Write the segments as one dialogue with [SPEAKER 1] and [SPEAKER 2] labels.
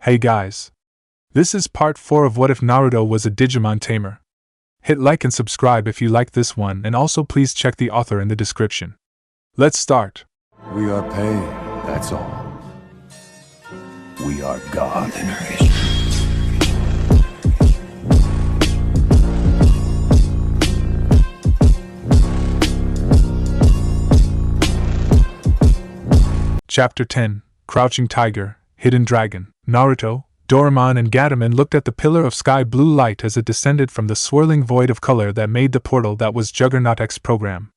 [SPEAKER 1] Hey guys! This is part 4 of What If Naruto Was a Digimon Tamer. Hit like and subscribe if you like this one, and also please check the author in the description. Let's start.
[SPEAKER 2] We are pain, that's all. We are God.
[SPEAKER 1] Chapter 10, Crouching Tiger, Hidden Dragon. Naruto, Dorumon and Gatomon looked at the pillar of sky blue light as it descended from the swirling void of color that made the portal that was Juggernaut X program.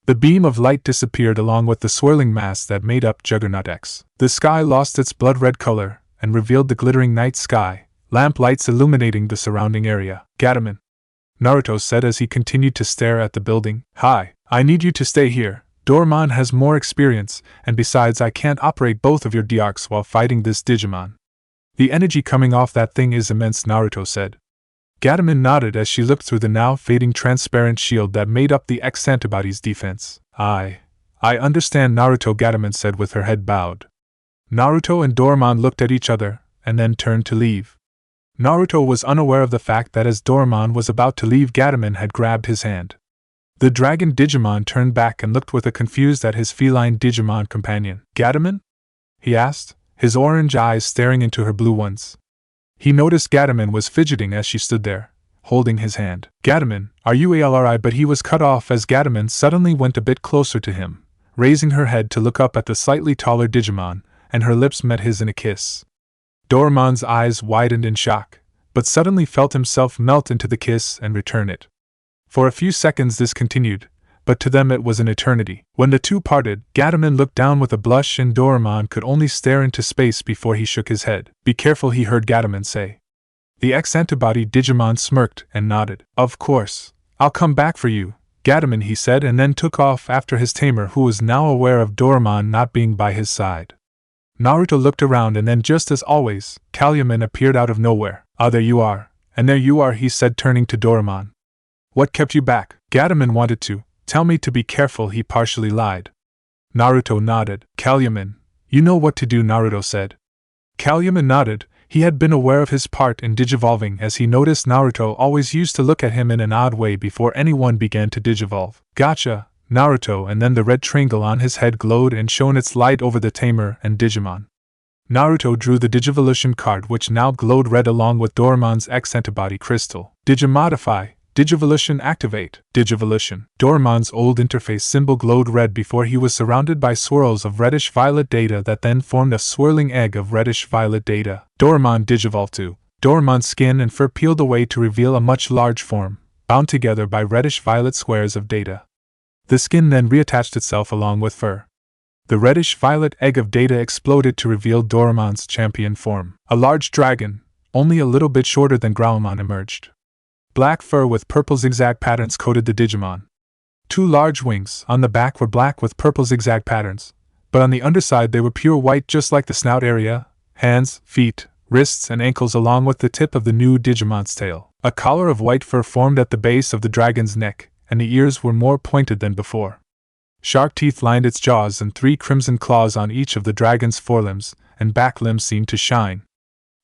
[SPEAKER 1] The beam of light disappeared along with the swirling mass that made up Juggernaut X. The sky lost its blood-red color and revealed the glittering night sky, lamp lights illuminating the surrounding area. Gatomon, Naruto said as he continued to stare at the building. Hi, I need you to stay here. Dorumon has more experience, and besides I can't operate both of your D-arcs while fighting this Digimon. The energy coming off that thing is immense, Naruto said. Gatomon nodded as she looked through the now fading transparent shield that made up the X antibody's defense. I understand, Naruto, Gatomon said with her head bowed. Naruto and Dorumon looked at each other, and then turned to leave. Naruto was unaware of the fact that as Dorumon was about to leave, Gatomon had grabbed his hand. The dragon Digimon turned back and looked with a confused at his feline Digimon companion. Gatomon? He asked, his orange eyes staring into her blue ones. He noticed Gatomon was fidgeting as she stood there, holding his hand. Gatomon, are you alright? But he was cut off as Gatomon suddenly went a bit closer to him, raising her head to look up at the slightly taller Digimon, and her lips met his in a kiss. Dorumon's eyes widened in shock, but suddenly felt himself melt into the kiss and return it. For a few seconds this continued, but to them it was an eternity. When the two parted, Gatomon looked down with a blush and Dorumon could only stare into space before he shook his head. Be careful, he heard Gatomon say. The X-antibody Digimon smirked and nodded. Of course, I'll come back for you, Gatomon, he said, and then took off after his tamer, who was now aware of Dorumon not being by his side. Naruto looked around and then, just as always, Calumon appeared out of nowhere. Ah, there you are, and there you are, he said, turning to Dorumon. What kept you back? Gatomon wanted to tell me to be careful, he partially lied. Naruto nodded. Calumon, you know what to do, Naruto said. Calumon nodded. He had been aware of his part in digivolving, as he noticed Naruto always used to look at him in an odd way before anyone began to digivolve. Gotcha, Naruto, and then the red triangle on his head glowed and shone its light over the Tamer and Digimon. Naruto drew the digivolution card, which now glowed red along with Dorumon's X-antibody crystal. Digimodify. Digivolution activate. Digivolution. Dorumon's old interface symbol glowed red before he was surrounded by swirls of reddish-violet data that then formed a swirling egg of reddish-violet data. Dorumon digivolved too. Dorumon's skin and fur peeled away to reveal a much large form, bound together by reddish-violet squares of data. The skin then reattached itself along with fur. The reddish-violet egg of data exploded to reveal Dorumon's champion form. A large dragon, only a little bit shorter than Growlmon, emerged. Black fur with purple zigzag patterns coated the Digimon. Two large wings on the back were black with purple zigzag patterns, but on the underside they were pure white, just like the snout area, hands, feet, wrists, and ankles, along with the tip of the new Digimon's tail. A collar of white fur formed at the base of the dragon's neck, and the ears were more pointed than before. Shark teeth lined its jaws, and 3 crimson claws on each of the dragon's forelimbs and back limbs seemed to shine.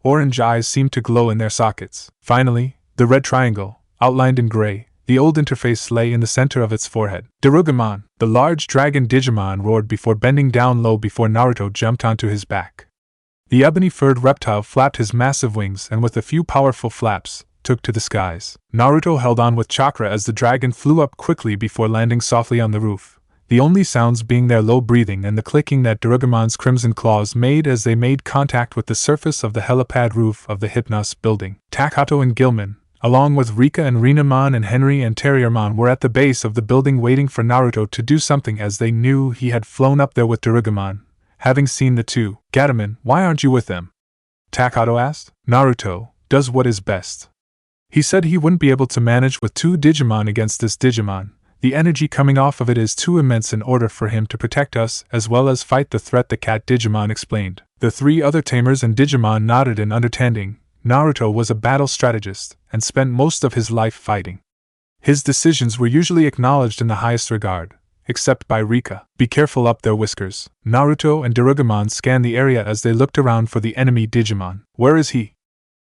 [SPEAKER 1] Orange eyes seemed to glow in their sockets. Finally, the red triangle, outlined in gray, the old interface, lay in the center of its forehead. Gargomon, the large dragon Digimon, roared before bending down low before Naruto jumped onto his back. The ebony-furred reptile flapped his massive wings and with a few powerful flaps, took to the skies. Naruto held on with chakra as the dragon flew up quickly before landing softly on the roof, the only sounds being their low breathing and the clicking that Gargomon's crimson claws made as they made contact with the surface of the helipad roof of the Hypnos building. Takato and Gilman, along with Rika and Renamon and Henry and Sandiramon, were at the base of the building waiting for Naruto to do something, as they knew he had flown up there with Gargomon, having seen the two. Gatomon, why aren't you with them? Takato asked. Naruto does what is best. He said he wouldn't be able to manage with 2 Digimon against this Digimon. The energy coming off of it is too immense in order for him to protect us as well as fight the threat, the cat Digimon explained. The 3 other Tamers and Digimon nodded in understanding. Naruto was a battle strategist and spent most of his life fighting. His decisions were usually acknowledged in the highest regard, except by Rika. Be careful up their whiskers. Naruto and Gargomon scanned the area as they looked around for the enemy Digimon. Where is he?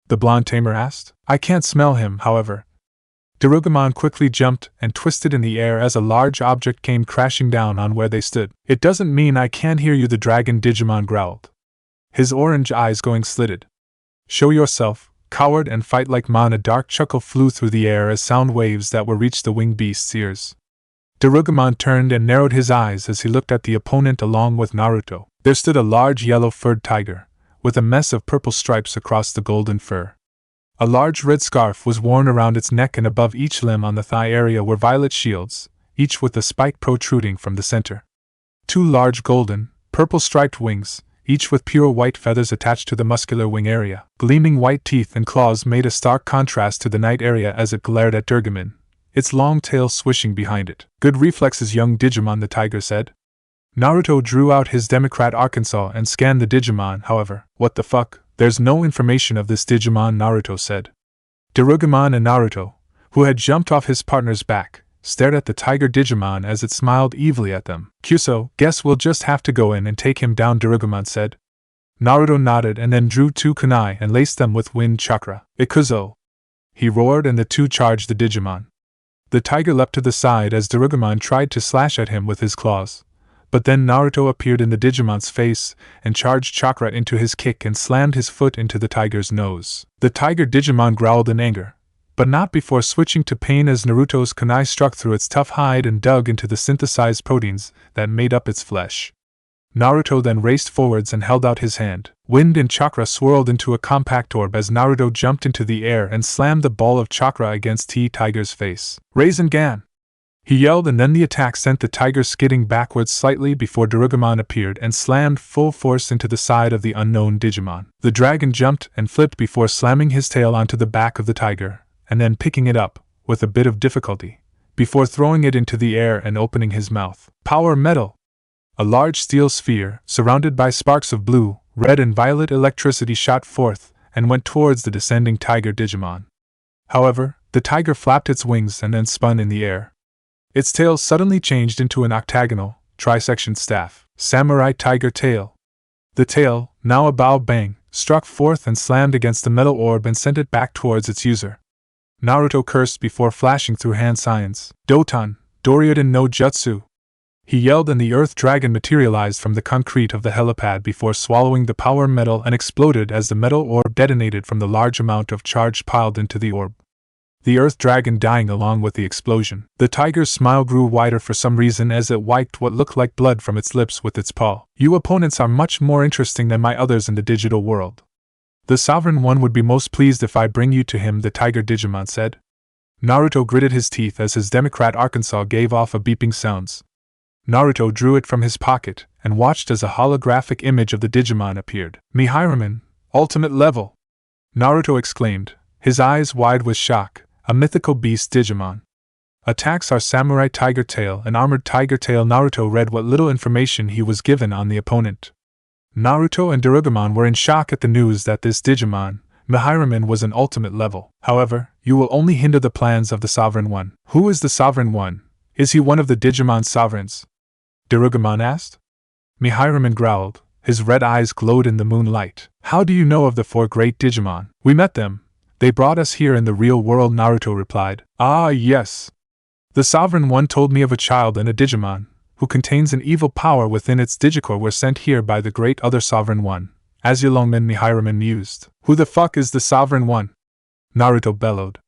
[SPEAKER 1] The blonde Tamer asked. I can't smell him, however. Gargomon quickly jumped and twisted in the air as a large object came crashing down on where they stood. It doesn't mean I can't hear you, the dragon Digimon growled, his orange eyes going slitted. Show yourself, coward, and fight like Mon. A dark chuckle flew through the air as sound waves that were reached the winged beast's ears. Gargomon turned and narrowed his eyes as he looked at the opponent along with Naruto. There stood a large yellow-furred tiger, with a mess of purple stripes across the golden fur. A large red scarf was worn around its neck, and above each limb on the thigh area were violet shields, each with a spike protruding from the center. 2 large golden, purple-striped wings, each with pure white feathers attached to the muscular wing area. Gleaming white teeth and claws made a stark contrast to the night area as it glared at Gargomon, its long tail swishing behind it. Good reflexes, young Digimon, the tiger said. Naruto drew out his Democrat Arkansas and scanned the Digimon. However, what the fuck? There's no information of this Digimon, Naruto said. Gargomon and Naruto, who had jumped off his partner's back, stared at the tiger Digimon as it smiled evilly at them. Kyuso, guess we'll just have to go in and take him down, Gargomon said. Naruto nodded and then drew 2 kunai and laced them with wind chakra. Ikuzo! He roared, and the 2 charged the Digimon. The tiger leapt to the side as Gargomon tried to slash at him with his claws. But then Naruto appeared in the Digimon's face and charged chakra into his kick and slammed his foot into the tiger's nose. The tiger Digimon growled in anger, but not before switching to pain as Naruto's kunai struck through its tough hide and dug into the synthesized proteins that made up its flesh. Naruto then raced forwards and held out his hand. Wind and chakra swirled into a compact orb as Naruto jumped into the air and slammed the ball of chakra against T-Tiger's face. Rasengan! He yelled, and then the attack sent the tiger skidding backwards slightly before Gargomon appeared and slammed full force into the side of the unknown Digimon. The dragon jumped and flipped before slamming his tail onto the back of the tiger, and then picking it up, with a bit of difficulty, before throwing it into the air and opening his mouth. Power metal! A large steel sphere, surrounded by sparks of blue, red, and violet electricity shot forth and went towards the descending tiger Digimon. However, the tiger flapped its wings and then spun in the air. Its tail suddenly changed into an octagonal, tri-sectioned staff. Samurai tiger tail. The tail, now a bow bang, struck forth and slammed against the metal orb and sent it back towards its user. Naruto cursed before flashing through hand signs. Doton, Doryoden no Jutsu! He yelled, and the earth dragon materialized from the concrete of the helipad before swallowing the power metal and exploded as the metal orb detonated from the large amount of charge piled into the orb. The earth dragon dying along with the explosion. The tiger's smile grew wider for some reason as it wiped what looked like blood from its lips with its paw. You opponents are much more interesting than my others in the digital world. The Sovereign One would be most pleased if I bring you to him, the tiger Digimon said. Naruto gritted his teeth as his Democrat Arkansas gave off a beeping sounds. Naruto drew it from his pocket and watched as a holographic image of the Digimon appeared. Miyan, ultimate level! Naruto exclaimed, his eyes wide with shock. A mythical beast Digimon. Attacks are Samurai Tiger Tail and Armored Tiger Tail. Naruto read what little information he was given on the opponent. Naruto and Gargomon were in shock at the news that this Digimon, Miyan, was an ultimate level. However, you will only hinder the plans of the Sovereign One. Who is the Sovereign One? Is he one of the Digimon sovereigns? Gargomon asked. Miyan growled. His red eyes glowed in the moonlight. How do you know of the 4 great Digimon? We met them. They brought us here in the real world, Naruto replied. Ah, yes. The Sovereign One told me of a child and a Digimon, who contains an evil power within its digicore, were sent here by the great other Sovereign One. Angewomon, Miyan mused. Who the fuck is the Sovereign One? Naruto bellowed.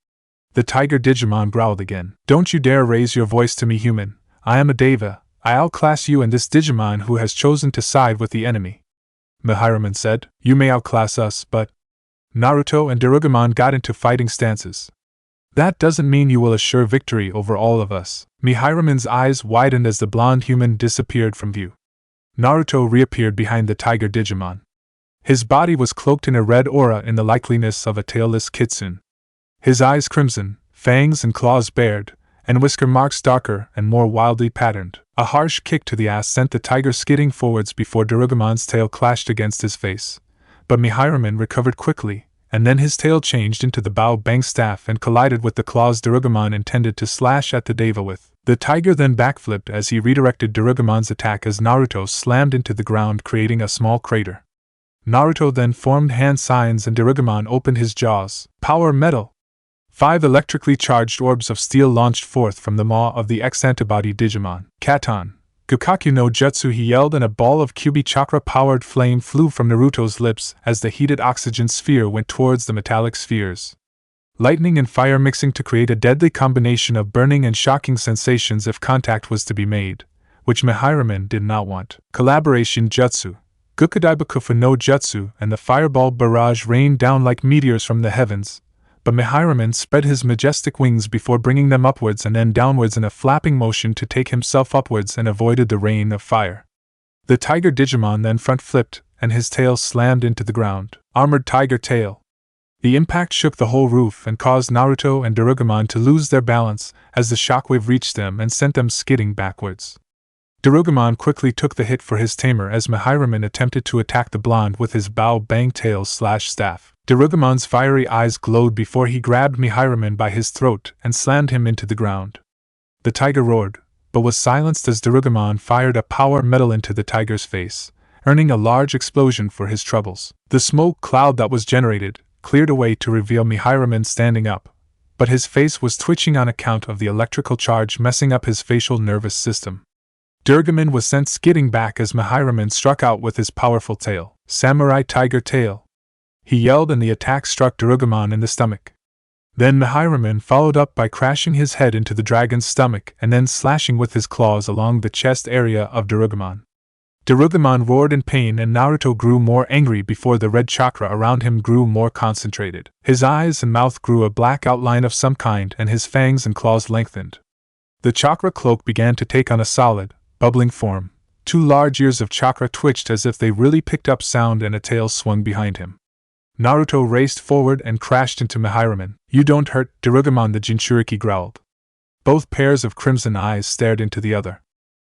[SPEAKER 1] The tiger Digimon growled again. Don't you dare raise your voice to me, human. I am a Deva. I outclass you and this Digimon who has chosen to side with the enemy. Miyan said. You may outclass us, but... Naruto and Gargomon got into fighting stances. That doesn't mean you will assure victory over all of us. Miyan's eyes widened as the blonde human disappeared from view. Naruto reappeared behind the tiger Digimon. His body was cloaked in a red aura in the likeliness of a tailless kitsune. His eyes crimson, fangs and claws bared, and whisker marks darker and more wildly patterned. A harsh kick to the ass sent the tiger skidding forwards before Gargomon's tail clashed against his face. But Miyan recovered quickly, and then his tail changed into the bow bang staff and collided with the claws Gargomon intended to slash at the Deva with. The tiger then backflipped as he redirected Darugamon's attack as Naruto slammed into the ground, creating a small crater. Naruto then formed hand signs and Darugomon opened his jaws. Power metal! 5 electrically charged orbs of steel launched forth from the maw of the ex-antibody Digimon. Katon! Gukkaku no Jutsu, he yelled, and a ball of Kyuubi chakra-powered flame flew from Naruto's lips as the heated oxygen sphere went towards the metallic spheres. Lightning and fire mixing to create a deadly combination of burning and shocking sensations if contact was to be made, which Mihirumen did not want. Collaboration Jutsu. Gukadaibakufu no Jutsu and the fireball barrage rained down like meteors from the heavens, but Mihirumen spread his majestic wings before bringing them upwards and then downwards in a flapping motion to take himself upwards and avoided the rain of fire. The tiger Digimon then front flipped, and his tail slammed into the ground. Armored Tiger Tail. The impact shook the whole roof and caused Naruto and Darugomon to lose their balance as the shockwave reached them and sent them skidding backwards. Darugomon quickly took the hit for his tamer as Mihirumen attempted to attack the blonde with his bow bang tail/staff. Darugomon's fiery eyes glowed before he grabbed Mihirumen by his throat and slammed him into the ground. The tiger roared, but was silenced as Darugomon fired a power metal into the tiger's face, earning a large explosion for his troubles. The smoke cloud that was generated cleared away to reveal Mihirumen standing up, but his face was twitching on account of the electrical charge messing up his facial nervous system. Gargomon was sent skidding back as Mihirumen struck out with his powerful tail. Samurai Tiger Tail! He yelled, and the attack struck Darugomon in the stomach. Then Mihirumen followed up by crashing his head into the dragon's stomach and then slashing with his claws along the chest area of Darugomon. Darugomon roared in pain and Naruto grew more angry before the red chakra around him grew more concentrated. His eyes and mouth grew a black outline of some kind and his fangs and claws lengthened. The chakra cloak began to take on a solid, bubbling form. 2 large ears of chakra twitched as if they really picked up sound and a tail swung behind him. Naruto raced forward and crashed into Mihirumen. You don't hurt, Darugomon, the Jinchuriki growled. Both pairs of crimson eyes stared into the other.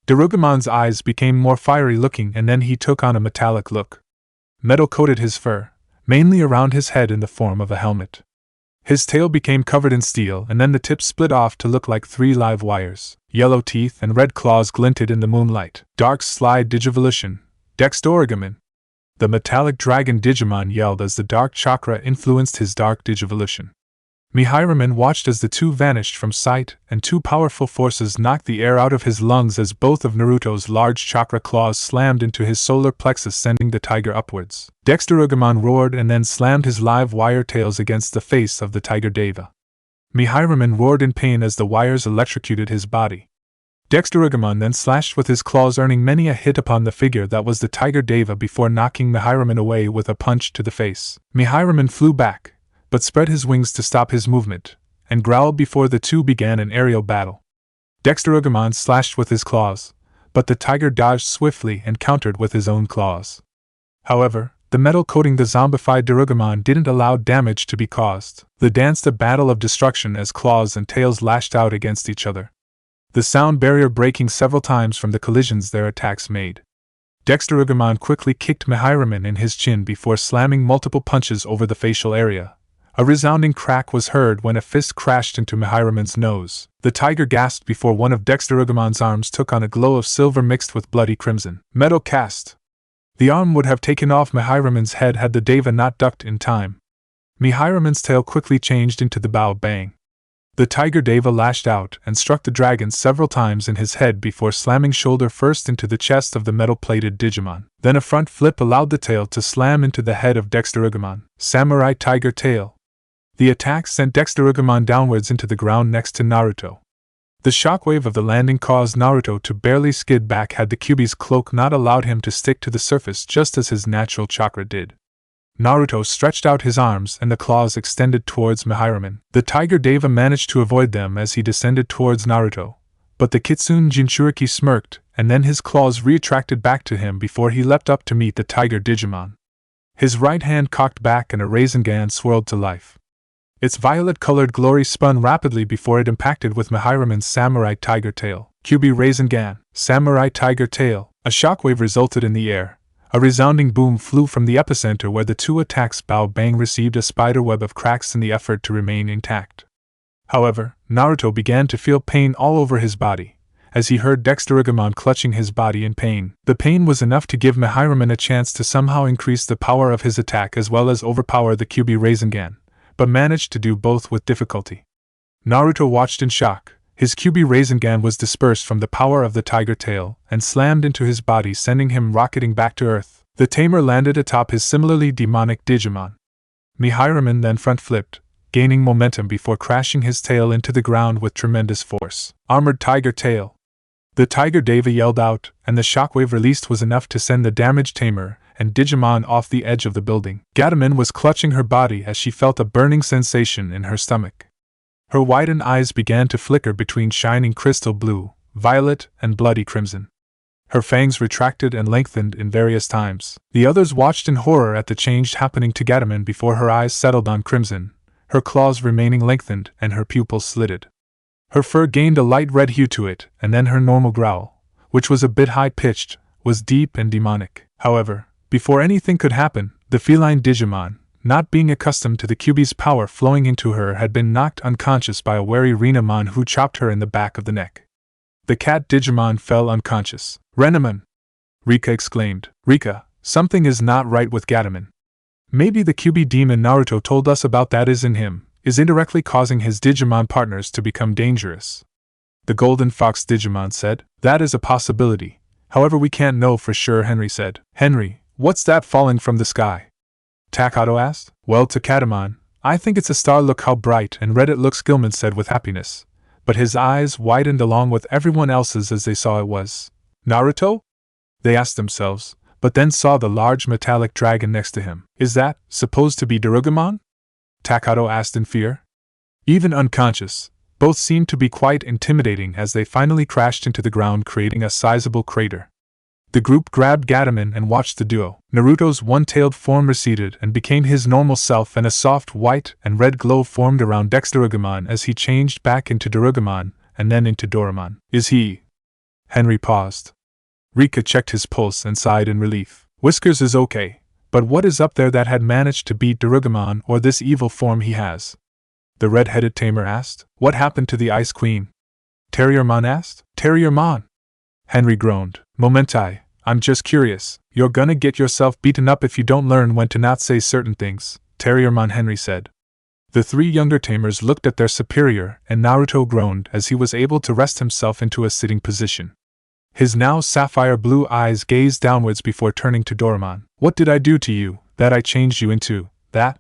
[SPEAKER 1] Darugomon's eyes became more fiery looking and then he took on a metallic look. Metal coated his fur, mainly around his head in the form of a helmet. His tail became covered in steel and then the tip split off to look like 3 live wires. Yellow teeth and red claws glinted in the moonlight. Dark Slide Digivolution. Dexterigomon. The metallic dragon Digimon yelled as the dark chakra influenced his dark digivolution. Mihirumen watched as the 2 vanished from sight, and 2 powerful forces knocked the air out of his lungs as both of Naruto's large chakra claws slammed into his solar plexus, sending the tiger upwards. Dexterigomon roared and then slammed his live wire tails against the face of the tiger Deva. Mihirumen roared in pain as the wires electrocuted his body. Dexterigomon then slashed with his claws, earning many a hit upon the figure that was the tiger Deva before knocking Mihirumen away with a punch to the face. Mihirumen flew back, but spread his wings to stop his movement, and growled before the 2 began an aerial battle. Dexterigomon slashed with his claws, but the tiger dodged swiftly and countered with his own claws. However, the metal coating the zombified Darugomon didn't allow damage to be caused. They danced a battle of destruction as claws and tails lashed out against each other, the sound barrier breaking several times from the collisions their attacks made. Dexterigomon quickly kicked Mihirumen in his chin before slamming multiple punches over the facial area. A resounding crack was heard when a fist crashed into Mihirumen's nose. The tiger gasped before one of Dexterigomon's arms took on a glow of silver mixed with bloody crimson. Metal cast! The arm would have taken off Mihirumen's head had the Deva not ducked in time. Mihirumen's tail quickly changed into the bow bang. The tiger Deva lashed out and struck the dragon several times in his head before slamming shoulder first into the chest of the metal-plated Digimon. Then a front flip allowed the tail to slam into the head of Dexterigomon. Samurai Tiger Tail. The attack sent Dexterigomon downwards into the ground next to Naruto. The shockwave of the landing caused Naruto to barely skid back had the Kyuubi's cloak not allowed him to stick to the surface just as his natural chakra did. Naruto stretched out his arms and the claws extended towards Mihirumen. The tiger Deva managed to avoid them as he descended towards Naruto, but the Kitsune Jinchuriki smirked and then his claws retracted back to him before he leapt up to meet the tiger Digimon. His right hand cocked back and a Rasengan swirled to life. Its violet-colored glory spun rapidly before it impacted with Mihirumen's Samurai Tiger Tail. Kyuubi Rasengan, Samurai Tiger Tail. A shockwave resulted in the air. A resounding boom flew from the epicenter where the 2 attacks Bao Bang received a spiderweb of cracks in the effort to remain intact. However, Naruto began to feel pain all over his body, as he heard Digimon clutching his body in pain. The pain was enough to give Miyan a chance to somehow increase the power of his attack as well as overpower the Kyuubi Rasengan, but managed to do both with difficulty. Naruto watched in shock. His Kyuubi Rasengan was dispersed from the power of the tiger tail and slammed into his body, sending him rocketing back to Earth. The Tamer landed atop his similarly demonic Digimon. Miyan then front-flipped, gaining momentum before crashing his tail into the ground with tremendous force. Armored Tiger Tail! The Tiger Deva yelled out, and the shockwave released was enough to send the damaged Tamer and Digimon off the edge of the building. Gatomon was clutching her body as she felt a burning sensation in her stomach. Her widened eyes began to flicker between shining crystal blue, violet, and bloody crimson. Her fangs retracted and lengthened in various times. The others watched in horror at the change happening to Gatomon before her eyes settled on crimson, her claws remaining lengthened and her pupils slitted. Her fur gained a light red hue to it, and then her normal growl, which was a bit high-pitched, was deep and demonic. However, before anything could happen, the feline Digimon, not being accustomed to the Kyuubi's power flowing into her, had been knocked unconscious by a wary Renamon who chopped her in the back of the neck. The cat Digimon fell unconscious. Renamon! Rika exclaimed. Rika, something is not right with Gatomon. Maybe the Kyuubi demon Naruto told us about that is in him, is indirectly causing his Digimon partners to become dangerous. The Golden Fox Digimon said. That is a possibility. However, we can't know for sure, Henry said. Henry, what's that falling from the sky? Takato asked. Well, to Gatomon, I think it's a star. Look how bright and red it looks, Gilman said with happiness. But his eyes widened along with everyone else's as they saw it was. Naruto? They asked themselves, but then saw the large metallic dragon next to him. Is that supposed to be Gargomon? Takato asked in fear. Even unconscious, both seemed to be quite intimidating as they finally crashed into the ground, creating a sizable crater. The group grabbed Gatomon and watched the duo. Naruto's one-tailed form receded and became his normal self, and a soft white and red glow formed around Gargomon as he changed back into Gargomon and then into Dorumon. Is he? Henry paused. Rika checked his pulse and sighed in relief. Whiskers is okay, but what is up there that had managed to beat Gargomon or this evil form he has? The red-headed Tamer asked. What happened to the Ice Queen? Terriermon asked. Terriermon! Henry groaned. Momenti, I'm just curious. You're gonna get yourself beaten up if you don't learn when to not say certain things, Terriermon, Henry said. The three younger Tamers looked at their superior, and Naruto groaned as he was able to rest himself into a sitting position. His now sapphire blue eyes gazed downwards before turning to Dorumon. What did I do to you, that I changed you into that?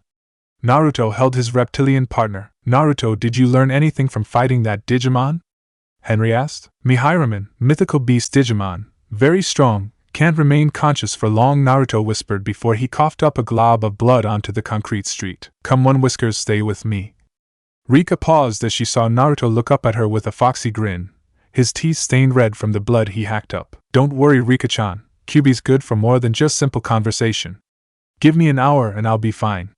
[SPEAKER 1] Naruto held his reptilian partner. Naruto, did you learn anything from fighting that Digimon? Henry asked. Miyan, mythical beast Digimon, very strong, can't remain conscious for long, Naruto whispered before he coughed up a glob of blood onto the concrete street. Come on, Whiskers, stay with me. Rika paused as she saw Naruto look up at her with a foxy grin, his teeth stained red from the blood he hacked up. Don't worry, Rika-chan, Kyuubi's good for more than just simple conversation. Give me an hour and I'll be fine.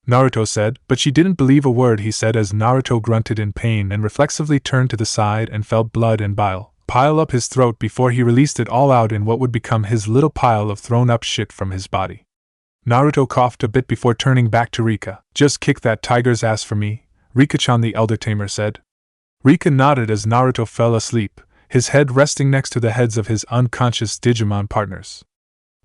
[SPEAKER 1] Naruto said, but she didn't believe a word he said as Naruto grunted in pain and reflexively turned to the side and felt blood and bile pile up his throat before he released it all out in what would become his little pile of thrown-up shit from his body. Naruto coughed a bit before turning back to Rika. Just kick that tiger's ass for me, Rika-chan, the elder Tamer said. Rika nodded as Naruto fell asleep, his head resting next to the heads of his unconscious Digimon partners.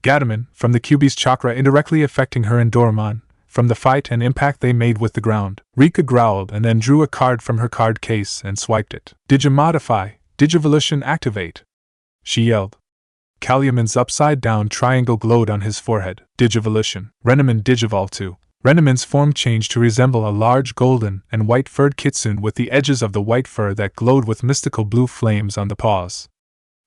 [SPEAKER 1] Gatomon, from the Kyuubi's chakra indirectly affecting her and Dorumon, from the fight and impact they made with the ground. Rika growled and then drew a card from her card case and swiped it. Digimodify, digivolution activate, she yelled. Calliumon's upside-down triangle glowed on his forehead. Digivolution. Renamon digivolved too. Renamon's form changed to resemble a large golden and white-furred kitsune with the edges of the white fur that glowed with mystical blue flames on the paws.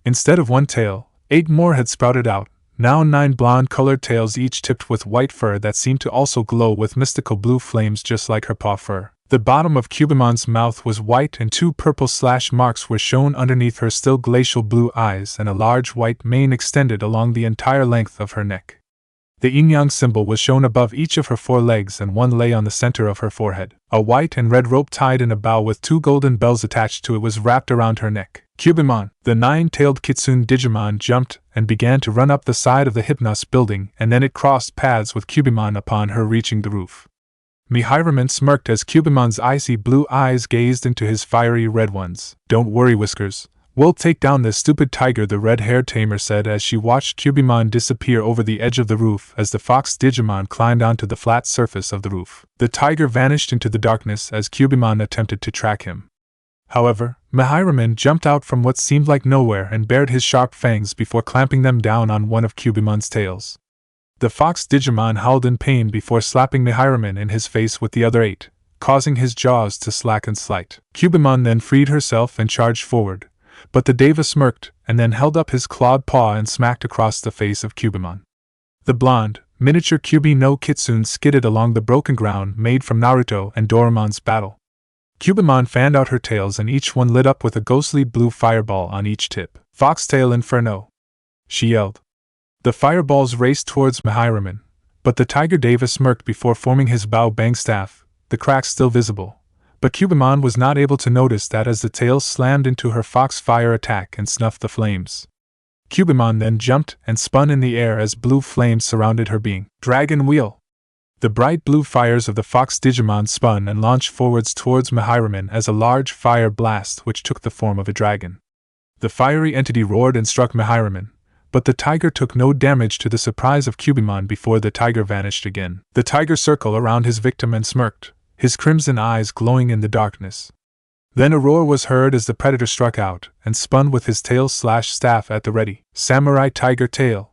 [SPEAKER 1] Instead of one tail, 8 more had sprouted out, now 9 blonde-colored tails, each tipped with white fur that seemed to also glow with mystical blue flames just like her paw fur. The bottom of Cubimon's mouth was white and 2 purple slash marks were shown underneath her still glacial blue eyes, and a large white mane extended along the entire length of her neck. The yin-yang symbol was shown above each of her 4 legs, and one lay on the center of her forehead. A white and red rope tied in a bow with 2 golden bells attached to it was wrapped around her neck. Cubimon, the 9-tailed Kitsune Digimon, jumped and began to run up the side of the Hypnos building, and then it crossed paths with Cubimon upon her reaching the roof. Miyan smirked as Cubimon's icy blue eyes gazed into his fiery red ones. Don't worry, Whiskers. We'll take down this stupid tiger, the red-haired Tamer said as she watched Cubimon disappear over the edge of the roof as the fox Digimon climbed onto the flat surface of the roof. The tiger vanished into the darkness as Cubimon attempted to track him. However, Miyan jumped out from what seemed like nowhere and bared his sharp fangs before clamping them down on one of Cubimon's tails. The fox Digimon howled in pain before slapping Miyan in his face with the other 8, causing his jaws to slacken slight. Cubimon then freed herself and charged forward, but the Deva smirked and then held up his clawed paw and smacked across the face of Cubimon. The blonde, miniature Kyubi no Kitsune skidded along the broken ground made from Naruto and Doraemon's battle. Cubimon fanned out her tails and each one lit up with a ghostly blue fireball on each tip. Foxtail Inferno! She yelled. The fireballs raced towards Miyan, but the Tiger Deva smirked before forming his Bao Bang staff, the cracks still visible. But Cubimon was not able to notice that as the tail slammed into her fox fire attack and snuffed the flames. Cubimon then jumped and spun in the air as blue flames surrounded her being. Dragon Wheel! The bright blue fires of the fox Digimon spun and launched forwards towards Miyan as a large fire blast which took the form of a dragon. The fiery entity roared and struck Miyan, but the tiger took no damage to the surprise of Cubimon before the tiger vanished again. The tiger circled around his victim and smirked, his crimson eyes glowing in the darkness. Then a roar was heard as the predator struck out and spun with his tail/staff at the ready. Samurai Tiger Tail!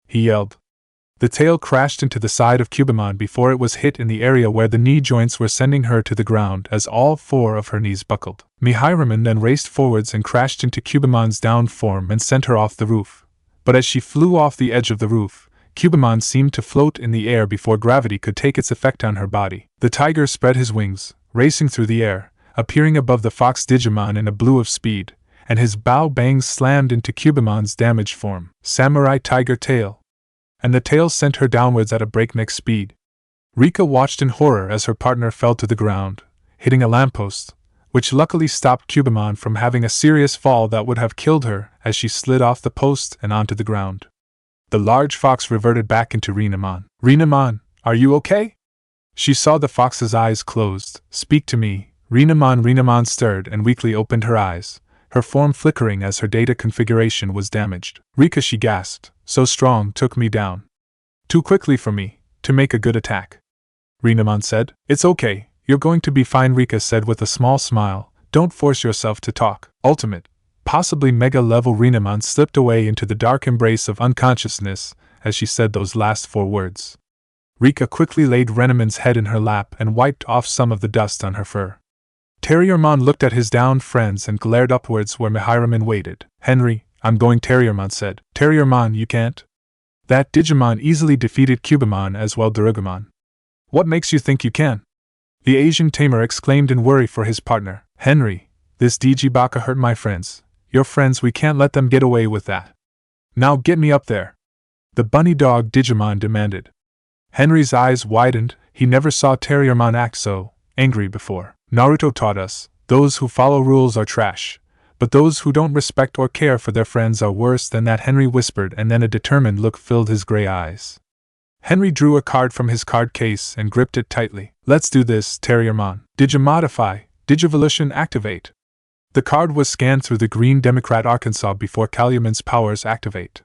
[SPEAKER 1] He yelled. The tail crashed into the side of Cubimon before it was hit in the area where the knee joints were, sending her to the ground as all 4 of her knees buckled. Miyan then raced forwards and crashed into Cubimon's downed form and sent her off the roof. But as she flew off the edge of the roof, Cubimon seemed to float in the air before gravity could take its effect on her body. The tiger spread his wings, racing through the air, appearing above the fox Digimon in a blue of speed, and his Bao Bangs slammed into Cubimon's damaged form. Samurai Tiger Tail! And the tail sent her downwards at a breakneck speed. Rika watched in horror as her partner fell to the ground, hitting a lamppost, which luckily stopped Cubimon from having a serious fall that would have killed her as she slid off the post and onto the ground. The large fox reverted back into Renamon. Renamon, are you okay? She saw the fox's eyes closed. Speak to me. Renamon stirred and weakly opened her eyes, her form flickering as her data configuration was damaged. Rika, she gasped, so strong took me down. Too quickly for me to make a good attack. Renamon said. It's okay. You're going to be fine, Rika said with a small smile. Don't force yourself to talk. Ultimate, possibly mega-level Renamon slipped away into the dark embrace of unconsciousness as she said those last 4 words. Rika quickly laid Renamon's head in her lap and wiped off some of the dust on her fur. Terriermon looked at his downed friends and glared upwards where Miyan waited. Henry, I'm going, Terriermon said. Terriermon, you can't? That Digimon easily defeated Cubimon as well, Gargomon. What makes you think you can? The Asian Tamer exclaimed in worry for his partner. Henry, this Digibaka hurt my friends. Your friends, we can't let them get away with that. Now get me up there. The bunny dog Digimon demanded. Henry's eyes widened. He never saw Terriermon act so angry before. Naruto taught us, those who follow rules are trash, but those who don't respect or care for their friends are worse than that, Henry whispered, and then a determined look filled his gray eyes. Henry drew a card from his card case and gripped it tightly. Let's do this, Terriermon. Digimodify, digivolution activate. The card was scanned through the Green Democrat Arkansas before Calumen's powers activate.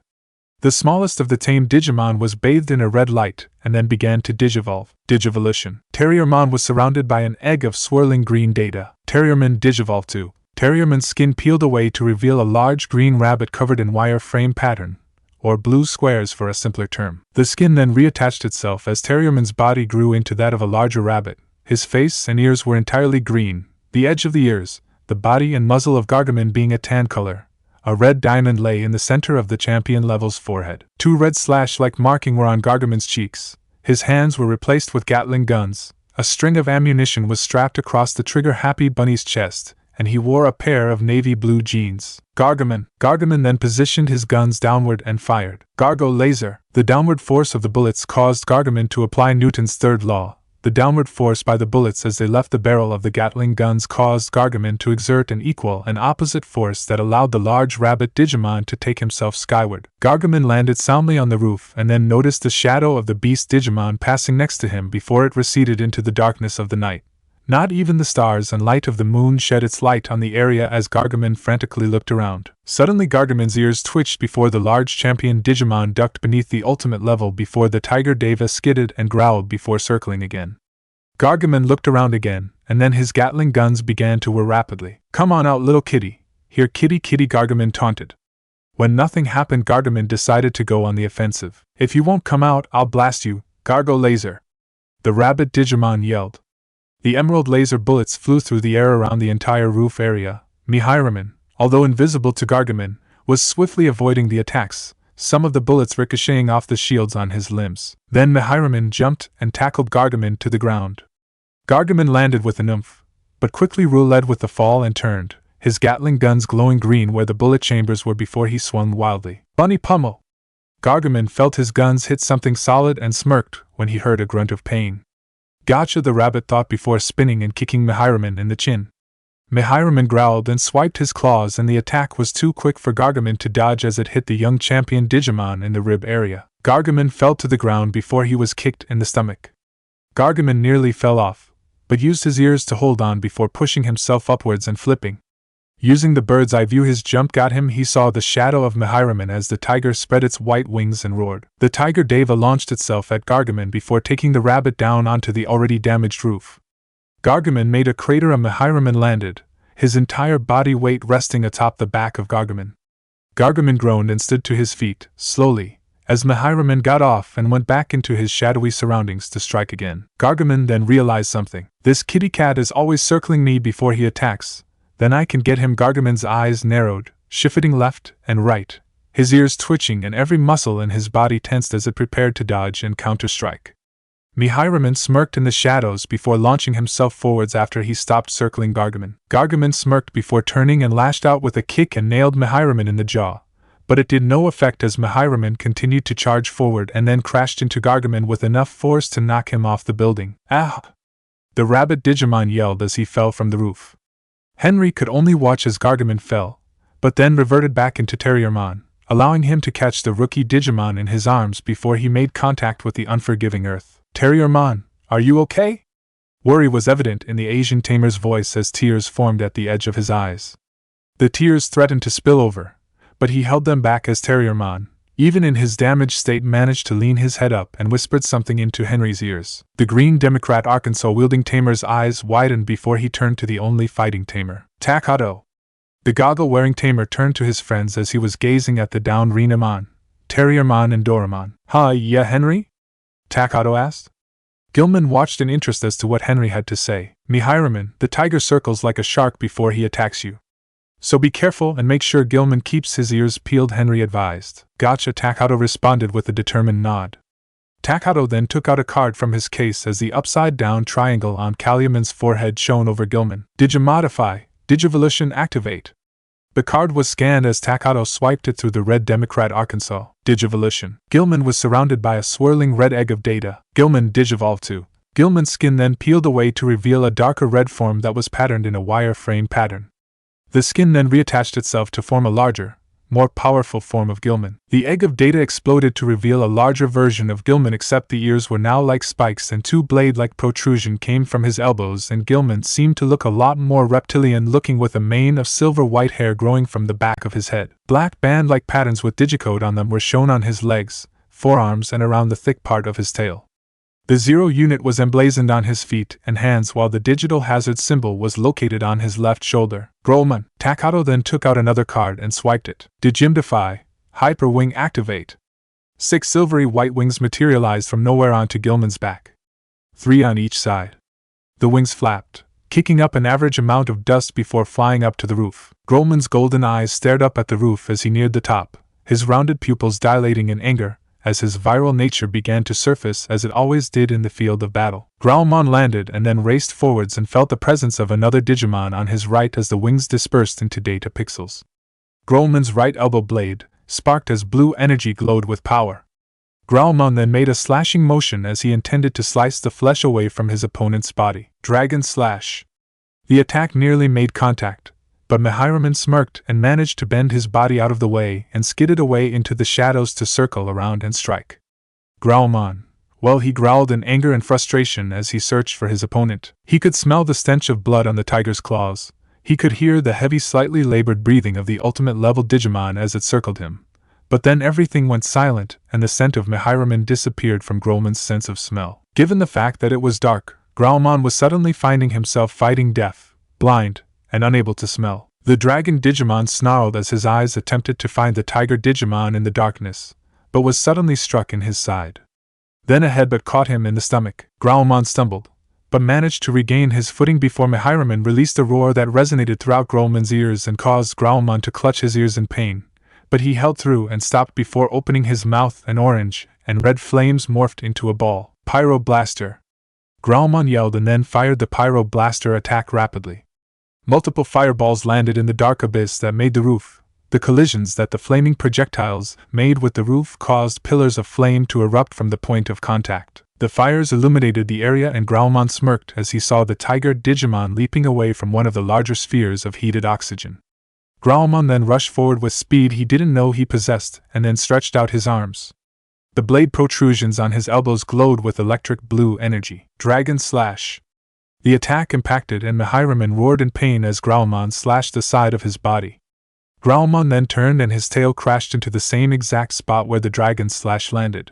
[SPEAKER 1] The smallest of the tame Digimon was bathed in a red light and then began to digivolve. Digivolution. Terriermon was surrounded by an egg of swirling green data. Terriermon digivolved too. Terriermon's skin peeled away to reveal a large green rabbit covered in wire frame pattern, or blue squares for a simpler term. The skin then reattached itself as Terriermon's body grew into that of a larger rabbit. His face and ears were entirely green, the edge of the ears, the body and muzzle of Gargomon being a tan color. A red diamond lay in the center of the champion level's forehead. 2 red slash-like markings were on Gargomon's cheeks. His hands were replaced with Gatling guns. A string of ammunition was strapped across the trigger-happy bunny's chest, and he wore a pair of navy blue jeans. Gargomon then positioned his guns downward and fired. Gargo laser. The downward force of the bullets caused Gargomon to apply Newton's third law, The downward force by the bullets as they left the barrel of the Gatling guns caused Gargomon to exert an equal and opposite force that allowed the large rabbit Digimon to take himself skyward. Gargomon landed soundly on the roof and then noticed the shadow of the beast Digimon passing next to him before it receded into the darkness of the night. Not even the stars and light of the moon shed its light on the area as Gargomon frantically looked around. Suddenly Gargomon's ears twitched before the large champion Digimon ducked beneath the ultimate level before the tiger Deva skidded and growled before circling again. Gargomon looked around again, and then his Gatling guns began to whir rapidly. "Come on out, little kitty. Here, kitty kitty," Gargomon taunted. When nothing happened, Gargomon decided to go on the offensive. "If you won't come out, I'll blast you, Gargo Laser!" the rabbit Digimon yelled. The emerald laser bullets flew through the air around the entire roof area. Miyan, although invisible to Gargomon, was swiftly avoiding the attacks, some of the bullets ricocheting off the shields on his limbs. Then Miyan jumped and tackled Gargomon to the ground. Gargomon landed with an oomph, but quickly roulette with the fall and turned, his Gatling guns glowing green where the bullet chambers were before he swung wildly. "Bunny pummel!" Gargomon felt his guns hit something solid and smirked when he heard a grunt of pain. "Gotcha," the rabbit thought before spinning and kicking Miyan in the chin. Miyan growled and swiped his claws, and the attack was too quick for Gargomon to dodge as it hit the young champion Digimon in the rib area. Gargomon fell to the ground before he was kicked in the stomach. Gargomon nearly fell off, but used his ears to hold on before pushing himself upwards and flipping. Using the bird's eye view his jump got him, he saw the shadow of Miyan as the tiger spread its white wings and roared. The tiger Deva launched itself at Gargomon before taking the rabbit down onto the already damaged roof. Gargomon made a crater and Miyan landed, his entire body weight resting atop the back of Gargomon. Gargomon groaned and stood to his feet, slowly, as Miyan got off and went back into his shadowy surroundings to strike again. Gargomon then realized something. "This kitty cat is always circling me before he attacks. Then I can get him." Gargomon's eyes narrowed, shifting left and right, his ears twitching and every muscle in his body tensed as it prepared to dodge and counter-strike. Miyan smirked in the shadows before launching himself forwards after he stopped circling Gargomon. Gargomon smirked before turning and lashed out with a kick and nailed Miyan in the jaw, but it did no effect as Miyan continued to charge forward and then crashed into Gargomon with enough force to knock him off the building. "Ah!" the rabbit Digimon yelled as he fell from the roof. Henry could only watch as Gargomon fell, but then reverted back into Sandiramon, allowing him to catch the rookie Digimon in his arms before he made contact with the unforgiving earth. "Sandiramon, are you okay?" Worry was evident in the Asian tamer's voice as tears formed at the edge of his eyes. The tears threatened to spill over, but he held them back as Sandiramon, even in his damaged state, managed to lean his head up and whispered something into Henry's ears. The Green Democrat Arkansas-wielding tamer's eyes widened before he turned to the only fighting tamer. "Takato!" The goggle-wearing tamer turned to his friends as he was gazing at the downed Renamon, Sandiramon and Dorumon. "Huh, yeah, Henry?" Takato asked. Gilman watched in interest as to what Henry had to say. "Miyan, the tiger circles like a shark before he attacks you. So be careful and make sure Gilman keeps his ears peeled," Henry advised. "Gotcha," Takato responded with a determined nod. Takato then took out a card from his case as the upside-down triangle on Calliamon's forehead shone over Gilman. "Digimodify, digivolution activate." The card was scanned as Takato swiped it through the red Democrat Arkansas. Digivolution. Gilman was surrounded by a swirling red egg of data. Gilman digivolved to. Gilman's skin then peeled away to reveal a darker red form that was patterned in a wireframe pattern. The skin then reattached itself to form a larger, more powerful form of Gilman. The egg of data exploded to reveal a larger version of Gilman, except the ears were now like spikes and two blade-like protrusion came from his elbows, and Gilman seemed to look a lot more reptilian-looking with a mane of silver-white hair growing from the back of his head. Black band-like patterns with digicode on them were shown on his legs, forearms and around the thick part of his tail. The 0 unit was emblazoned on his feet and hands, while the digital hazard symbol was located on his left shoulder. Growlmon. Takato then took out another card and swiped it. Digimdify, Hyper Wing activate. 6 silvery white wings materialized from nowhere onto Gilman's back. 3 on each side. The wings flapped, kicking up an average amount of dust before flying up to the roof. Growlmon's golden eyes stared up at the roof as he neared the top, his rounded pupils dilating in anger, as his viral nature began to surface as it always did in the field of battle. Growlmon landed and then raced forwards and felt the presence of another Digimon on his right as the wings dispersed into data pixels. Growlmon's right elbow blade sparked as blue energy glowed with power. Growlmon then made a slashing motion as he intended to slice the flesh away from his opponent's body. Dragon Slash. The attack nearly made contact, but Miyan smirked and managed to bend his body out of the way and skidded away into the shadows to circle around and strike. Growlmon. Well, he growled in anger and frustration as he searched for his opponent. He could smell the stench of blood on the tiger's claws. He could hear the heavy, slightly labored breathing of the ultimate-level Digimon as it circled him. But then everything went silent, and the scent of Miyan disappeared from Growlmon's sense of smell. Given the fact that it was dark, Growlmon was suddenly finding himself fighting deaf, blind, and unable to smell. The dragon Digimon snarled as his eyes attempted to find the tiger Digimon in the darkness, but was suddenly struck in his side. Then a headbutt caught him in the stomach. Growlmon stumbled, but managed to regain his footing before Miyan released a roar that resonated throughout Growlmon's ears and caused Growlmon to clutch his ears in pain. But he held through and stopped before opening his mouth, and orange and red flames morphed into a ball. Pyro Blaster. Growlmon yelled and then fired the Pyro Blaster attack rapidly. Multiple fireballs landed in the dark abyss that made the roof. The collisions that the flaming projectiles made with the roof caused pillars of flame to erupt from the point of contact. The fires illuminated the area and Growlmon smirked as he saw the tiger Digimon leaping away from one of the larger spheres of heated oxygen. Growlmon then rushed forward with speed he didn't know he possessed and then stretched out his arms. The blade protrusions on his elbows glowed with electric blue energy. Dragon Slash. The attack impacted and Miyan roared in pain as Growlmon slashed the side of his body. Growlmon then turned and his tail crashed into the same exact spot where the Dragon Slash landed.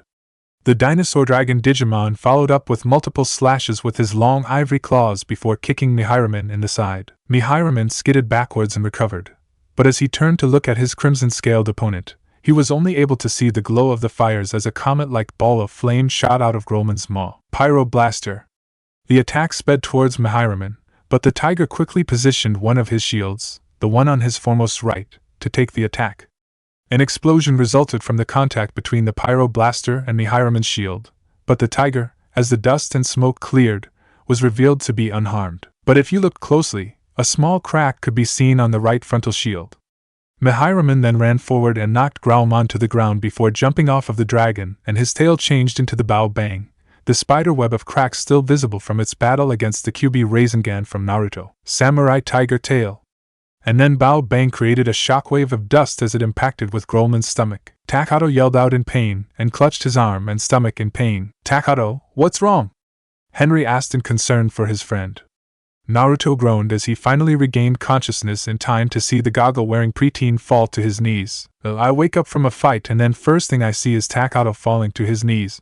[SPEAKER 1] The dinosaur dragon Digimon followed up with multiple slashes with his long ivory claws before kicking Miyan in the side. Miyan skidded backwards and recovered. But as he turned to look at his crimson-scaled opponent, he was only able to see the glow of the fires as a comet-like ball of flame shot out of Growlmon's maw. Pyro Blaster. The attack sped towards Miyan, but the tiger quickly positioned one of his shields, the one on his foremost right, to take the attack. An explosion resulted from the contact between the Pyro Blaster and Miyan's shield, but the tiger, as the dust and smoke cleared, was revealed to be unharmed. But if you looked closely, a small crack could be seen on the right frontal shield. Miyan then ran forward and knocked Growlmon to the ground before jumping off of the dragon, and his tail changed into the Bao Bang, the spiderweb of cracks still visible from its battle against the QB Rasengan from Naruto. Samurai Tiger Tail. And then Bao Bang created a shockwave of dust as it impacted with Growlmon's stomach. Takato yelled out in pain and clutched his arm and stomach in pain. Takato, what's wrong? Henry asked in concern for his friend. Naruto groaned as he finally regained consciousness in time to see the goggle-wearing preteen fall to his knees. I wake up from a fight and then first thing I see is Takato falling to his knees.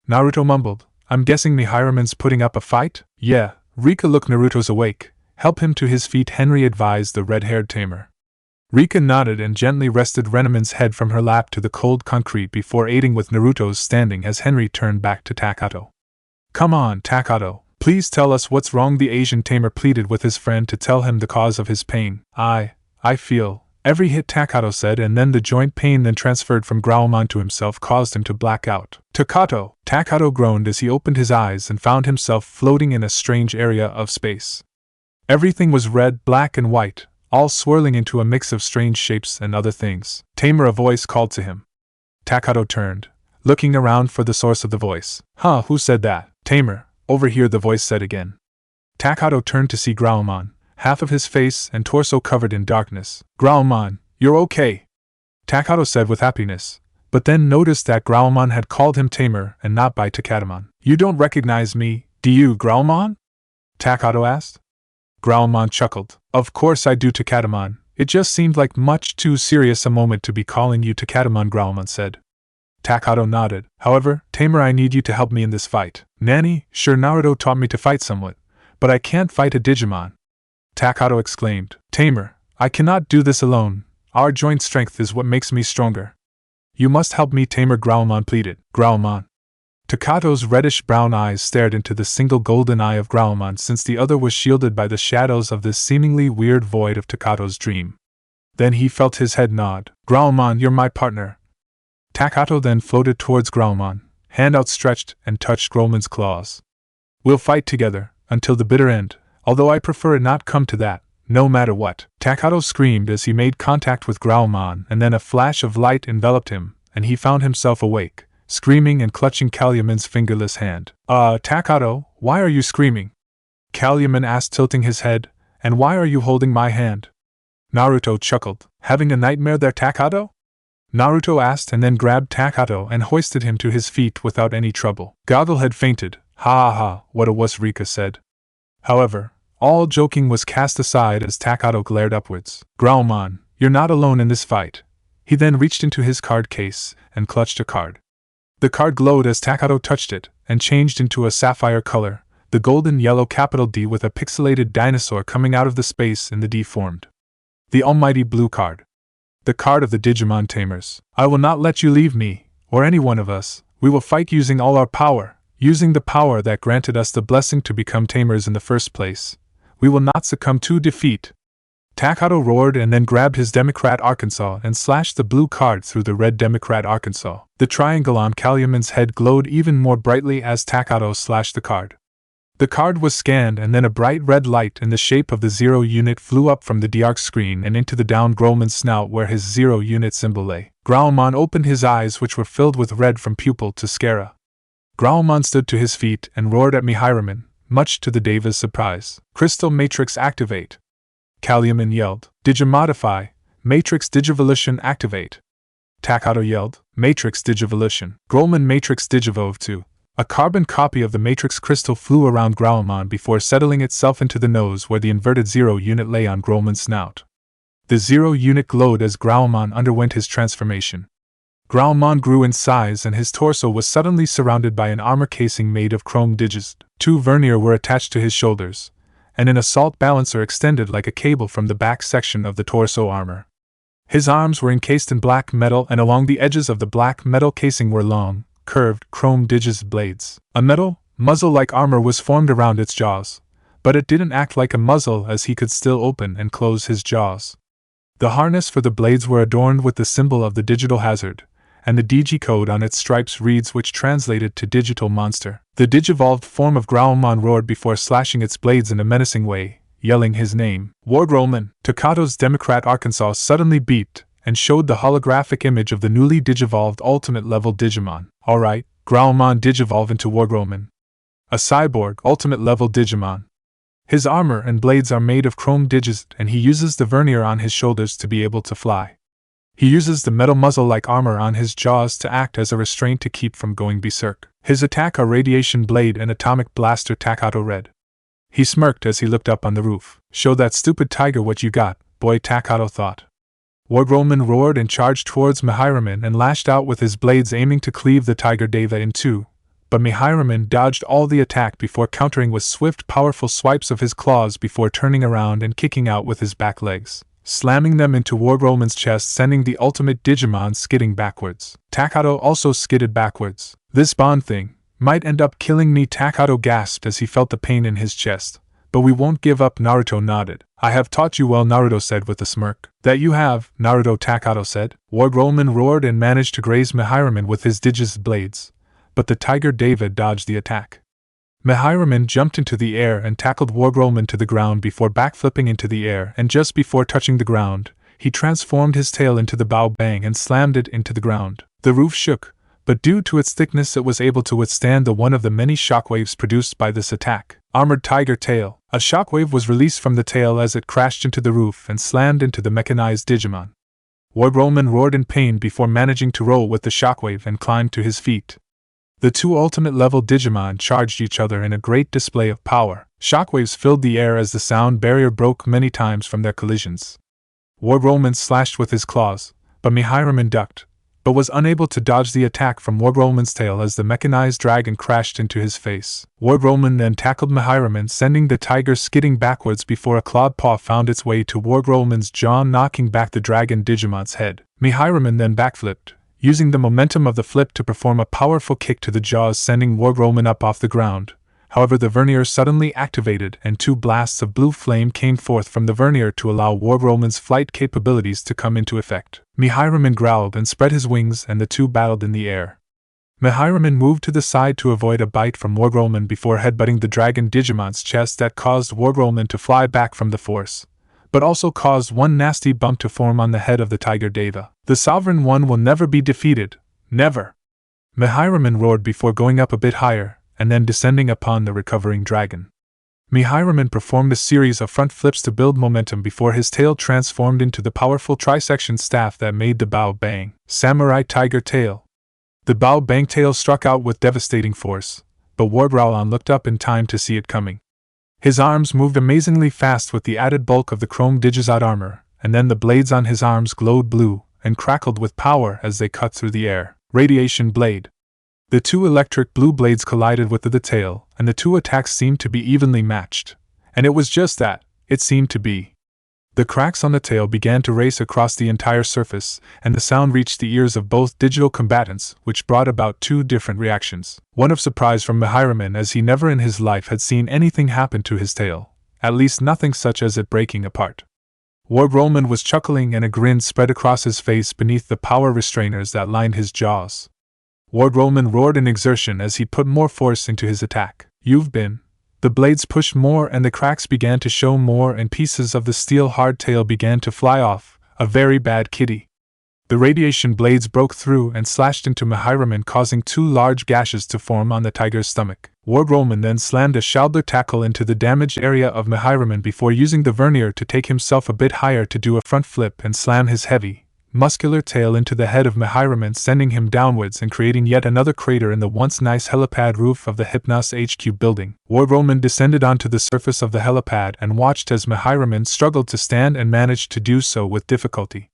[SPEAKER 1] Naruto mumbled, I'm guessing Miyan's putting up a fight? Yeah, Rika, look, Naruto's awake. Help him to his feet, Henry advised the red-haired Tamer. Rika nodded and gently rested Renamon's head from her lap to the cold concrete before aiding with Naruto's standing as Henry turned back to Takato. Come on, Takato. Please tell us what's wrong, the Asian Tamer pleaded with his friend to tell him the cause of his pain. I feel every hit, Takato said, and then the joint pain then transferred from Growlmon to himself caused him to black out. Takato groaned as he opened his eyes and found himself floating in a strange area of space. Everything was red, black, and white, all swirling into a mix of strange shapes and other things. Tamer, a voice called to him. Takato turned, looking around for the source of the voice. Huh, who said that? Tamer. Over here, the voice said again. Takato turned to see Growlmon, half of his face and torso covered in darkness. Growlmon, you're okay, Takato said with happiness, but then noticed that Growlmon had called him Tamer and not by Takatomon. You don't recognize me, do you, Growlmon? Takato asked. Growlmon chuckled. Of course I do, Takatomon. It just seemed like much too serious a moment to be calling you Takatomon, Growlmon said. Takato nodded. However, Tamer, I need you to help me in this fight. Nanny, sure, Naruto taught me to fight somewhat, but I can't fight a Digimon. Takato exclaimed. Tamer, I cannot do this alone. Our joint strength is what makes me stronger. You must help me, Tamer, Growlmon pleaded. Growlmon. Takato's reddish-brown eyes stared into the single golden eye of Growlmon since the other was shielded by the shadows of this seemingly weird void of Takato's dream. Then he felt his head nod. Growlmon, you're my partner. Takato then floated towards Growlmon, hand outstretched, and touched Growlmon's claws. We'll fight together, until the bitter end, although I prefer it not come to that, no matter what. Takato screamed as he made contact with Growlmon, and then a flash of light enveloped him, and he found himself awake, screaming and clutching Calluman's fingerless hand. Takato, why are you screaming?" Calluman asked, tilting his head, "and why are you holding my hand?" Naruto chuckled. "Having a nightmare there, Takato?" Naruto asked, and then grabbed Takato and hoisted him to his feet without any trouble. Goggle had fainted. "Ha ha ha, what a wuss," Rika said. However, all joking was cast aside as Takato glared upwards. "Growlmon, you're not alone in this fight." He then reached into his card case and clutched a card. The card glowed as Takato touched it, and changed into a sapphire color, the golden yellow capital D with a pixelated dinosaur coming out of the space in the D formed. The almighty blue card. The card of the Digimon Tamers. "I will not let you leave me, or any one of us. We will fight using all our power, using the power that granted us the blessing to become Tamers in the first place. We will not succumb to defeat." Takato roared and then grabbed his Democrat Arkansas and slashed the blue card through the red Democrat Arkansas. The triangle on Calluman's head glowed even more brightly as Takato slashed the card. The card was scanned, and then a bright red light in the shape of the 0 unit flew up from the Diarc screen and into the down Growlmon's snout where his 0 unit symbol lay. Growlmon opened his eyes, which were filled with red from pupil to sclera. Growlmon stood to his feet and roared at Miyan, much to the Deva's surprise. "Crystal Matrix activate!" Calluman yelled. "Digimodify! Matrix Digivolution activate!" Takato yelled. "Matrix Digivolution! Growlmon Matrix Digivolve 2!" A carbon copy of the Matrix crystal flew around Growlmon before settling itself into the nose where the inverted 0 unit lay on Growlmon's snout. The 0 unit glowed as Growlmon underwent his transformation. Growlmon grew in size and his torso was suddenly surrounded by an armor casing made of chrome digits. 2 vernier were attached to his shoulders, and an assault balancer extended like a cable from the back section of the torso armor. His arms were encased in black metal, and along the edges of the black metal casing were long, curved, chrome digis blades. A metal, muzzle-like armor was formed around its jaws, but it didn't act like a muzzle as he could still open and close his jaws. The harness for the blades were adorned with the symbol of the digital hazard, and the Digi code on its stripes reads, which translated to digital monster. The digivolved form of Growlmon roared before slashing its blades in a menacing way, yelling his name. WarGrowlmon. Takato's Democrat Arkansas suddenly beeped and showed the holographic image of the newly digivolved ultimate level Digimon. "Alright, Growlmon, digivolve into WarGrowlmon. A cyborg, ultimate level Digimon. His armor and blades are made of chrome digits, and he uses the vernier on his shoulders to be able to fly. He uses the metal muzzle-like armor on his jaws to act as a restraint to keep from going berserk. His attack are Radiation Blade and Atomic Blaster." Takato read. He smirked as he looked up on the roof. "Show that stupid tiger what you got, boy," Takato thought. WarGrowlmon roared and charged towards Miyan and lashed out with his blades, aiming to cleave the Tiger Deva in two, but Miyan dodged all the attack before countering with swift, powerful swipes of his claws before turning around and kicking out with his back legs, slamming them into WarGrowlmon's chest, sending the ultimate Digimon skidding backwards. Takato also skidded backwards. "This bond thing might end up killing me," Takato gasped as he felt the pain in his chest. "But we won't give up," Naruto nodded. "I have taught you well," Naruto said with a smirk. "That you have, Naruto," Takato said. WarGrowlmon roared and managed to graze Miyan with his Digis blades, but the Tiger Deva dodged the attack. Miyan jumped into the air and tackled WarGrowlmon to the ground before backflipping into the air, and just before touching the ground, he transformed his tail into the bow bang and slammed it into the ground. The roof shook, but due to its thickness it was able to withstand the one of the many shockwaves produced by this attack. Armored Tiger Tail. A shockwave was released from the tail as it crashed into the roof and slammed into the mechanized Digimon. WarGrowlmon roared in pain before managing to roll with the shockwave and climbed to his feet. The two ultimate-level Digimon charged each other in a great display of power. Shockwaves filled the air as the sound barrier broke many times from their collisions. WarGrowlmon slashed with his claws, but Miyan ducked, but was unable to dodge the attack from WarGrowlmon's tail as the mechanized dragon crashed into his face. WarGrowlmon then tackled Miyan, sending the tiger skidding backwards before a clawed paw found its way to WarGrowlmon's jaw, knocking back the dragon Digimon's head. Miyan then backflipped, using the momentum of the flip to perform a powerful kick to the jaws, sending WarGrowlmon up off the ground. However, the vernier suddenly activated and 2 blasts of blue flame came forth from the vernier to allow WarGrowlmon's flight capabilities to come into effect. Miyan growled and spread his wings, and the two battled in the air. Miyan moved to the side to avoid a bite from WarGrowlmon before headbutting the dragon Digimon's chest that caused WarGrowlmon to fly back from the force, but also caused one nasty bump to form on the head of the Tiger Deva. "The Sovereign One will never be defeated. Never!" Mihiramon roared before going up a bit higher, and then descending upon the recovering dragon. Mihiramon performed a series of front flips to build momentum before his tail transformed into the powerful trisection staff that made the Bao Bang Samurai Tiger Tail. The Bao Bang tail struck out with devastating force, but WarGrowlmon looked up in time to see it coming. His arms moved amazingly fast with the added bulk of the chrome Digizod armor, and then the blades on his arms glowed blue and crackled with power as they cut through the air. Radiation Blade. The two electric blue blades collided with the tail, and the two attacks seemed to be evenly matched. And it was just that, it seemed to be. The cracks on the tail began to race across the entire surface, and the sound reached the ears of both digital combatants, which brought about two different reactions. One of surprise from Mihiramon, as he never in his life had seen anything happen to his tail, at least nothing such as it breaking apart. WarGrowlmon was chuckling, and a grin spread across his face beneath the power restrainers that lined his jaws. WarGrowlmon roared in exertion as he put more force into his attack. "You've been..." The blades pushed more and the cracks began to show more and pieces of the steel hard tail began to fly off. A very bad kitty. The radiation blades broke through and slashed into Mihiramon, causing two large gashes to form on the tiger's stomach. WarGrowlmon then slammed a shoulder tackle into the damaged area of Mihiramon before using the vernier to take himself a bit higher to do a front flip and slam his heavy, muscular tail into the head of Mihiramon, sending him downwards and creating yet another crater in the once nice helipad roof of the Hypnos HQ building. WarGrowlmon descended onto the surface of the helipad and watched as Mihiramon struggled to stand and managed to do so with difficulty.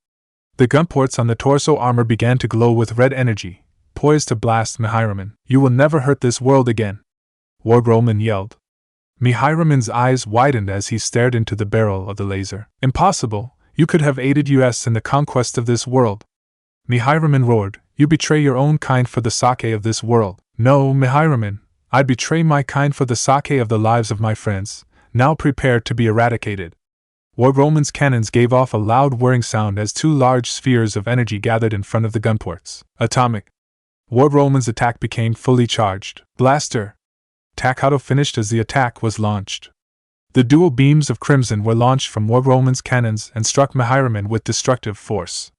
[SPEAKER 1] The gun ports on the torso armor began to glow with red energy, poised to blast Mihiramon. "You will never hurt this world again," WarGrowlmon yelled. Mihiramon's eyes widened as he stared into the barrel of the laser. "Impossible! You could have aided us in the conquest of this world." Mihiramon roared. "You betray your own kind for the sake of this world." "No, Mihiramon, I'd betray my kind for the sake of the lives of my friends, now prepared to be eradicated." WarGrowlmon's cannons gave off a loud whirring sound as two large spheres of energy gathered in front of the gun ports. Atomic. WarGrowlmon's attack became fully charged. Blaster. Takato finished as the attack was launched. The dual beams of crimson were launched from WarGrowlmon's cannons and struck Mihiramon with destructive force.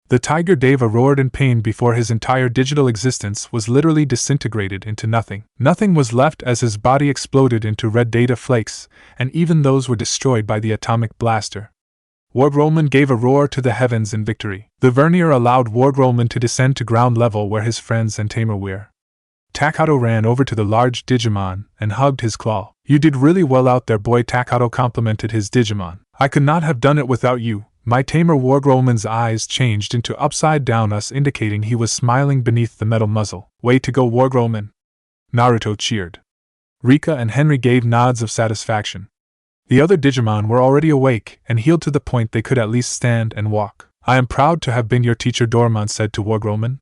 [SPEAKER 1] The Tiger Deva roared in pain before his entire digital existence was literally disintegrated into nothing. Nothing was left as his body exploded into red data flakes, and even those were destroyed by the atomic blaster. WarGrowlmon gave a roar to the heavens in victory. The vernier allowed WarGrowlmon to descend to ground level where his friends and Tamer were. Takato ran over to the large Digimon and hugged his claw. "You did really well out there, boy," Takato complimented his Digimon. "I could not have done it without you, my Tamer." WarGrowlmon's eyes changed into upside down us, indicating he was smiling beneath the metal muzzle. "Way to go, WarGrowlmon!" Naruto cheered. Rika and Henry gave nods of satisfaction. The other Digimon were already awake and healed to the point they could at least stand and walk. "I am proud to have been your teacher," Dorumon said to WarGrowlmon.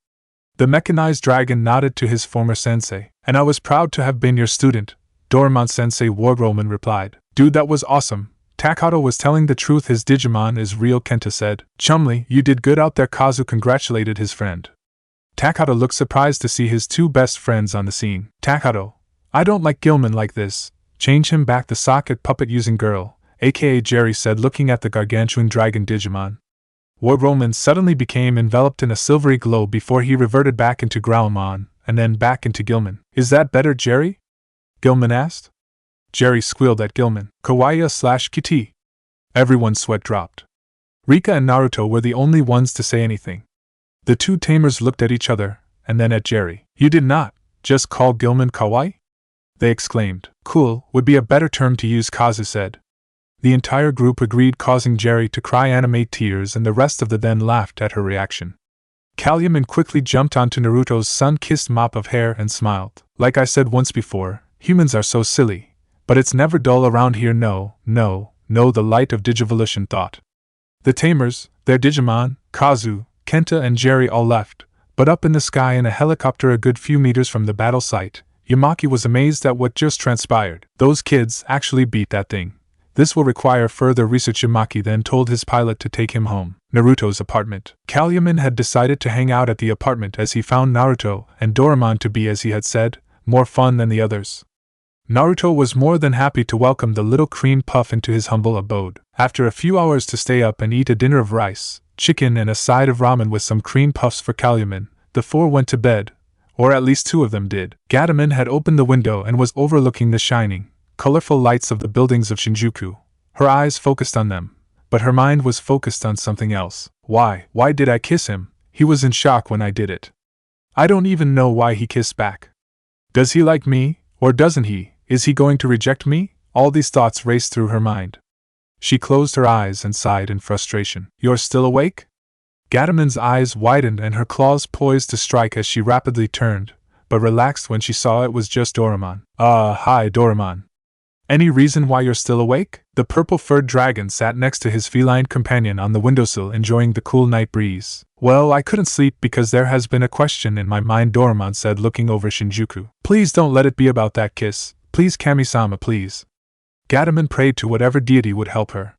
[SPEAKER 1] The mechanized dragon nodded to his former sensei. "And I was proud to have been your student, Dorumon-sensei," WarGrowlmon replied. "Dude, that was awesome. Takato was telling the truth, his Digimon is real," Kenta said. "Chumley, you did good out there," Kazu congratulated his friend. Takato looked surprised to see his two best friends on the scene. "Takato, I don't like Gilman like this. Change him back." The socket puppet using girl, aka Jerry, said, looking at the gargantuan dragon Digimon. WarGrowlmon suddenly became enveloped in a silvery glow before he reverted back into Growlmon, and then back into Gilman. "Is that better, Jerry?" Gilman asked. Jerry squealed at Gilman. "Kawaii/kitty." Everyone's sweat dropped. Rika and Naruto were the only ones to say anything. The two Tamers looked at each other, and then at Jerry. "You did not just call Gilman kawaii?" they exclaimed. "Cool would be a better term to use," Kazu said. The entire group agreed, causing Jerry to cry animate tears, and the rest of the then laughed at her reaction. Calliuman quickly jumped onto Naruto's sun-kissed mop of hair and smiled. "Like I said once before, humans are so silly, but it's never dull around here." No, the light of digivolution thought. The Tamers, their Digimon, Kazu, Kenta and Jerry all left, but up in the sky in a helicopter a good few meters from the battle site, Yamaki was amazed at what just transpired. "Those kids actually beat that thing. This will require further research." Yamaki then told his pilot to take him home. Naruto's apartment. Calliuman had decided to hang out at the apartment as he found Naruto and Dorumon to be, as he had said, more fun than the others. Naruto was more than happy to welcome the little cream puff into his humble abode. After a few hours to stay up and eat a dinner of rice, chicken and a side of ramen with some cream puffs for Calliuman, the four went to bed, Or at least two of them did. Gatomon had opened the window and was overlooking the shining, colorful lights of the buildings of Shinjuku. Her eyes focused on them, but her mind was focused on something else. Why did I kiss him? He was in shock when I did it. I don't even know why he kissed back. Does he like me, or doesn't he? Is he going to reject me? All these thoughts raced through her mind. She closed her eyes and sighed in frustration. You're still awake? Gatomon's eyes widened and her claws poised to strike as she rapidly turned, but relaxed when she saw it was just Dorumon. Hi Dorumon. Any reason why you're still awake? The purple-furred dragon sat next to his feline companion on the windowsill enjoying the cool night breeze. Well, I couldn't sleep because there has been a question in my mind, Dorumon said, looking over Shinjuku. Please don't let it be about that kiss. Please, Kami-sama, please. Gatomon prayed to whatever deity would help her.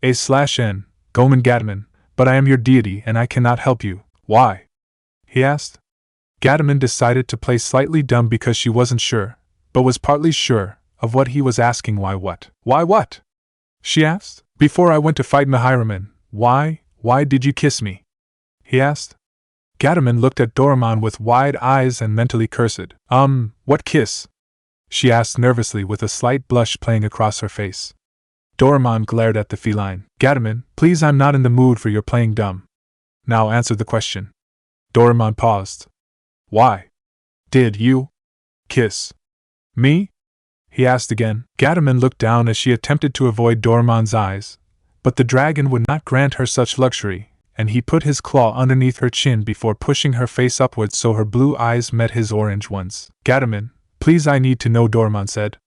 [SPEAKER 1] A/N, Gomen Gatomon, but I am your deity and I cannot help you. Why? He asked. Gatomon decided to play slightly dumb because she wasn't sure, but was partly sure of what he was asking. Why what? Why what? She asked. Before I went to fight Miyan, why did you kiss me? He asked. Gatomon looked at Dorumon with wide eyes and mentally cursed. What kiss? She asked nervously with a slight blush playing across her face. Dorumon glared at the feline. Gatomon, please, I'm not in the mood for your playing dumb. Now answer the question. Dorumon paused. Why? Did you kiss me? He asked again. Gatomon looked down as she attempted to avoid Dorumon's eyes, but the dragon would not grant her such luxury, and he put his claw underneath her chin before pushing her face upwards so her blue eyes met his orange ones. Gatomon, please, I need to know, Dorumon said.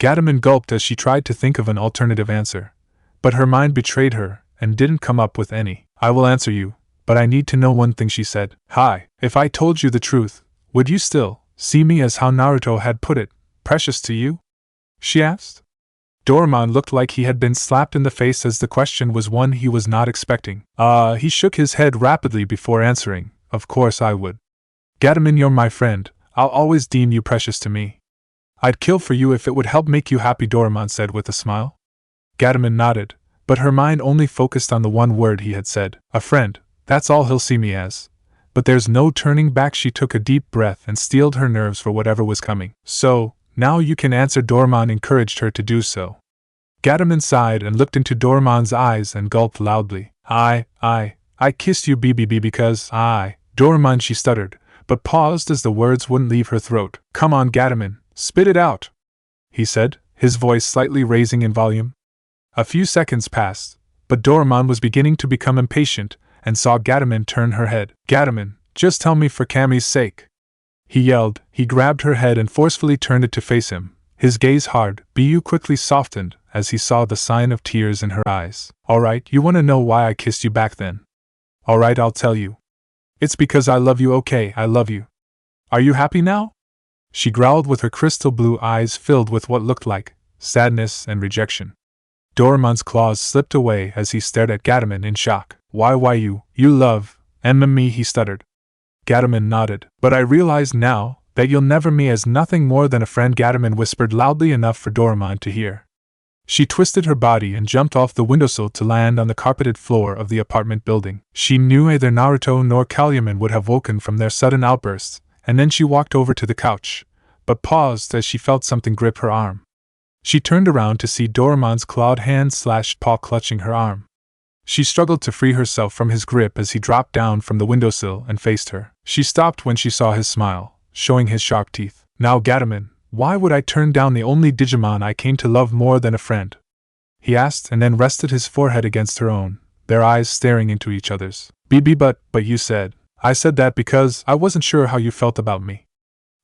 [SPEAKER 1] Gatomon gulped as she tried to think of an alternative answer, but her mind betrayed her and didn't come up with any. I will answer you, but I need to know one thing, she said. Hi, if I told you the truth, would you still see me as how Naruto had put it, precious to you? She asked. Dorumon looked like he had been slapped in the face as the question was one he was not expecting. He shook his head rapidly before answering. Of course I would. Gatomon, you're my friend. I'll always deem you precious to me. I'd kill for you if it would help make you happy, Dorumon said with a smile. Gatomon nodded, but her mind only focused on the one word he had said. A friend, that's all he'll see me as. But there's no turning back. She took a deep breath and steeled her nerves for whatever was coming. So, now you can answer, Dorumon encouraged her to do so. Gatomon sighed and looked into Dorumon's eyes and gulped loudly. I kissed you BBB because Dorumon, she stuttered, but paused as the words wouldn't leave her throat. Come on, Gatomon, spit it out, he said, his voice slightly raising in volume. A few seconds passed, but Dorumon was beginning to become impatient and saw Gatomon turn her head. Gatomon, just tell me for Kami's sake, he yelled. He grabbed her head and forcefully turned it to face him, his gaze hard. Bu quickly softened as he saw the sign of tears in her eyes. Alright, you want to know why I kissed you back then? Alright, I'll tell you. It's because I love you, okay, I love you. Are you happy now? She growled with her crystal blue eyes filled with what looked like sadness and rejection. Dorumon's claws slipped away as he stared at Gatomon in shock. Why you love, and me, he stuttered. Gatomon nodded. But I realize now that you'll never me as nothing more than a friend, Gatomon whispered loudly enough for Dorumon to hear. She twisted her body and jumped off the windowsill to land on the carpeted floor of the apartment building. She knew neither Naruto nor Kalyamon would have woken from their sudden outbursts, and then she walked over to the couch, but paused as she felt something grip her arm. She turned around to see Dorumon's clawed hand/paw clutching her arm. She struggled to free herself from his grip as he dropped down from the windowsill and faced her. She stopped when she saw his smile, showing his sharp teeth. Now, Gatomon, why would I turn down the only Digimon I came to love more than a friend? He asked and then rested his forehead against her own, their eyes staring into each other's. But you said. I said that because I wasn't sure how you felt about me.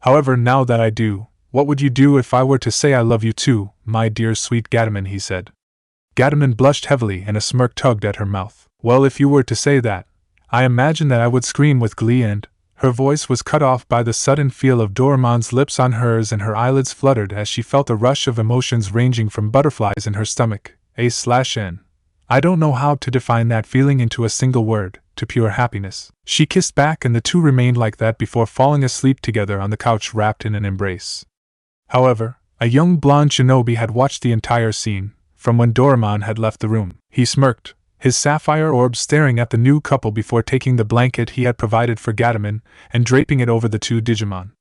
[SPEAKER 1] However, now that I do, what would you do if I were to say I love you too, my dear sweet Gatomon, he said. Gatomon blushed heavily and a smirk tugged at her mouth. Well, if you were to say that, I imagine that I would scream with glee and… Her voice was cut off by the sudden feel of Dorumon's lips on hers and her eyelids fluttered as she felt a rush of emotions ranging from butterflies in her stomach, A/N. I don't know how to define that feeling into a single word, to pure happiness. She kissed back and the two remained like that before falling asleep together on the couch wrapped in an embrace. However, a young blonde shinobi had watched the entire scene, from when Dorumon had left the room. He smirked, his sapphire orb staring at the new couple before taking the blanket he had provided for Gatomon and draping it over the two Digimon.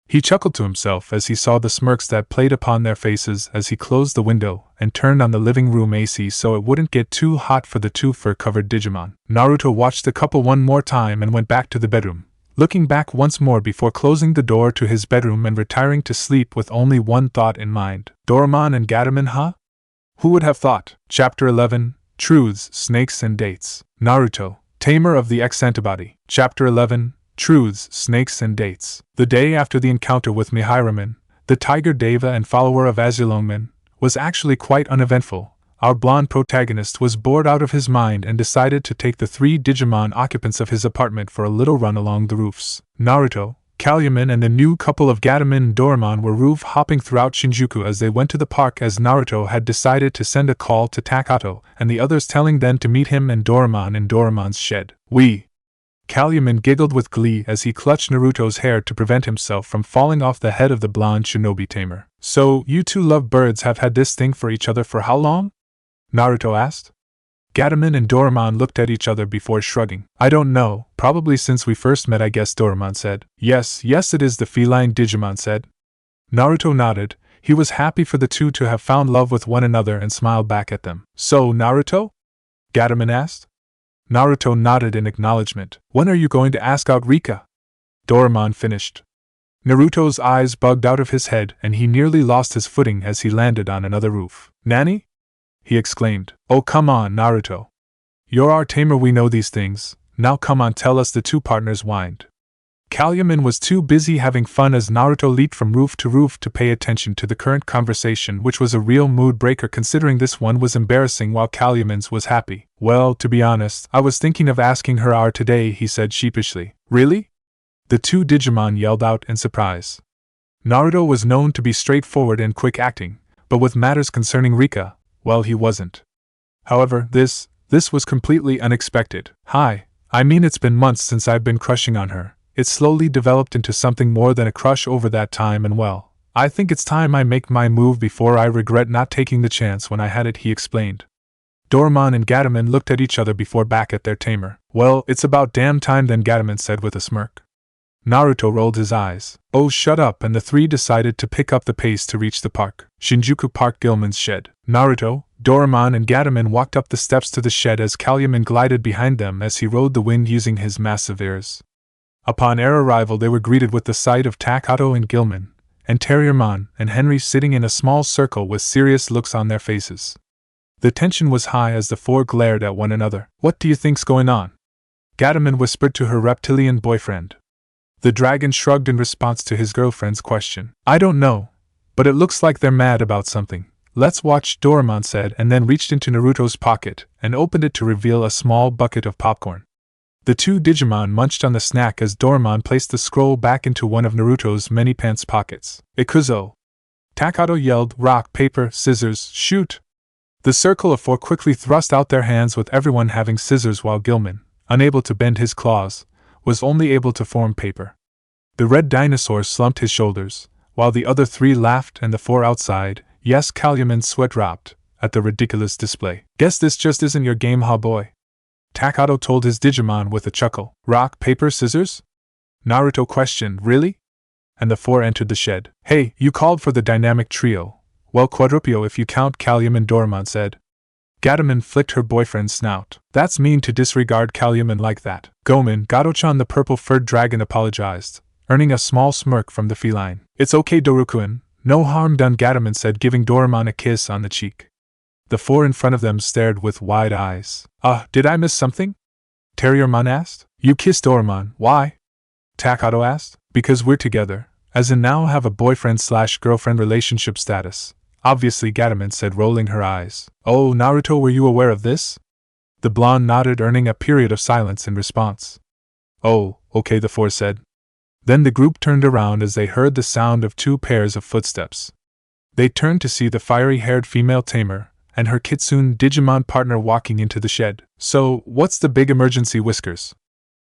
[SPEAKER 1] He chuckled to himself as he saw the smirks that played upon their faces as he closed the window and turned on the living room AC so it wouldn't get too hot for the two fur-covered Digimon. Naruto watched the couple one more time and went back to the bedroom, looking back once more before closing the door to his bedroom and retiring to sleep with only one thought in mind. Dorumon and Gatomon, huh? Who would have thought? Chapter 11, Truths, Snakes and Dates. Naruto, Tamer of the X-Antibody. Chapter 11, Truths, Snakes and Dates. The day after the encounter with Miyan, the tiger deva and follower of Angewomon, was actually quite uneventful. Our blonde protagonist was bored out of his mind and decided to take the three Digimon occupants of his apartment for a little run along the roofs. Naruto, Gargomon and the new couple of Gatomon and Dorumon were roof-hopping throughout Shinjuku as they went to the park as Naruto had decided to send a call to Takato and the others telling them to meet him and Dorumon in Dorumon's shed. Gargomon giggled with glee as he clutched Naruto's hair to prevent himself from falling off the head of the blonde shinobi Tamer. So, you two lovebirds have had this thing for each other for how long? Naruto asked. Gatomon and Dorumon looked at each other before shrugging. I don't know, probably since we first met I guess, Dorumon said. Yes, it is, the feline Digimon said. Naruto nodded. He was happy for the two to have found love with one another and smiled back at them. So, Naruto? Gatomon asked. Naruto nodded in acknowledgement. When are you going to ask out Rika? Dorumon finished. Naruto's eyes bugged out of his head and he nearly lost his footing as he landed on another roof. Nani? He exclaimed. Oh come on, Naruto. You're our tamer, we know these things. Now come on, tell us, the two partners whined. Gargomon was too busy having fun as Naruto leaped from roof to roof to pay attention to the current conversation, which was a real mood breaker considering this one was embarrassing while Gargomon's was happy. Well, to be honest, I was thinking of asking her out today, he said sheepishly. Really? The two Digimon yelled out in surprise. Naruto was known to be straightforward and quick acting, but with matters concerning Rika, well, he wasn't. However, this was completely unexpected. Hi, I mean it's been months since I've been crushing on her. It slowly developed into something more than a crush over that time and well, I think it's time I make my move before I regret not taking the chance when I had it, he explained. Dorumon and Gatomon looked at each other before back at their tamer. Well, it's about damn time then, Gatomon said with a smirk. Naruto rolled his eyes. Oh, shut up, and the three decided to pick up the pace to reach the park. Shinjuku Park, Gilman's shed. Naruto, Dorumon and Gatomon walked up the steps to the shed as Gargomon glided behind them as he rode the wind using his massive ears. Upon their arrival they were greeted with the sight of Takato and Gilman, and Sandiramon and Henry sitting in a small circle with serious looks on their faces. The tension was high as the four glared at one another. What do you think's going on? Gatomon whispered to her reptilian boyfriend. The dragon shrugged in response to his girlfriend's question. I don't know, but it looks like they're mad about something. Let's watch, Dorumon said, and then reached into Naruto's pocket and opened it to reveal a small bucket of popcorn. The two Digimon munched on the snack as Dorumon placed the scroll back into one of Naruto's many pants pockets. Ikuzo! Takato yelled, rock, paper, scissors, shoot! The circle of four quickly thrust out their hands with everyone having scissors while Gilman, unable to bend his claws, was only able to form paper. The red dinosaur slumped his shoulders, while the other three laughed and the four outside, yes, Gargomon's sweat dropped at the ridiculous display. Guess this just isn't your game, huh boy? Takato told his Digimon with a chuckle. Rock, paper, scissors? Naruto questioned, really? And the four entered the shed. Hey, you called for the dynamic trio. Well, quadrupio if you count Gargomon, Dorumon said. Gatomon flicked her boyfriend's snout. That's mean to disregard Gargomon like that. Gomen, Gato-chan the purple-furred dragon apologized, earning a small smirk from the feline. It's okay, Dorukun, no harm done, Gatomon said, giving Dorumon a kiss on the cheek. The four in front of them stared with wide eyes. Did I miss something? Sandiramon asked. You kissed Dorumon, why? Takato asked. Because we're together, as in now have a boyfriend/girlfriend relationship status. Obviously, Gatomon said, rolling her eyes. Oh, Naruto, were you aware of this? The blonde nodded, earning a period of silence in response. Oh, okay, the four said. Then the group turned around as they heard the sound of two pairs of footsteps. They turned to see the fiery-haired female tamer and her Kitsune Digimon partner walking into the shed. So, what's the big emergency, Whiskers?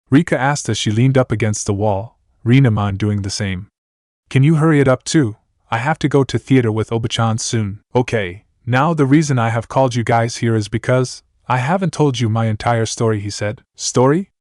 [SPEAKER 1] Rika asked as she leaned up against the wall, Renamon doing the same. Can you hurry it up too? I have to go to theater with Oba-chan soon. Okay, now the reason I have called you guys here is because I haven't told you my entire story, he said. Story?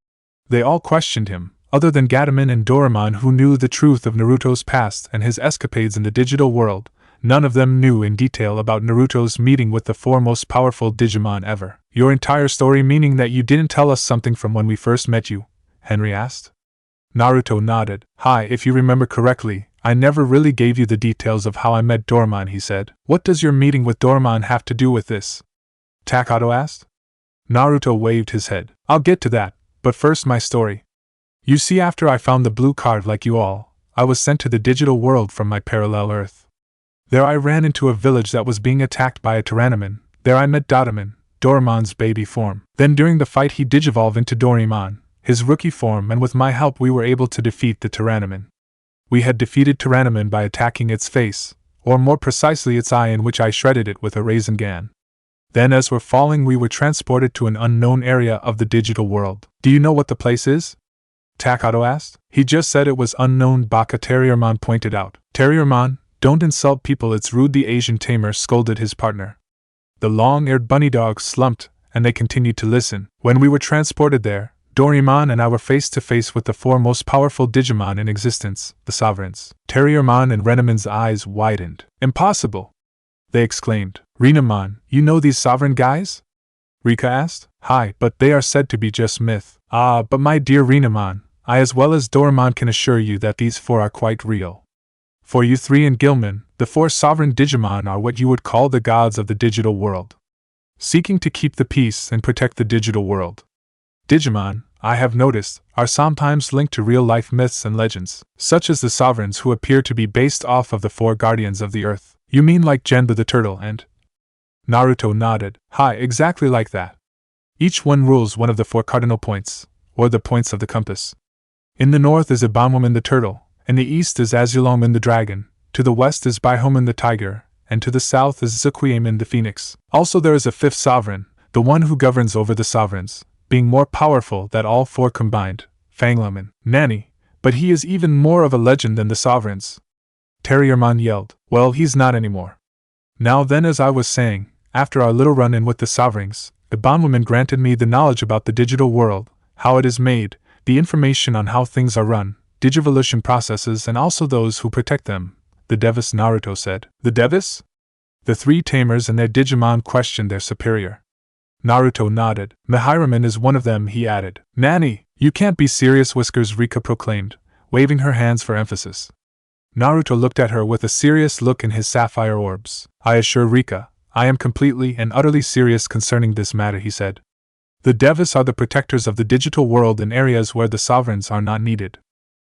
[SPEAKER 1] They all questioned him, other than Gatomon and Dorumon, who knew the truth of Naruto's past and his escapades in the digital world. None of them knew in detail about Naruto's meeting with the four most powerful Digimon ever. Your entire story, meaning that you didn't tell us something from when we first met you? Henry asked. Naruto nodded. Hi, if you remember correctly, I never really gave you the details of how I met Dorumon, he said. What does your meeting with Dorumon have to do with this? Takato asked. Naruto waved his head. I'll get to that, but first my story. You see, after I found the blue card like you all, I was sent to the digital world from my parallel Earth. There I ran into a village that was being attacked by a Renamon. There I met Gatomon, Dorumon's baby form. Then during the fight he digivolved into Dorumon, his rookie form, and with my help we were able to defeat the Renamon. We had defeated Renamon by attacking its face, or more precisely its eye, in which I shredded it with a raisin gun. Then as we're falling we were transported to an unknown area of the digital world. Do you know what the place is? Takato asked. He just said it was unknown, Baka Terriermon pointed out. Terriermon, don't insult people, it's rude, the Asian Tamer scolded his partner. The long-eared bunny dog slumped, and they continued to listen. When we were transported there, Dorumon and I were face to face with the four most powerful Digimon in existence, the Sovereigns. Terriermon and Renamon's eyes widened. Impossible! They exclaimed. Renamon, you know these sovereign guys? Rika asked. Hi, but they are said to be just myth. Ah, but my dear Renamon, I as well as Dorumon can assure you that these four are quite real. For you three and Gilman, the four sovereign Digimon are what you would call the gods of the digital world, seeking to keep the peace and protect the digital world. Digimon, I have noticed, are sometimes linked to real-life myths and legends, such as the sovereigns who appear to be based off of the four guardians of the earth. You mean like Genba the turtle and… Naruto nodded. Hi, exactly like that. Each one rules one of the four cardinal points, or the points of the compass. In the north is Ebonwoman the turtle, in the east is Azulomon the dragon, to the west is Bihomon the tiger, and to the south is Zukuamon the phoenix. Also there is a fifth sovereign, the one who governs over the sovereigns, being more powerful than all four combined, Fanglomon. Nanny, but he is even more of a legend than the sovereigns. Terriermon yelled. Well, he's not anymore. Now then, as I was saying, after our little run-in with the sovereigns, Ebonwoman granted me the knowledge about the digital world, how it is made, the information on how things are run, digivolution processes, and also those who protect them. The Devas, Naruto said. The Devas? The three Tamers and their Digimon questioned their superior. Naruto nodded. Mihiramon is one of them, he added. Nanny, you can't be serious, Whiskers, Rika proclaimed, waving her hands for emphasis. Naruto looked at her with a serious look in his sapphire orbs. I assure Rika, I am completely and utterly serious concerning this matter, he said. The Devas are the protectors of the digital world in areas where the sovereigns are not needed.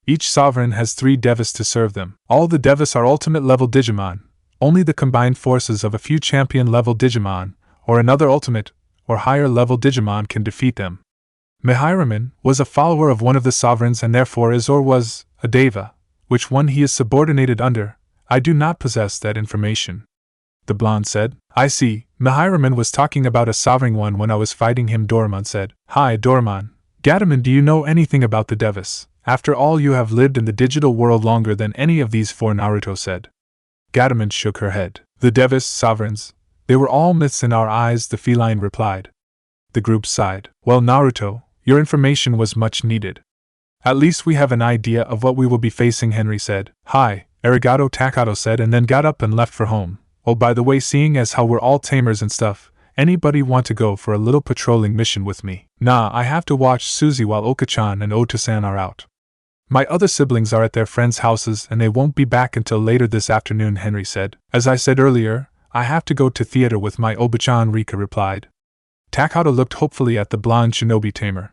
[SPEAKER 1] Each sovereign has 3 Devas to serve them. All the Devas are ultimate-level Digimon. Only the combined forces of a few champion-level Digimon, or another ultimate, or higher-level Digimon can defeat them. Mihiramon was a follower of one of the sovereigns and therefore is or was a Deva, which one he is subordinated under. I do not possess that information. The blonde said. I see, Mihiramon was talking about a sovereign one when I was fighting him, Dorumon said. Hi, Dorumon. Gatomon, do you know anything about the Devas? After all, you have lived in the digital world longer than any of these 4, Naruto said. Gatomon shook her head. The Devas, sovereigns, they were all myths in our eyes, the feline replied. The group sighed. Well, Naruto, your information was much needed. At least we have an idea of what we will be facing, Henry said. Hi, arigato, Takato said, and then got up and left for home. Oh, by the way, seeing as how we're all tamers and stuff, anybody want to go for a little patrolling mission with me? Nah, I have to watch Suzy while Oka-chan and Oto-san are out. My other siblings are at their friends' houses and they won't be back until later this afternoon, Henry said. As I said earlier, I have to go to theater with my Oba-chan, Rika replied. Takato looked hopefully at the blonde shinobi tamer,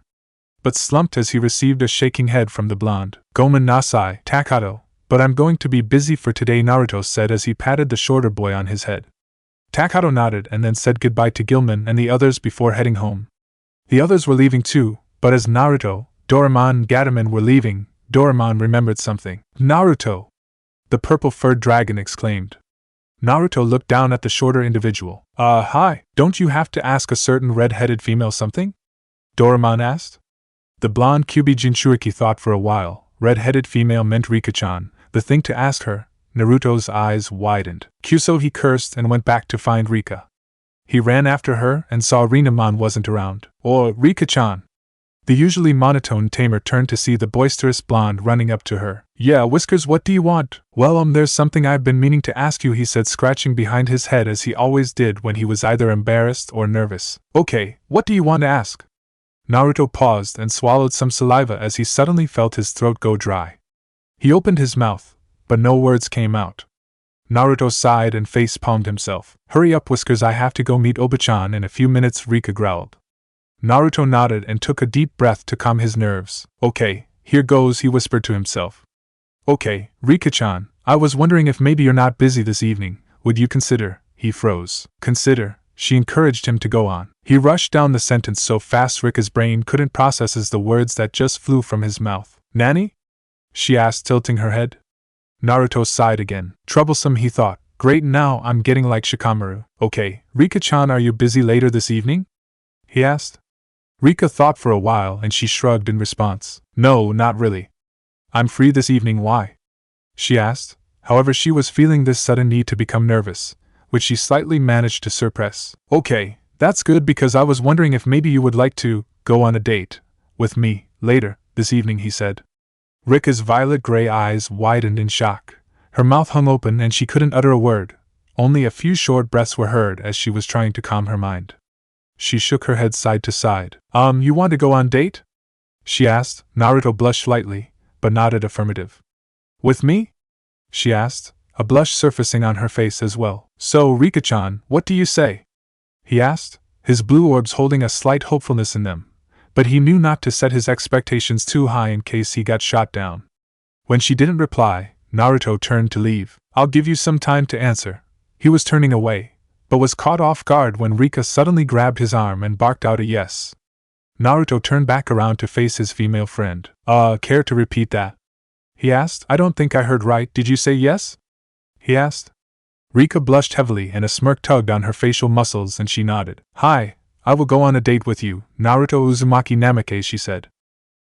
[SPEAKER 1] but slumped as he received a shaking head from the blonde. Gomen nasai, Takato, but I'm going to be busy for today, Naruto said as he patted the shorter boy on his head. Takato nodded and then said goodbye to Gilman and the others before heading home. The others were leaving too, but as Naruto, Dorumon and Gatomon were leaving, Dorumon remembered something. Naruto! The purple-furred dragon exclaimed. Naruto looked down at the shorter individual. Hi, don't you have to ask a certain red-headed female something? Dorumon asked. The blonde Kyubi Jinchuriki thought for a while. Red-headed female meant Rika-chan, the thing to ask her. Naruto's eyes widened. Kyuso, he cursed and went back to find Rika. He ran after her and saw Renamon wasn't around. Or Rika-chan. The usually monotone Tamer turned to see the boisterous blonde running up to her. Yeah, Whiskers, what do you want? Well, there's something I've been meaning to ask you, he said, scratching behind his head as he always did when he was either embarrassed or nervous. Okay, what do you want to ask? Naruto paused and swallowed some saliva as he suddenly felt his throat go dry. He opened his mouth, but no words came out. Naruto sighed and face-palmed himself. Hurry up, Whiskers, I have to go meet Oba-chan in a few minutes, Rika growled. Naruto nodded and took a deep breath to calm his nerves. Okay, here goes, he whispered to himself. Okay, Rika-chan, I was wondering if maybe you're not busy this evening. Would you consider? He froze. Consider? She encouraged him to go on. He rushed down the sentence so fast Rika's brain couldn't process the words that just flew from his mouth. Nanny? She asked, tilting her head. Naruto sighed again. Troublesome, he thought. Great, now I'm getting like Shikamaru. Okay, Rika-chan, are you busy later this evening? He asked. Rika thought for a while and she shrugged in response. No, not really. I'm free this evening, why? She asked. However, she was feeling this sudden need to become nervous, which she slightly managed to suppress. Okay, that's good because I was wondering if maybe you would like to go on a date with me later this evening, he said. Rika's violet-gray eyes widened in shock. Her mouth hung open and she couldn't utter a word. Only a few short breaths were heard as she was trying to calm her mind. She shook her head side to side. You want to go on date? She asked. Naruto blushed slightly, but nodded affirmative. With me? She asked, a blush surfacing on her face as well. So, Rika-chan, what do you say? He asked, his blue orbs holding a slight hopefulness in them, but he knew not to set his expectations too high in case he got shot down. When she didn't reply, Naruto turned to leave. I'll give you some time to answer. He was turning away, but was caught off guard when Rika suddenly grabbed his arm and barked out a yes. Naruto turned back around to face his female friend. Care to repeat that? He asked. I don't think I heard right, did you say yes? He asked. Rika blushed heavily and a smirk tugged on her facial muscles and she nodded. Hi, I will go on a date with you, Naruto Uzumaki Namake, she said.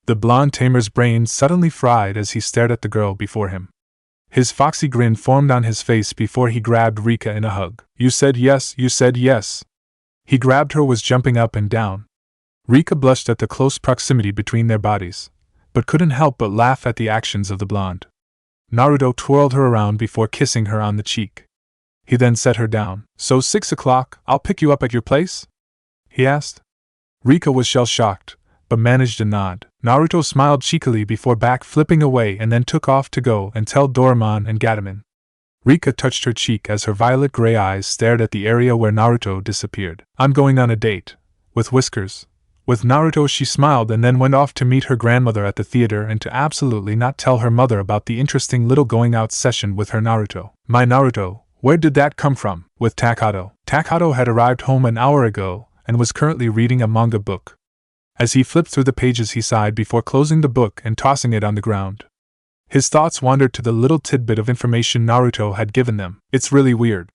[SPEAKER 1] The blonde Tamer's brain suddenly fried as he stared at the girl before him. His foxy grin formed on his face before he grabbed Rika in a hug. You said yes, you said yes. He grabbed her, was jumping up and down. Rika blushed at the close proximity between their bodies, but couldn't help but laugh at the actions of the blonde. Naruto twirled her around before kissing her on the cheek. He then set her down. So 6 o'clock, I'll pick you up at your place? He asked. Rika was shell-shocked, but managed a nod. Naruto smiled cheekily before back-flipping away and then took off to go and tell Dorumon and Gatomon. Rika touched her cheek as her violet-gray eyes stared at the area where Naruto disappeared. I'm going on a date. With Whiskers. With Naruto, she smiled and then went off to meet her grandmother at the theater and to absolutely not tell her mother about the interesting little going-out session with her Naruto. My Naruto, where did that come from? With Takato. Takato had arrived home an hour ago and was currently reading a manga book. As he flipped through the pages, he sighed before closing the book and tossing it on the ground. His thoughts wandered to the little tidbit of information Naruto had given them. It's really weird.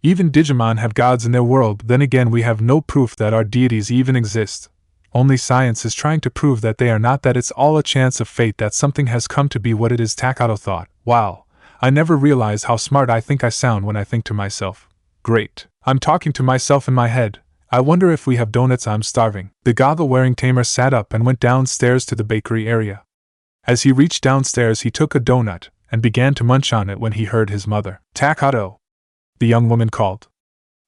[SPEAKER 1] Even Digimon have gods in their world, then again we have no proof that our deities even exist. Only science is trying to prove that they are not, that it's all a chance of fate that something has come to be what it is, Takato thought. Wow, I never realize how smart I think I sound when I think to myself. Great. I'm talking to myself in my head. I wonder if we have donuts, I'm starving. The goggle-wearing Tamer sat up and went downstairs to the bakery area. As he reached downstairs, he took a donut and began to munch on it when he heard his mother. Takato! The young woman called.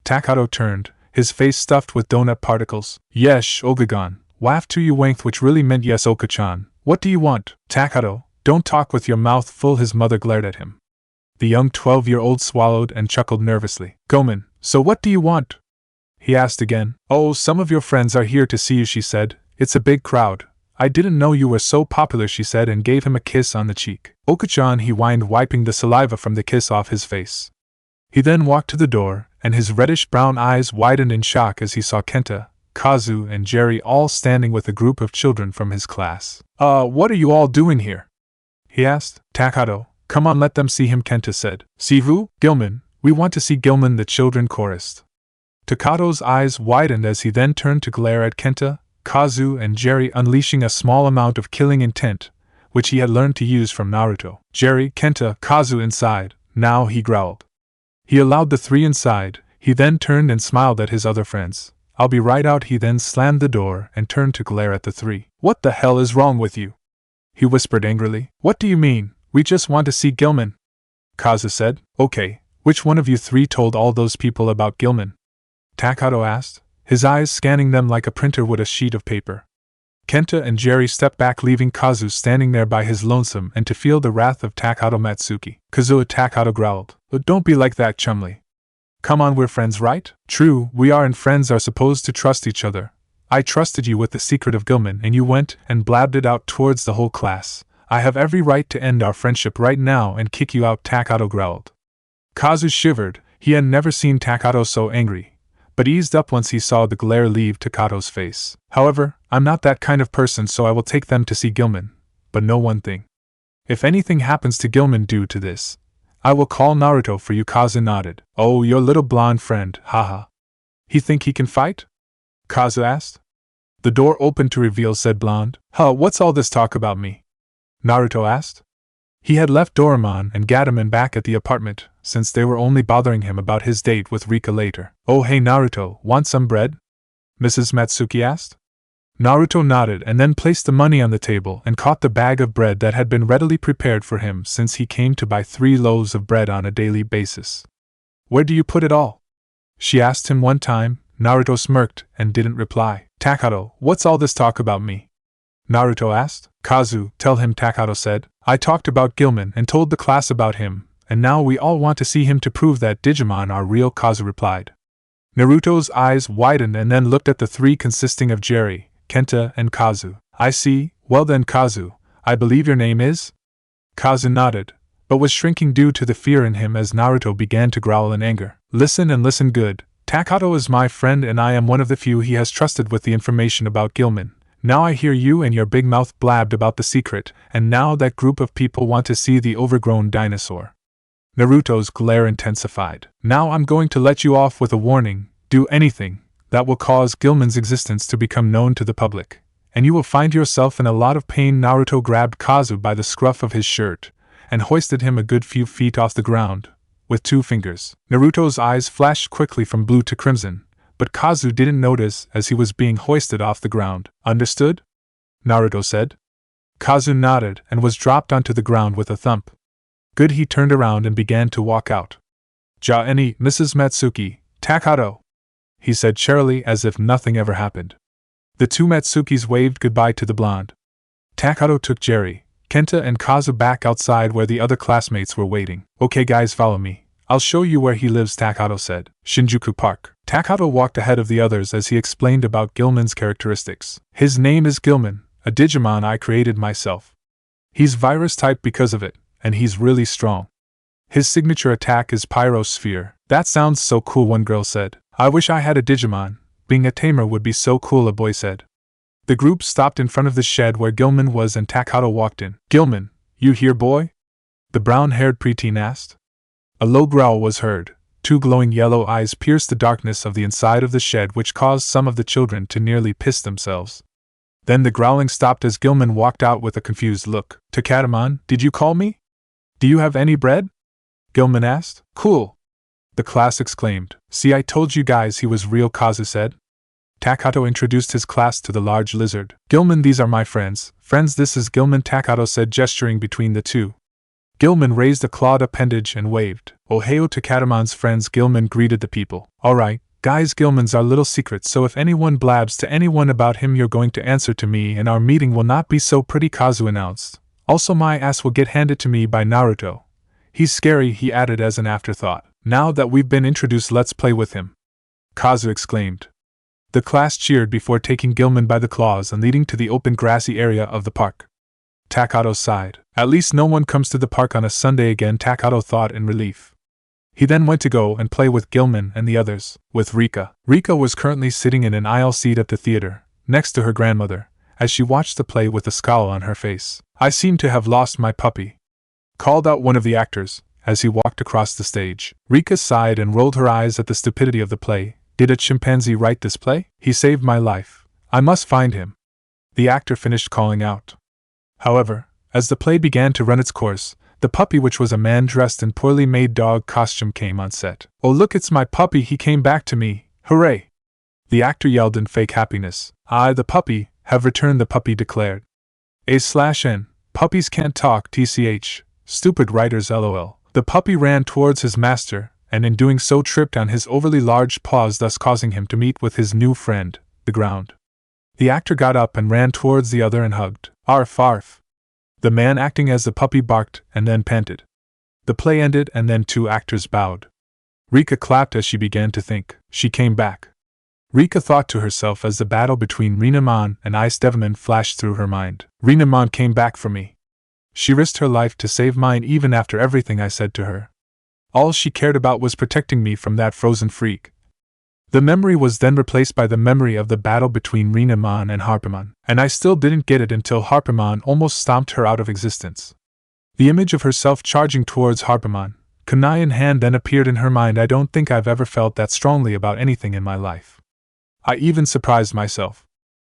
[SPEAKER 1] Takato turned, his face stuffed with donut particles. Yesh, Ogagon, waft to you wankth, which really meant yes, Oka-chan. What do you want? Takato, don't talk with your mouth full, his mother glared at him. The young 12-year-old swallowed and chuckled nervously. Gomon, so what do you want? He asked again. Oh, some of your friends are here to see you, she said. It's a big crowd. I didn't know you were so popular, she said, and gave him a kiss on the cheek. Oka-chan, he whined, wiping the saliva from the kiss off his face. He then walked to the door, and his reddish-brown eyes widened in shock as he saw Kenta, Kazu, and Jerry all standing with a group of children from his class. What are you all doing here? He asked. Takato, come on, let them see him, Kenta said. Sivu, Gilman, we want to see Gilman, the children chorused. Takato's eyes widened as he then turned to glare at Kenta, Kazu, and Jerry, unleashing a small amount of killing intent, which he had learned to use from Naruto. Jerry, Kenta, Kazu inside, now, he growled. He allowed the three inside, He then turned and smiled at his other friends. I'll be right out. He then slammed the door and turned to glare at the three. What the hell is wrong with you? He whispered angrily. What do you mean? We just want to see Gilman. Kazu said. Okay, which one of you three told all those people about Gilman? Takato asked, his eyes scanning them like a printer would a sheet of paper. Kenta and Jerry stepped back, leaving Kazu standing there by his lonesome and to feel the wrath of Takato Matsuki. Kazuo Takato growled. Don't be like that, Chumley. Come on, we're friends, right? True, we are, and friends are supposed to trust each other. I trusted you with the secret of Gilman and you went and blabbed it out towards the whole class. I have every right to end our friendship right now and kick you out, Takato growled. Kazu shivered. He had never seen Takato so angry, but eased up once he saw the glare leave Takato's face. However, I'm not that kind of person, so I will take them to see Gilman. But know one thing. If anything happens to Gilman due to this, I will call Naruto for you. Kazu nodded. Oh, your little blonde friend, haha. He think he can fight? Kazu asked. The door opened to reveal said blonde. Huh, what's all this talk about me? Naruto asked. He had left Dorumon and Gatomon back at the apartment, since they were only bothering him about his date with Rika later. Oh hey Naruto, want some bread? Mrs. Matsuki asked. Naruto nodded and then placed the money on the table and caught the bag of bread that had been readily prepared for him since he came to buy 3 loaves of bread on a daily basis. Where do you put it all? She asked him one time. Naruto smirked and didn't reply. Takato, what's all this talk about me? Naruto asked. Kazu, tell him, Takato said. I talked about Gilman and told the class about him, and now we all want to see him to prove that Digimon are real, Kazu replied. Naruto's eyes widened and then looked at the three consisting of Jerry, Kenta, and Kazu. I see, well then Kazu, I believe your name is? Kazu nodded, but was shrinking due to the fear in him as Naruto began to growl in anger. Listen and listen good. Takato is my friend and I am one of the few he has trusted with the information about Gilman. Now I hear you and your big mouth blabbed about the secret, and now that group of people want to see the overgrown dinosaur. Naruto's glare intensified. Now I'm going to let you off with a warning. Do anything that will cause Gilman's existence to become known to the public, and you will find yourself in a lot of pain. Naruto grabbed Kazu by the scruff of his shirt and hoisted him a good few feet off the ground with 2 fingers. Naruto's eyes flashed quickly from blue to crimson, but Kazu didn't notice as he was being hoisted off the ground. Understood? Naruto said. Kazu nodded and was dropped onto the ground with a thump. Good. He turned around and began to walk out. Ja-eni, Mrs. Matsuki, Takato, he said cheerily as if nothing ever happened. The 2 Matsukis waved goodbye to the blonde. Takato took Jerry, Kenta and Kazu back outside where the other classmates were waiting. Okay guys, follow me. I'll show you where he lives, Takato said. Shinjuku Park. Takato walked ahead of the others as he explained about Gilman's characteristics. His name is Gilman, a Digimon I created myself. He's virus type because of it, and he's really strong. His signature attack is Pyro Sphere. That sounds so cool, one girl said. I wish I had a Digimon. Being a tamer would be so cool, a boy said. The group stopped in front of the shed where Gilman was and Takato walked in. Gilman, you here, boy? The brown-haired preteen asked. A low growl was heard. 2 glowing yellow eyes pierced the darkness of the inside of the shed, which caused some of the children to nearly piss themselves. Then the growling stopped as Gilman walked out with a confused look. Takatomon, did you call me? Do you have any bread? Gilman asked. Cool, the class exclaimed. See, I told you guys he was real, Kazu said. Takato introduced his class to the large lizard. Gilman, these are my friends. Friends, this is Gilman, Takato said, gesturing between the 2. Gilman raised a clawed appendage and waved. Ohio to Katamon's friends. Gilman greeted the people. Alright, guys, Gilman's our little secret, so if anyone blabs to anyone about him, you're going to answer to me and our meeting will not be so pretty, Kazu announced. Also, my ass will get handed to me by Naruto. He's scary, he added as an afterthought. Now that we've been introduced, let's play with him, Kazu exclaimed. The class cheered before taking Gilman by the claws and leading to the open grassy area of the park. Takato sighed. At least no one comes to the park on a Sunday again, Takato thought in relief. He then went to go and play with Gilman and the others. With Rika. Rika was currently sitting in an aisle seat at the theater, next to her grandmother, as she watched the play with a scowl on her face. I seem to have lost my puppy, called out one of the actors, as he walked across the stage. Rika sighed and rolled her eyes at the stupidity of the play. Did a chimpanzee write this play? He saved my life. I must find him, the actor finished calling out. However, as the play began to run its course, The puppy, which was a man dressed in poorly made dog costume, came on set. "Oh look, it's my puppy, he came back to me, hooray!" The actor yelled in fake happiness. "I, the puppy, have returned," the puppy declared. A/N, puppies can't talk, tch, stupid writers lol. The puppy ran towards his master, and in doing so tripped on his overly large paws, thus causing him to meet with his new friend, the ground. The actor got up and ran towards the other and hugged. "Arf arf." The man acting as the puppy barked and then panted. The play ended and then two actors bowed. Rika clapped as she began to think. She came back. Rika thought to herself as the battle between Renamon and Devimon flashed through her mind. Renamon came back for me. She risked her life to save mine even after everything I said to her. All she cared about was protecting me from that frozen freak. The memory was then replaced by the memory of the battle between Renamon and Harpamon, and I still didn't get it until Harpamon almost stomped her out of existence. The image of herself charging towards Harpamon, kunai in hand, then appeared in her mind. I don't think I've ever felt that strongly about anything in my life. I even surprised myself.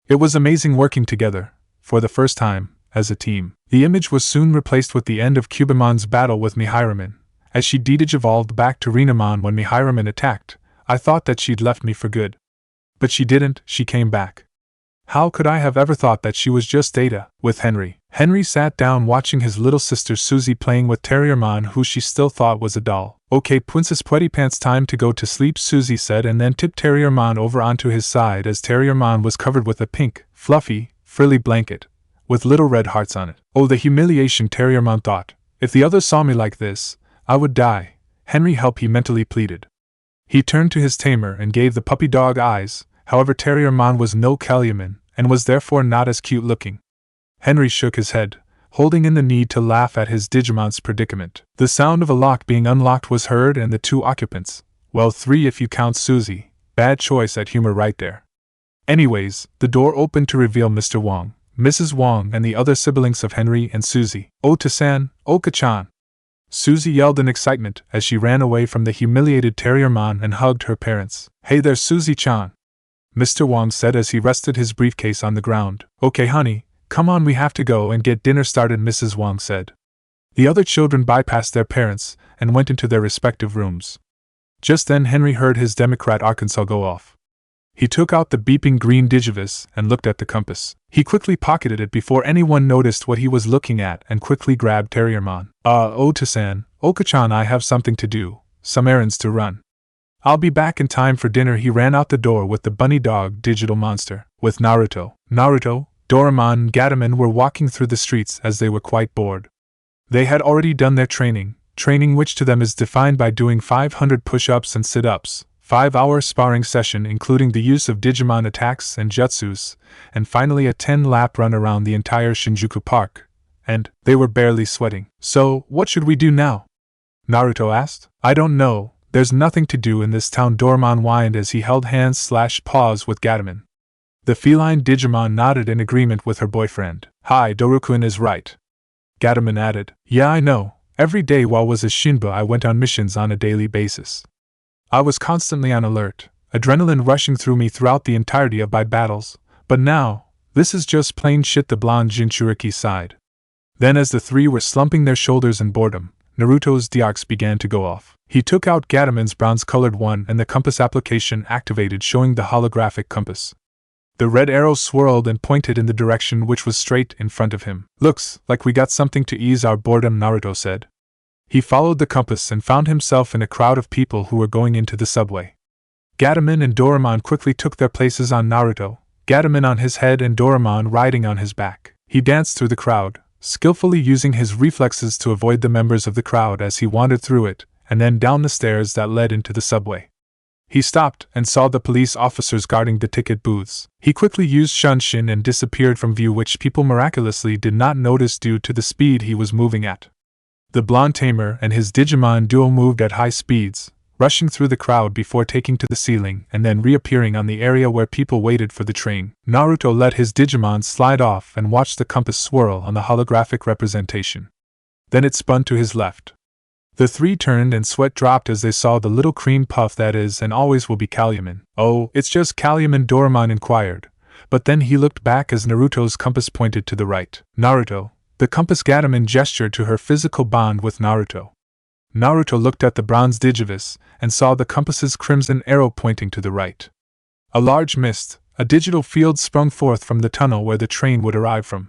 [SPEAKER 1] It was amazing working together, for the first time, as a team. The image was soon replaced with the end of Cubimon's battle with Mihiramon. As she digivolved back to Renamon when Mihiramon attacked, I thought that she'd left me for good. But she didn't, she came back. How could I have ever thought that she was just Data, with Henry? Henry sat down watching his little sister Susie playing with Terriermon, who she still thought was a doll. "Okay, Princess Pwettypants, time to go to sleep," Susie said, and then tipped Terriermon over onto his side as Terriermon was covered with a pink, fluffy, frilly blanket, with little red hearts on it. Oh, the humiliation, Terriermon thought. If the others saw me like this, I would die. "Henry, help," he mentally pleaded. He turned to his tamer and gave the puppy dog eyes. However, Terriermon was no Calliamon, and was therefore not as cute looking. Henry shook his head, holding in the need to laugh at his Digimon's predicament. The sound of a lock being unlocked was heard, and the two occupants, well, three if you count Susie, bad choice at humor right there. Anyways, the door opened to reveal Mr. Wong, Mrs. Wong, and the other siblings of Henry and Susie. "Ota-san, Oka-chan!" Susie yelled in excitement as she ran away from the humiliated Terriermon and hugged her parents. "Hey there, Susie-chan," Mr. Wong said as he rested his briefcase on the ground. "Okay, honey, come on, we have to go and get dinner started," Mrs. Wong said. The other children bypassed their parents and went into their respective rooms. Just then Henry heard his Democrat Arkansas go off. He took out the beeping green Digivis and looked at the compass. He quickly pocketed it before anyone noticed what he was looking at and quickly grabbed Terriermon. Ota-san, Oka-chan, I have something to do, some errands to run. I'll be back in time for dinner." He ran out the door with the bunny dog digital monster. With Naruto, Dorumon, and Gatomon were walking through the streets as they were quite bored. They had already done their training which to them is defined by doing 500 push-ups and sit-ups, 5-hour sparring session including the use of Digimon attacks and jutsus, and finally a 10-lap run around the entire Shinjuku Park. And they were barely sweating. "So, what should we do now?" Naruto asked. "I don't know, there's nothing to do in this town," Dorumon whined as he held hands/paws with Gatomon. The feline Digimon nodded in agreement with her boyfriend. "Hi, Dorukun is right," Gatomon added. "Yeah, I know. Every day while was a Shinba I went on missions on a daily basis. I was constantly on alert, adrenaline rushing through me throughout the entirety of my battles, but now, this is just plain shit," the blonde Jinchuriki sighed. Then as the three were slumping their shoulders in boredom, Naruto's Deox began to go off. He took out Gatomon's bronze-colored one and the compass application activated, showing the holographic compass. The red arrow swirled and pointed in the direction which was straight in front of him. "Looks like we got something to ease our boredom," Naruto said. He followed the compass and found himself in a crowd of people who were going into the subway. Gatomon and Dorumon quickly took their places on Naruto, Gatomon on his head and Dorumon riding on his back. He danced through the crowd, skillfully using his reflexes to avoid the members of the crowd as he wandered through it, and then down the stairs that led into the subway. He stopped and saw the police officers guarding the ticket booths. He quickly used Shunshin and disappeared from view, which people miraculously did not notice due to the speed he was moving at. The blonde Tamer and his Digimon duo moved at high speeds, rushing through the crowd before taking to the ceiling and then reappearing on the area where people waited for the train. Naruto let his Digimon slide off and watched the compass swirl on the holographic representation. Then it spun to his left. The three turned and sweat dropped as they saw the little cream puff that is and always will be Calliamon. "Oh, it's just Calliamon," Dorumon inquired, but then he looked back as Naruto's compass pointed to the right. "Naruto, The compass Gatomon gestured to her physical bond with Naruto. Naruto looked at the bronze digivice and saw the compass's crimson arrow pointing to the right. A large mist, a digital field sprung forth from the tunnel where the train would arrive from.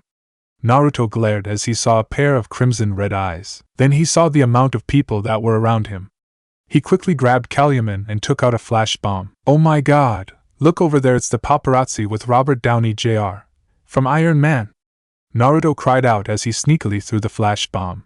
[SPEAKER 1] Naruto glared as he saw a pair of crimson red eyes. Then he saw the amount of people that were around him. He quickly grabbed Calumon and took out a flash bomb. Oh my god! Look over there, it's the paparazzi with Robert Downey Jr. from Iron Man! Naruto cried out as he sneakily threw the flash bomb.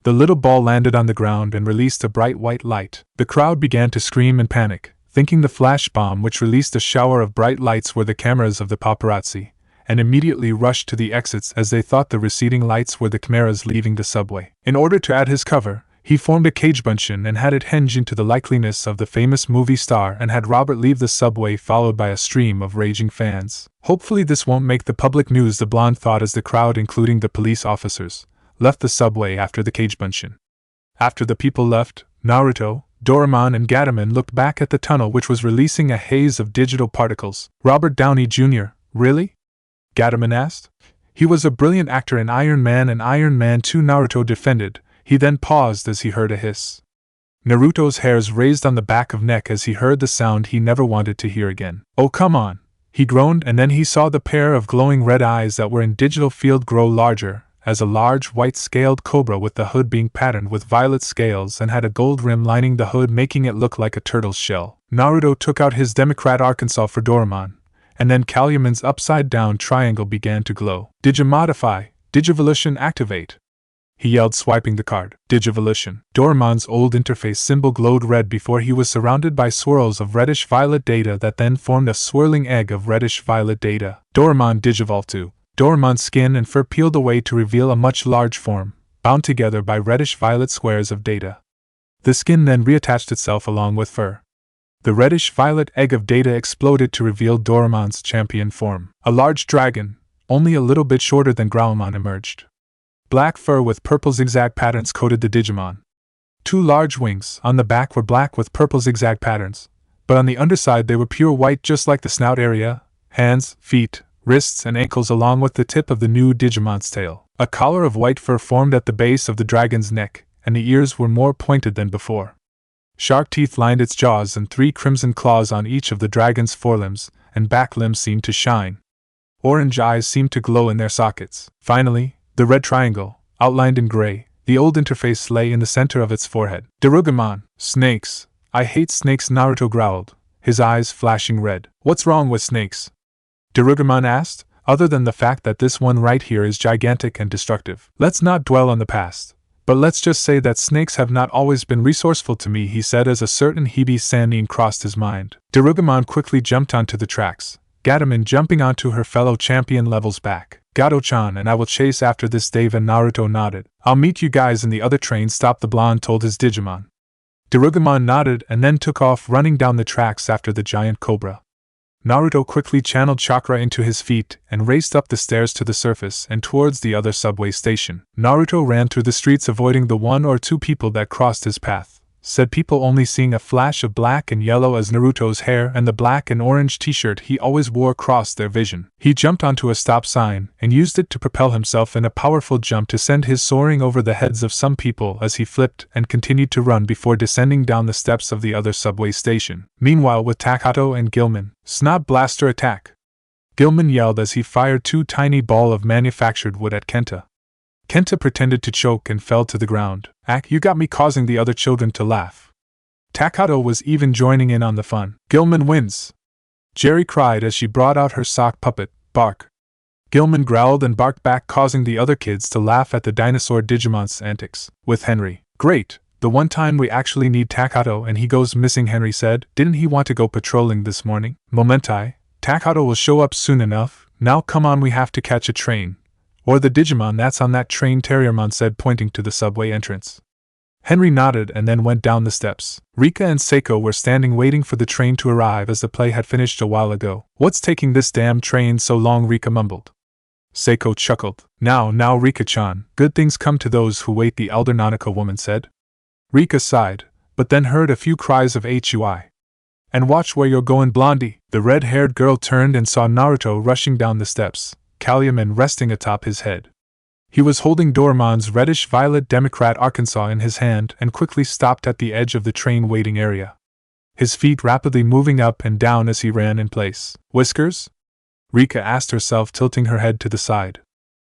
[SPEAKER 1] The little ball landed on the ground and released a bright white light. The crowd began to scream in panic, thinking the flash bomb which released a shower of bright lights were the cameras of the paparazzi, and immediately rushed to the exits as they thought the receding lights were the cameras leaving the subway. In order to add his cover, he formed a cage buncheon and had it hinge into the likeliness of the famous movie star and had Robert leave the subway followed by a stream of raging fans. Hopefully this won't make the public news, the blonde thought as the crowd, including the police officers, left the subway after the cage buncheon. After the people left, Naruto, Dorumon and Gatomon looked back at the tunnel which was releasing a haze of digital particles. Robert Downey Jr., really? Gatomon asked. He was a brilliant actor in Iron Man and Iron Man 2, Naruto defended. He then paused as he heard a hiss. Naruto's hairs raised on the back of neck as he heard the sound he never wanted to hear again. Oh come on! He groaned, and then he saw the pair of glowing red eyes that were in digital field grow larger, as a large white-scaled cobra with the hood being patterned with violet scales and had a gold rim lining the hood making it look like a turtle's shell. Naruto took out his Democrat Arkansas for Dorumon, and then Calumon's upside-down triangle began to glow. Digimodify, digivolution activate! He yelled, swiping the card. Digivolution. Dorumon's old interface symbol glowed red before he was surrounded by swirls of reddish-violet data that then formed a swirling egg of reddish-violet data. Dorumon digivolved too. Dorumon's skin and fur peeled away to reveal a much large form, bound together by reddish-violet squares of data. The skin then reattached itself along with fur. The reddish-violet egg of data exploded to reveal Dorumon's champion form. A large dragon, only a little bit shorter than Growlmon, emerged. Black fur with purple zigzag patterns coated the Digimon. Two large wings on the back were black with purple zigzag patterns, but on the underside they were pure white, just like the snout area, hands, feet, wrists and ankles along with the tip of the new Digimon's tail. A collar of white fur formed at the base of the dragon's neck, and the ears were more pointed than before. Sharp teeth lined its jaws and 3 crimson claws on each of the dragon's forelimbs and back limbs seemed to shine. Orange eyes seemed to glow in their sockets. Finally, the red triangle, outlined in gray, the old interface lay in the center of its forehead. Gargomon, snakes. I hate snakes, Naruto growled, his eyes flashing red. What's wrong with snakes? Gargomon asked, other than the fact that this one right here is gigantic and destructive. Let's not dwell on the past, but let's just say that snakes have not always been resourceful to me, he said as a certain Hebe Sannin crossed his mind. Gargomon quickly jumped onto the tracks, Gatomon jumping onto her fellow champion level's back. Gato-chan and I will chase after this, Dave and Naruto nodded. I'll meet you guys in the other train, stop, the blonde told his Digimon. Gargomon nodded and then took off running down the tracks after the giant cobra. Naruto quickly channeled chakra into his feet and raced up the stairs to the surface and towards the other subway station. Naruto ran through the streets avoiding the 1 or 2 people that crossed his path. Said people only seeing a flash of black and yellow as Naruto's hair and the black and orange t-shirt he always wore crossed their vision. He jumped onto a stop sign and used it to propel himself in a powerful jump to send his soaring over the heads of some people as he flipped and continued to run before descending down the steps of the other subway station. Meanwhile, with Takato and Gilman, Snob Blaster attack! Gilman yelled as he fired 2 tiny balls of manufactured wood at Kenta. Kenta pretended to choke and fell to the ground. You got me, causing the other children to laugh. Takato was even joining in on the fun. Gilman wins! Jerry cried as she brought out her sock puppet, Bark. Gilman growled and barked back, causing the other kids to laugh at the dinosaur Digimon's antics. With Henry. Great, the one time we actually need Takato and he goes missing, Henry said. Didn't he want to go patrolling this morning? Momentai, Takato will show up soon enough. Now come on, we have to catch a train. Or the Digimon that's on that train, Terriermon said, pointing to the subway entrance. Henry nodded and then went down the steps. Rika and Seiko were standing waiting for the train to arrive as the play had finished a while ago. What's taking this damn train so long? Rika mumbled. Seiko chuckled. Now, Rika-chan, good things come to those who wait, the elder Nanako woman said. Rika sighed, but then heard a few cries of HUI. And watch where you're going, Blondie. The red-haired girl turned and saw Naruto rushing down the steps, Calumen resting atop his head. He was holding Dorumon's reddish-violet Democrat Arkansas in his hand and quickly stopped at the edge of the train waiting area, his feet rapidly moving up and down as he ran in place. Whiskers? Rika asked herself, tilting her head to the side.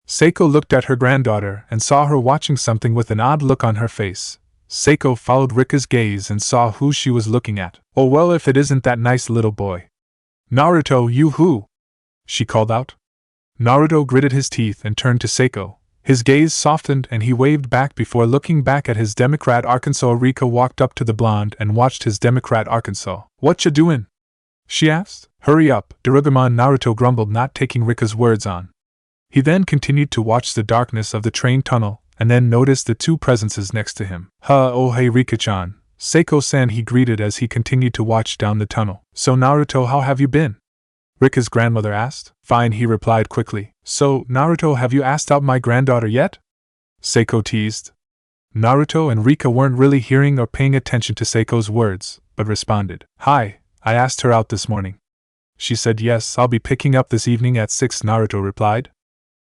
[SPEAKER 1] Seiko looked at her granddaughter and saw her watching something with an odd look on her face. Seiko followed Rika's gaze and saw who she was looking at. Oh well, if it isn't that nice little boy. Naruto, you who? She called out. Naruto gritted his teeth and turned to Seiko. His gaze softened and he waved back before looking back at his Democrat Arkansas. Rika walked up to the blonde and watched his Democrat Arkansas. What ya doin'? She asked. Hurry up, Gargomon, Naruto grumbled, not taking Rika's words on. He then continued to watch the darkness of the train tunnel, and then noticed the two presences next to him. Oh hey Rika-chan, Seiko-san, he greeted as he continued to watch down the tunnel. So Naruto, how have you been? Rika's grandmother asked. Fine, he replied quickly. So, Naruto, have you asked out my granddaughter yet? Seiko teased. Naruto and Rika weren't really hearing or paying attention to Seiko's words, but responded. Hi, I asked her out this morning. She said yes, I'll be picking up this evening at 6, Naruto replied.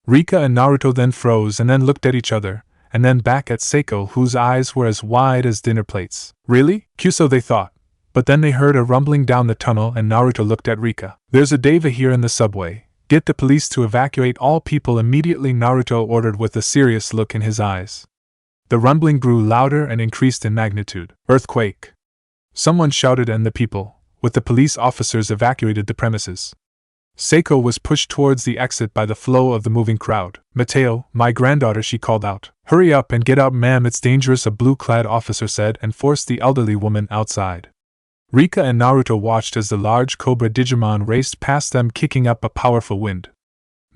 [SPEAKER 1] Rika and Naruto then froze and then looked at each other, and then back at Seiko, whose eyes were as wide as dinner plates. Really? Kyuso, they thought. But then they heard a rumbling down the tunnel and Naruto looked at Rika. There's a deva here in the subway. Get the police to evacuate all people immediately, Naruto ordered with a serious look in his eyes. The rumbling grew louder and increased in magnitude. Earthquake! Someone shouted and the people, with the police officers, evacuated the premises. Seiko was pushed towards the exit by the flow of the moving crowd. Mateo, my granddaughter, she called out. Hurry up and get out, ma'am, it's dangerous, a blue-clad officer said and forced the elderly woman outside. Rika and Naruto watched as the large Cobra Digimon raced past them, kicking up a powerful wind.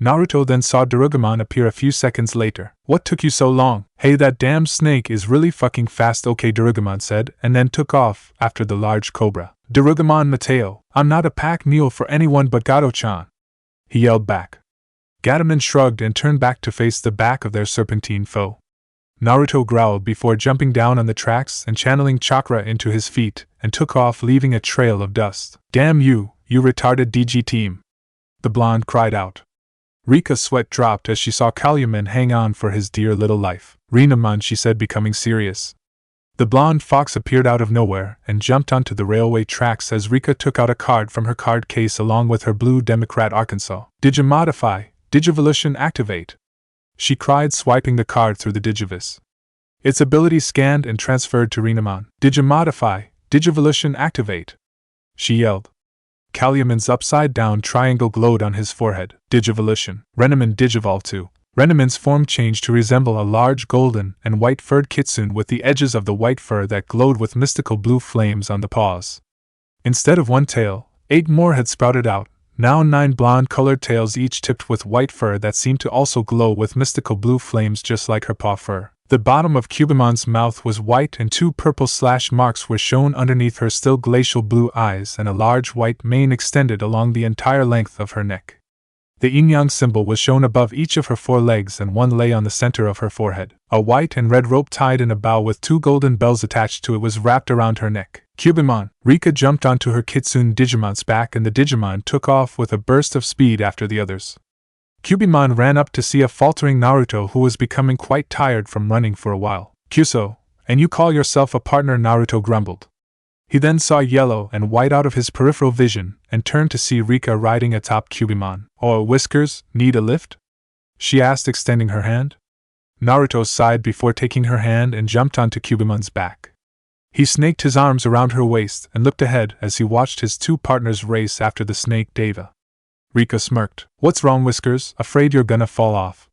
[SPEAKER 1] Naruto then saw Gargomon appear a few seconds later. What took you so long? Hey, that damn snake is really fucking fast, okay, Gargomon said, and then took off after the large cobra. Gargomon, Mateo, I'm not a pack mule for anyone but Gato-chan, he yelled back. Gatomon shrugged and turned back to face the back of their serpentine foe. Naruto growled before jumping down on the tracks and channeling chakra into his feet, and took off, leaving a trail of dust. Damn you, you retarded DG team! The blonde cried out. Rika's sweat dropped as she saw Gargomon hang on for his dear little life. Renamon, she said, becoming serious. The blonde fox appeared out of nowhere and jumped onto the railway tracks as Rika took out a card from her card case along with her blue Democrat Arkansas. Digimodify, digivolution activate, she cried, swiping the card through the digivice. Its ability scanned and transferred to Renamon. Digimodify, digivolution activate, she yelled. Gargomon's upside-down triangle glowed on his forehead. Digivolution. Renamon digivolved too. Renamon's form changed to resemble a large golden and white-furred kitsune with the edges of the white fur that glowed with mystical blue flames on the paws. Instead of one tail, 8 more had sprouted out, now 9 blonde-colored tails, each tipped with white fur that seemed to also glow with mystical blue flames just like her paw fur. The bottom of Gargomon's mouth was white and 2 purple slash marks were shown underneath her still glacial blue eyes, and a large white mane extended along the entire length of her neck. The yin-yang symbol was shown above each of her 4 legs and one lay on the center of her forehead. A white and red rope tied in a bow with 2 golden bells attached to it was wrapped around her neck. Gargomon. Rika jumped onto her Kitsune Digimon's back and the Digimon took off with a burst of speed after the others. Gargomon ran up to see a faltering Naruto who was becoming quite tired from running for a while. Kyuso, and you call yourself a partner? Naruto grumbled. He then saw yellow and white out of his peripheral vision, and turned to see Rika riding atop Gargomon. Oh, Whiskers, need a lift? She asked, extending her hand. Naruto sighed before taking her hand and jumped onto Gargomon's back. He snaked his arms around her waist and looked ahead as he watched his 2 partners race after the snake Deva. Rika smirked. What's wrong, Whiskers? Afraid you're gonna fall off?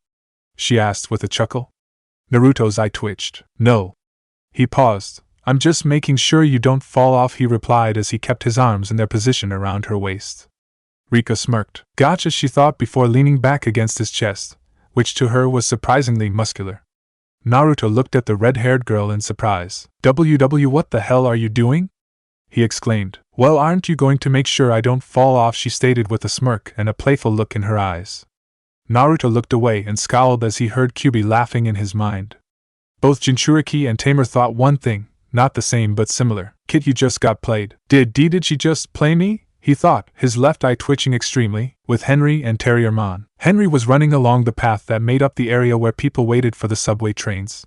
[SPEAKER 1] She asked with a chuckle. Naruto's eye twitched. No. He paused. I'm just making sure you don't fall off, he replied as he kept his arms in their position around her waist. Rika smirked. Gotcha, she thought before leaning back against his chest, which to her was surprisingly muscular. Naruto looked at the red-haired girl in surprise. WW, what the hell are you doing? He exclaimed. Well, aren't you going to make sure I don't fall off? She stated with a smirk and a playful look in her eyes. Naruto looked away and scowled as he heard Kyubi laughing in his mind. Both Jinchuriki and Tamer thought one thing, not the same but similar. Kit, you just got played. Did she just play me? he thought, his left eye twitching extremely, with Henry and Sandiramon. Henry was running along the path that made up the area where people waited for the subway trains.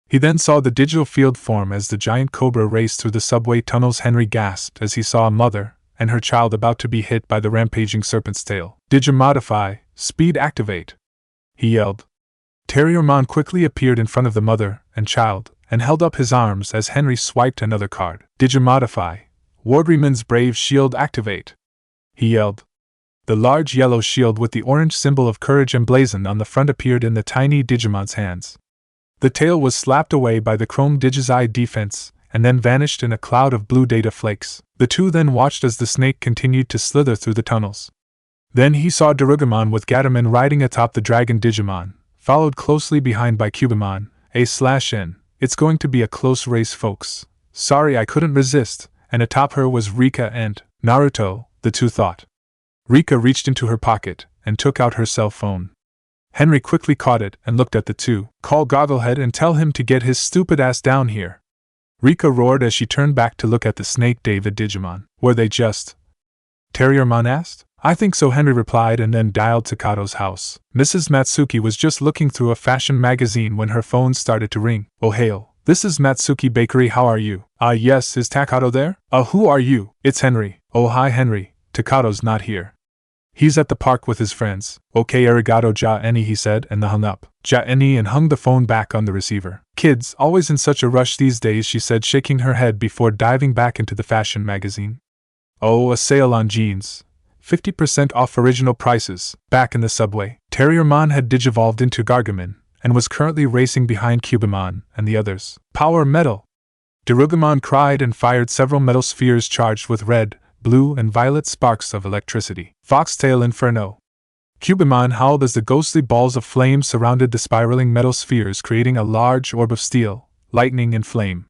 [SPEAKER 1] He then saw the digital field form as the giant cobra raced through the subway tunnels. Henry gasped as he saw a mother and her child about to be hit by the rampaging serpent's tail. Digimodify, speed activate, he yelled. Sandiramon quickly appeared in front of the mother and child and held up his arms as Henry swiped another card. Digimodify, WarGrowlmon's brave shield activate, he yelled. The large yellow shield with the orange symbol of courage emblazoned on the front appeared in the tiny Digimon's hands. The tail was slapped away by the chrome Digi's eye defense, and then vanished in a cloud of blue data flakes. The two then watched as the snake continued to slither through the tunnels. Then he saw Gargomon with Gatomon riding atop the dragon Digimon, followed closely behind by Cubimon, A/N. It's going to be a close race, folks. Sorry I couldn't resist. And atop her was Rika and Naruto, the two thought. Rika reached into her pocket and took out her cell phone. Henry quickly caught it and looked at the two. Call Gogglehead and tell him to get his stupid ass down here, Rika roared as she turned back to look at the Snake David Digimon. Were they just? Sandiramon asked. I think so, Henry replied and then dialed Takato's house. Mrs. Matsuki was just looking through a fashion magazine when her phone started to ring. Oh hail. This is Matsuki Bakery, how are you? Yes, is Takato there? Who are you? It's Henry. Oh hi Henry, Takato's not here. He's at the park with his friends. Okay arigato ja-eni, he said and hung up. Ja-eni and hung the phone back on the receiver. Kids, always in such a rush these days, she said, shaking her head before diving back into the fashion magazine. Oh, a sale on jeans. 50% off original prices. Back in the subway, Sandiramon had digivolved into Gargomon and was currently racing behind Cubimon and the others. Power metal! Gargomon cried and fired several metal spheres charged with red, blue, and violet sparks of electricity. Foxtail Inferno! Cubimon howled as the ghostly balls of flame surrounded the spiraling metal spheres, creating a large orb of steel, lightning, and flame.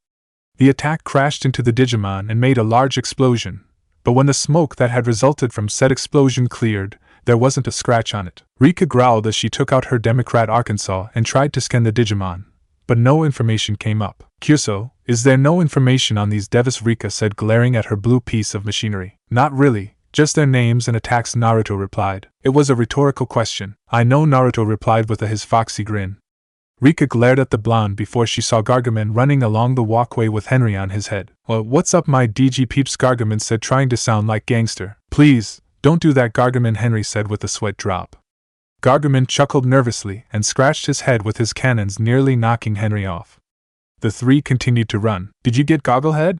[SPEAKER 1] The attack crashed into the Digimon and made a large explosion, but when the smoke that had resulted from said explosion cleared, there wasn't a scratch on it. Rika growled as she took out her Democrat Arkansas and tried to scan the Digimon, but no information came up. Kyuso, is there no information on these devs? Rika said, glaring at her blue piece of machinery. Not really, just their names and attacks, Naruto replied. It was a rhetorical question. I know, Naruto replied with his foxy grin. Rika glared at the blonde before she saw Gargomon running along the walkway with Henry on his head. Well, what's up my DG peeps? Gargomon said, trying to sound like gangster. Please, don't do that, Gargomon, Henry said with a sweat drop. Gargomon chuckled nervously and scratched his head with his cannons, nearly knocking Henry off. The three continued to run. Did you get Gogglehead?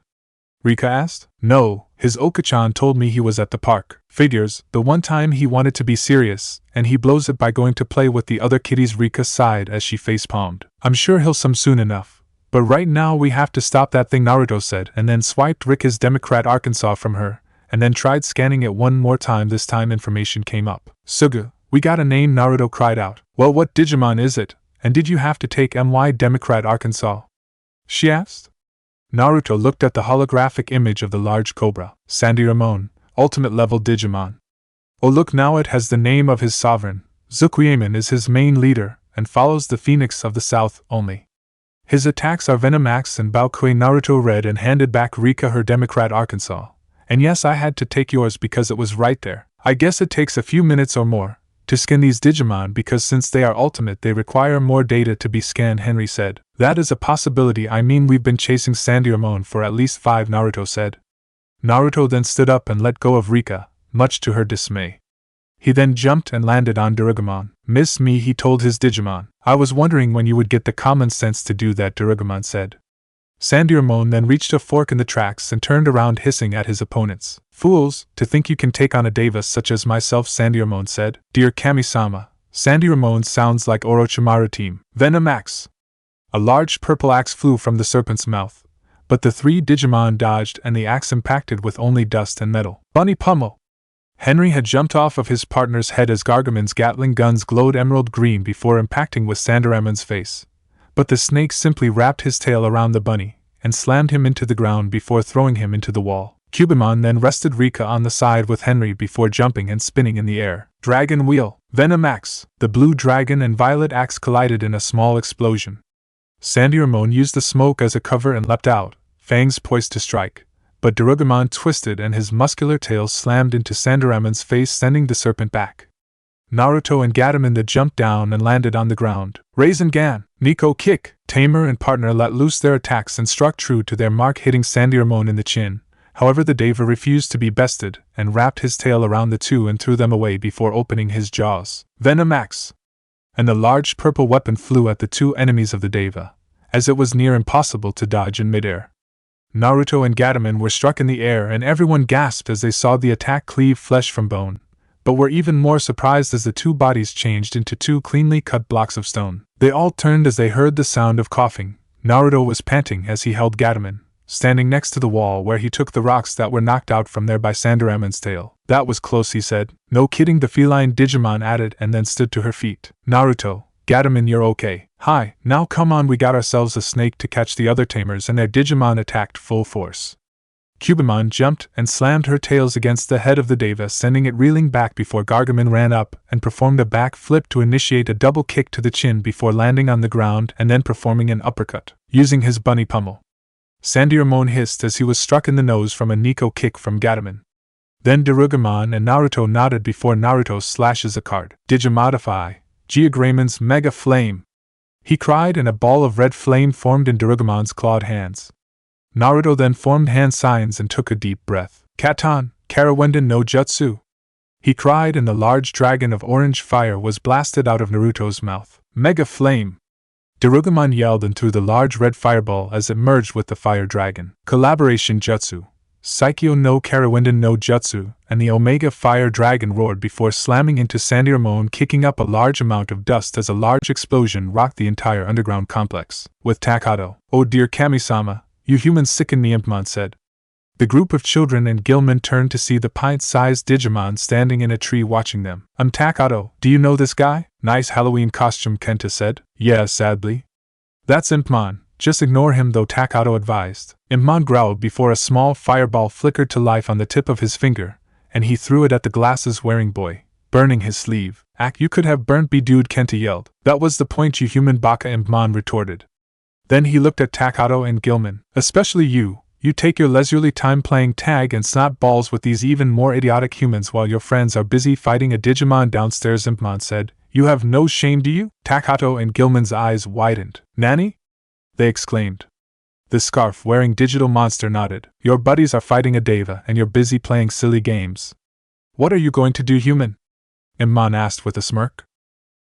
[SPEAKER 1] Rika asked. No, his Okachan told me he was at the park. Figures, the one time he wanted to be serious, and he blows it by going to play with the other kitties. Rika sighed as she face-palmed. I'm sure he'll come soon enough. But right now we have to stop that thing, Naruto said, and then swiped Rika's Democrat Arkansas from her, and then tried scanning it one more time. This time information came up. Suga, we got a name, Naruto cried out. Well, what Digimon is it, and did you have to take MY Democrat Arkansas? She asked. Naruto looked at the holographic image of the large cobra. Sandiramon, ultimate level Digimon. Oh look, now it has the name of his sovereign. Zukuyaman is his main leader, and follows the Phoenix of the South only. His attacks are Venomax and Baokui. Naruto read and handed back Rika her Democrat Arkansas. And yes, I had to take yours because it was right there. I guess it takes a few minutes or more to scan these Digimon because since they are ultimate they require more data to be scanned, Henry said. That is a possibility. I mean, we've been chasing Sandiramon for at least 5, Naruto said. Naruto then stood up and let go of Rika, much to her dismay. He then jumped and landed on Gargomon. Miss me, he told his Digimon. I was wondering when you would get the common sense to do that, Gargomon said. Sandiramon then reached a fork in the tracks and turned around hissing at his opponents. Fools, to think you can take on a Davis such as myself, Sandiramon said. Dear Kami-sama, Sandiramon sounds like Orochimaru team. Venomax! A large purple axe flew from the serpent's mouth, but the 3 Digimon dodged and the axe impacted with only dust and metal. Bunny pummel! Henry had jumped off of his partner's head as Gargomon's Gatling guns glowed emerald green before impacting with Sandiramon's face. But the snake simply wrapped his tail around the bunny and slammed him into the ground before throwing him into the wall. Cubimon then rested Rika on the side with Henry before jumping and spinning in the air. Dragon Wheel! Venomax! The blue dragon and violet axe collided in a small explosion. Sandiramon used the smoke as a cover and leapt out, fangs poised to strike, but Gargomon twisted and his muscular tail slammed into Sandiramon's face, sending the serpent back. Naruto and Gatomon then jumped down and landed on the ground. Rasengan, Nico kick! Tamer and partner let loose their attacks and struck true to their mark, hitting Sandiramon in the chin. However, the Deva refused to be bested and wrapped his tail around the two and threw them away before opening his jaws. Venomax! And the large purple weapon flew at the two enemies of the Deva, as it was near impossible to dodge in midair. Naruto and Gatomon were struck in the air and everyone gasped as they saw the attack cleave flesh from bone, but were even more surprised as the two bodies changed into two cleanly cut blocks of stone. They all turned as they heard the sound of coughing. Naruto was panting as he held Gatomon, standing next to the wall where he took the rocks that were knocked out from there by Sandiramon's tail. That was close, he said. No kidding, the feline Digimon added and then stood to her feet. Naruto, Gatomon, you're okay. Hi, now come on, we got ourselves a snake to catch the other tamers, and their Digimon attacked full force. Cubamon jumped and slammed her tails against the head of the Deva, sending it reeling back before Gargomon ran up and performed a back flip to initiate a double kick to the chin before landing on the ground and then performing an uppercut, using his bunny pummel. Sandiramon hissed as he was struck in the nose from a Nico kick from Gatomon. Then Gargomon and Naruto nodded before Naruto slashes a card. Digimodify, Gargomon's Mega Flame! He cried, and a ball of red flame formed in Gargomon's clawed hands. Naruto then formed hand signs and took a deep breath. Katan, Karawenden no Jutsu! He cried, and the large dragon of orange fire was blasted out of Naruto's mouth. Mega Flame! Gargomon yelled and threw the large red fireball as it merged with the fire dragon. Collaboration Jutsu, Saikyo no Karawenden no Jutsu, and the Omega Fire Dragon roared before slamming into Sandiramon, kicking up a large amount of dust as a large explosion rocked the entire underground complex. With Takato, "Oh dear Kami-sama, you humans sicken me," Impmon said. The group of children and Gilman turned to see the pint-sized Digimon standing in a tree watching them. Takato, do you know this guy? Nice Halloween costume, Kenta said. Yeah, sadly. That's Impmon. Just ignore him though, Takato advised. Impmon growled before a small fireball flickered to life on the tip of his finger, and he threw it at the glasses-wearing boy, burning his sleeve. You could have burnt me, dude, Kenta yelled. That was the point, you human baka, Impmon retorted. Then he looked at Takato and Gilman. Especially you. You take your leisurely time playing tag and snot balls with these even more idiotic humans while your friends are busy fighting a Digimon downstairs, Impmon said. You have no shame, do you? Takato and Gilman's eyes widened. Nanny? They exclaimed. The scarf-wearing digital monster nodded. Your buddies are fighting a Deva and you're busy playing silly games. What are you going to do, human? Impmon asked with a smirk.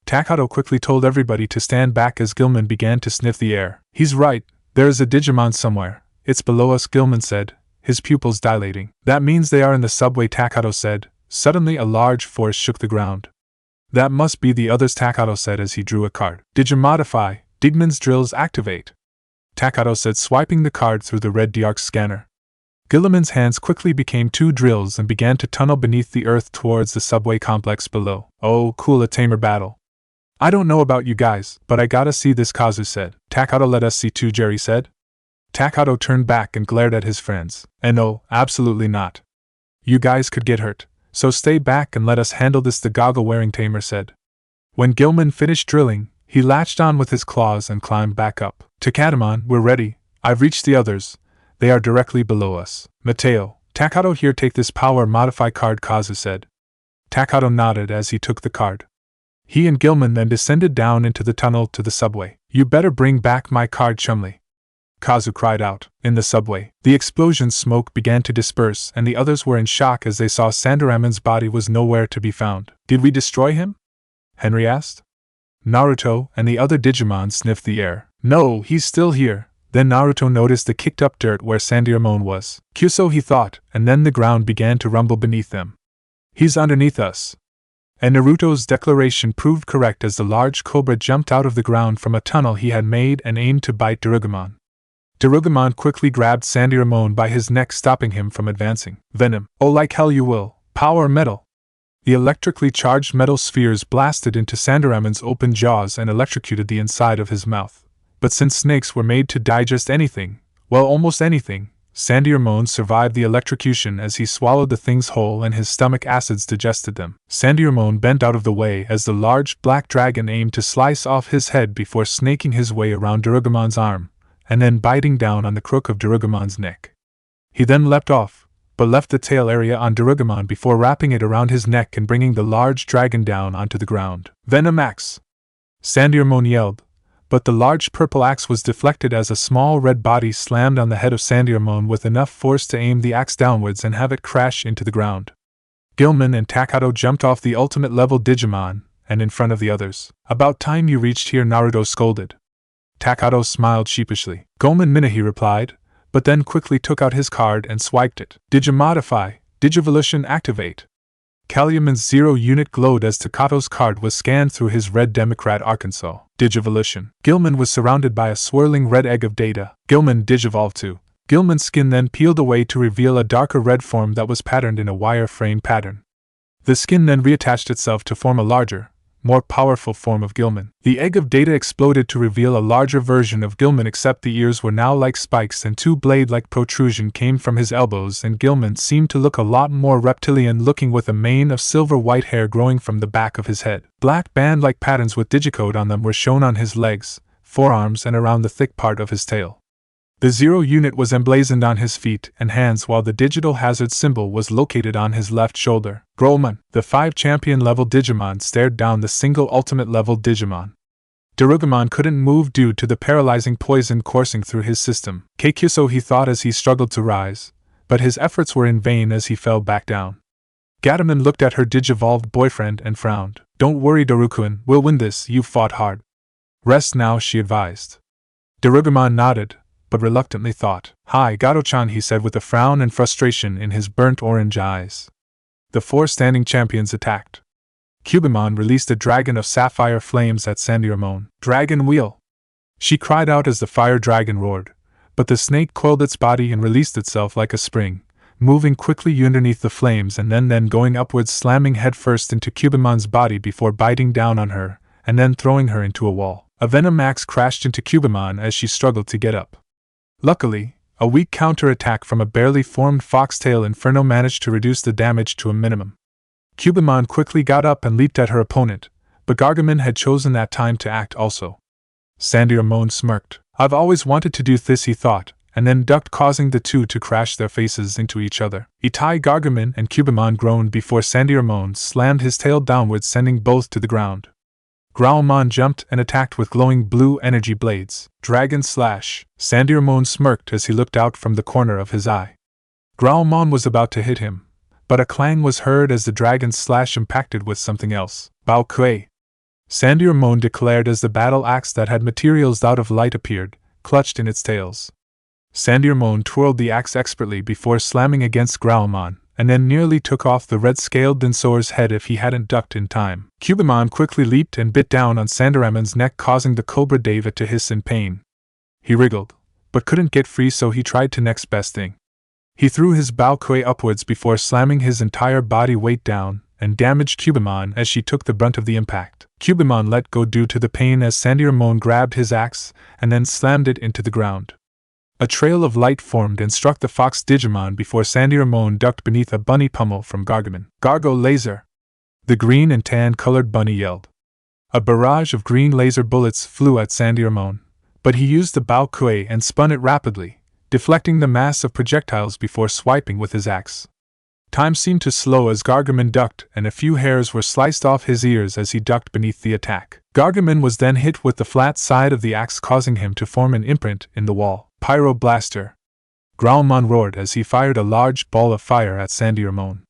[SPEAKER 1] Takato quickly told everybody to stand back as Gilman began to sniff the air. He's right, there is a Digimon somewhere. It's below us, Gilman said, his pupils dilating. That means they are in the subway, Takato said. Suddenly a large force shook the ground. That must be the others, Takato said as he drew a card. Digimodify, Digmon's drills activate, Takato said, swiping the card through the red Diarch scanner. Gilliman's hands quickly became two drills and began to tunnel beneath the earth towards the subway complex below. Oh, cool, a Tamer battle. I don't know about you guys, but I gotta see this, Kazu said. Takato, let us see too, Jerry said. Takato turned back and glared at his friends. And no, absolutely not. You guys could get hurt, so stay back and let us handle this, the goggle-wearing Tamer said. When Gilman finished drilling, he latched on with his claws and climbed back up. To Gatomon, we're ready. I've reached the others. They are directly below us. Mateo, Takato, here, take this power modify card, Kazu said. Takato nodded as he took the card. He and Gilman then descended down into the tunnel to the subway. You better bring back my card, Chumley, Kazu cried out. In the subway, the explosion smoke began to disperse and the others were in shock as they saw Sandiramon's body was nowhere to be found. Did we destroy him? Henry asked. Naruto and the other Digimon sniffed the air. No, he's still here. Then Naruto noticed the kicked-up dirt where Sandiramon was. Kyuso, he thought, and then the ground began to rumble beneath them. He's underneath us. And Naruto's declaration proved correct as the large cobra jumped out of the ground from a tunnel he had made and aimed to bite Gargomon. Gargomon quickly grabbed Sandiramon by his neck, stopping him from advancing. Venom. Oh, like hell you will. Power metal. The electrically charged metal spheres blasted into Sandiramon's open jaws and electrocuted the inside of his mouth. But since snakes were made to digest anything, well, almost anything, Sandiramon survived the electrocution as he swallowed the things whole and his stomach acids digested them. Sandiramon bent out of the way as the large black dragon aimed to slice off his head before snaking his way around Gargomon's arm, and then biting down on the crook of Gargomon's neck. He then leapt off, but left the tail area on Gargomon before wrapping it around his neck and bringing the large dragon down onto the ground. Venamax! Sandiramon yelled, but the large purple axe was deflected as a small red body slammed on the head of Sandiramon with enough force to aim the axe downwards and have it crash into the ground. Gilman and Takato jumped off the ultimate level Digimon, and in front of the others. About time you reached here, Naruto scolded. Takato smiled sheepishly. Gomen Mina, he replied, but then quickly took out his card and swiped it. Digimodify, digivolution activate. Calumen's 0 unit glowed as Takato's card was scanned through his red Democrat Arkansas. Digivolution. Gilman was surrounded by a swirling red egg of data. Gilman digivolved too. Gilman's skin then peeled away to reveal a darker red form that was patterned in a wireframe pattern. The skin then reattached itself to form a larger, more powerful form of Gilman. The egg of data exploded to reveal a larger version of Gilman, except the ears were now like spikes and 2 blade-like protrusion came from his elbows, and Gilman seemed to look a lot more reptilian looking with a mane of silver-white hair growing from the back of his head. Black band-like patterns with digicode on them were shown on his legs, forearms and around the thick part of his tail. The 0 unit was emblazoned on his feet and hands, while the digital hazard symbol was located on his left shoulder. Growlmon, the 5 champion-level Digimon, stared down the single ultimate-level Digimon. Gargomon couldn't move due to the paralyzing poison coursing through his system. Keikuso, he thought as he struggled to rise, but his efforts were in vain as he fell back down. Gatomon looked at her digivolved boyfriend and frowned. Don't worry, Darukun, we'll win this, you've fought hard. Rest now, she advised. Gargomon nodded, but reluctantly thought. Hi, Gato-chan, he said with a frown and frustration in his burnt orange eyes. The 4 standing champions attacked. Cubimon released a dragon of sapphire flames at Sandiramon. Dragon wheel! She cried out as the fire dragon roared, but the snake coiled its body and released itself like a spring, moving quickly underneath the flames and then going upwards, slamming headfirst into Cubimon's body before biting down on her, and then throwing her into a wall. A venom axe crashed into Cubimon as she struggled to get up. Luckily, a weak counter-attack from a barely formed foxtail inferno managed to reduce the damage to a minimum. Cubimon quickly got up and leaped at her opponent, but Gargomon had chosen that time to act also. Sandiramon smirked. I've always wanted to do this, he thought, and then ducked, causing the two to crash their faces into each other. Itai, Gargomon and Cubimon groaned before Sandiramon slammed his tail downwards, sending both to the ground. Growlmon jumped and attacked with glowing blue energy blades. Dragon slash! Sandiramon smirked as he looked out from the corner of his eye. Growlmon was about to hit him, but a clang was heard as the dragon's slash impacted with something else. Bao Kuei! Sandiramon declared as the battle axe that had materials out of light appeared, clutched in its tails. Sandiramon twirled the axe expertly before slamming against Growlmon, and then nearly took off the red-scaled dinosaur's head if he hadn't ducked in time. Cubimon quickly leaped and bit down on Sandiramon's neck, causing the Cobra David to hiss in pain. He wriggled, but couldn't get free, so he tried to next best thing. He threw his Bao Kuei upwards before slamming his entire body weight down, and damaged Cubimon as she took the brunt of the impact. Cubimon let go due to the pain as Sandiramon grabbed his axe, and then slammed it into the ground. A trail of light formed and struck the fox Digimon before Sandiramon ducked beneath a bunny pummel from Gargomon. Gargo laser! The green and tan-colored bunny yelled. A barrage of green laser bullets flew at Sandiramon, but he used the Bao Kuei and spun it rapidly, deflecting the mass of projectiles before swiping with his axe. Time seemed to slow as Gargomon ducked, and a few hairs were sliced off his ears as he ducked beneath the attack. Gargomon was then hit with the flat side of the axe, causing him to form an imprint in the wall. Pyro Blaster! Growlmon roared as he fired a large ball of fire at Sandiramon.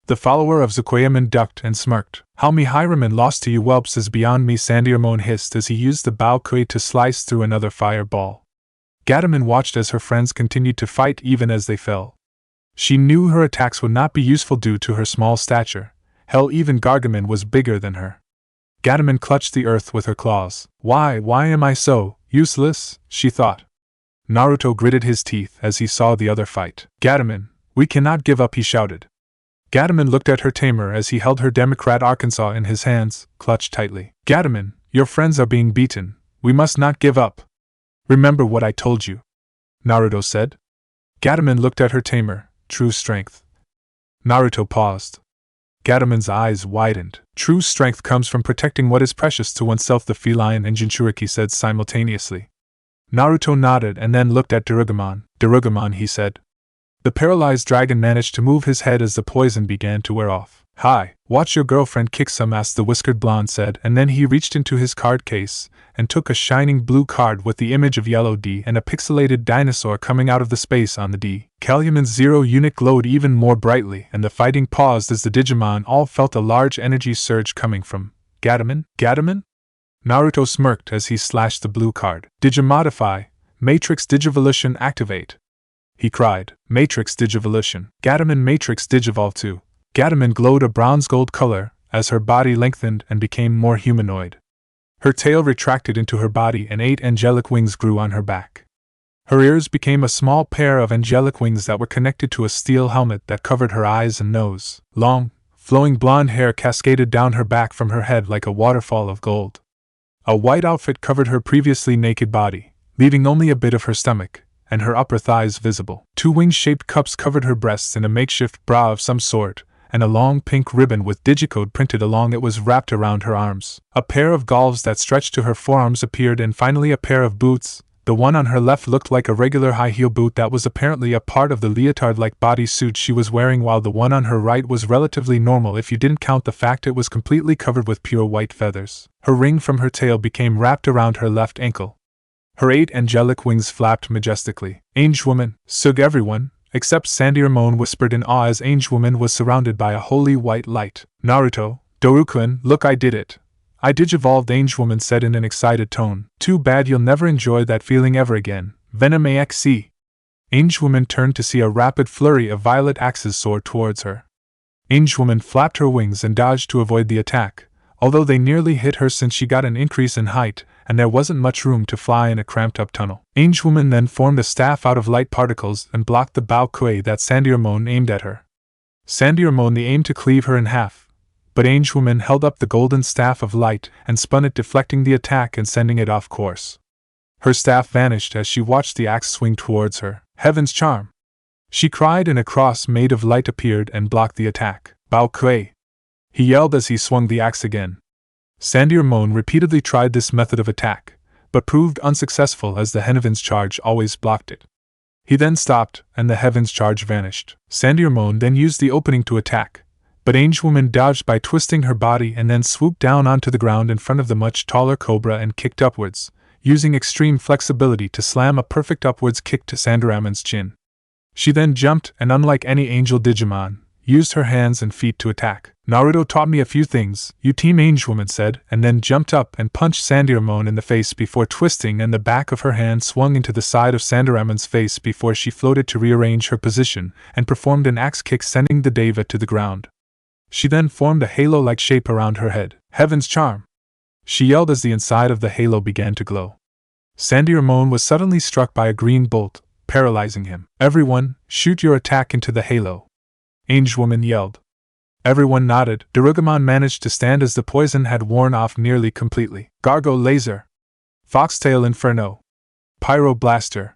[SPEAKER 1] The follower of Zukoyamon ducked and smirked. How me Hiraman lost to you whelps is beyond me, Sandiramon hissed as he used the Bao Kuei to slice through another fireball. Gatomon watched as her friends continued to fight even as they fell. She knew her attacks would not be useful due to her small stature. Hell, even Gargomon was bigger than her. Gatomon clutched the earth with her claws. Why am I so useless? She thought. Naruto gritted his teeth as he saw the other fight. Gatomon, we cannot give up, he shouted. Gatomon looked at her Tamer as he held her Democrat Arkansas in his hands, clutched tightly. Gatomon, your friends are being beaten. We must not give up. Remember what I told you, Naruto said. Gatomon looked at her Tamer. True strength. Naruto paused. Gatomon's eyes widened. True strength comes from protecting what is precious to oneself, the feline and Jinchuriki said simultaneously. Naruto nodded and then looked at Darugomon. Darugomon, he said. The paralyzed dragon managed to move his head as the poison began to wear off. "Hi, watch your girlfriend kick some ass," the whiskered blonde said, and then he reached into his card case and took a shining blue card with the image of Yellow D and a pixelated dinosaur coming out of the space on the D. Calumen's zero unit glowed even more brightly, and the fighting paused as the Digimon all felt a large energy surge coming from Gatomon? Gatomon? Naruto smirked as he slashed the blue card. "Digimodify, Matrix Digivolution activate!" he cried. "Matrix Digivolution. Gatomon Matrix Digivolve 2. Gatomon glowed a bronze-gold color as her body lengthened and became more humanoid. Her tail retracted into her body and 8 angelic wings grew on her back. Her ears became a small pair of angelic wings that were connected to a steel helmet that covered her eyes and nose. Long, flowing blonde hair cascaded down her back from her head like a waterfall of gold. A white outfit covered her previously naked body, leaving only a bit of her stomach and her upper thighs visible. 2 wing-shaped cups covered her breasts in a makeshift bra of some sort, and a long pink ribbon with digicode printed along it was wrapped around her arms. A pair of galves that stretched to her forearms appeared, and finally a pair of boots. The one on her left looked like a regular high-heel boot that was apparently a part of the leotard-like bodysuit she was wearing, while the one on her right was relatively normal if you didn't count the fact it was completely covered with pure white feathers. Her ring from her tail became wrapped around her left ankle. Her 8 angelic wings flapped majestically. "Angewomon, sug everyone!" Except Sandiramon whispered in awe as Angewomon was surrounded by a holy white light. "Naruto, Dorukun, look, I did it! I digivolved," Angewomon said in an excited tone. "Too bad you'll never enjoy that feeling ever again. Venom AXE." Angewomon turned to see a rapid flurry of violet axes soar towards her. Angewomon flapped her wings and dodged to avoid the attack, although they nearly hit her since she got an increase in height, and there wasn't much room to fly in a cramped-up tunnel. Angewomon then formed a staff out of light particles and blocked the bao kuei that Sandiramon aimed at her. Sandiramon aimed to cleave her in half, but Angewomon held up the golden staff of light and spun it, deflecting the attack and sending it off course. Her staff vanished as she watched the axe swing towards her. "Heaven's charm!" she cried, and a cross made of light appeared and blocked the attack. "Bao kuei!" he yelled as he swung the axe again. Sandiramon repeatedly tried this method of attack, but proved unsuccessful as the Heaven's charge always blocked it. He then stopped, and the Heaven's charge vanished. Sandiramon then used the opening to attack, but Angewomon dodged by twisting her body and then swooped down onto the ground in front of the much taller Cobra and kicked upwards, using extreme flexibility to slam a perfect upwards kick to Sandiramon's chin. She then jumped and, unlike any angel Digimon, used her hands and feet to attack. "Naruto taught me a few things," Team Angewomon said, and then jumped up and punched Sandiramon in the face before twisting, and the back of her hand swung into the side of Sandiramon's face before she floated to rearrange her position and performed an axe kick, sending the Deva to the ground. She then formed a halo-like shape around her head. "Heaven's charm!" she yelled as the inside of the halo began to glow. Sandiramon was suddenly struck by a green bolt, paralyzing him. "Everyone, shoot your attack into the halo!" Angewomon yelled. Everyone nodded. Gargomon managed to stand as the poison had worn off nearly completely. "Gargo Laser! Foxtail Inferno! Pyro Blaster!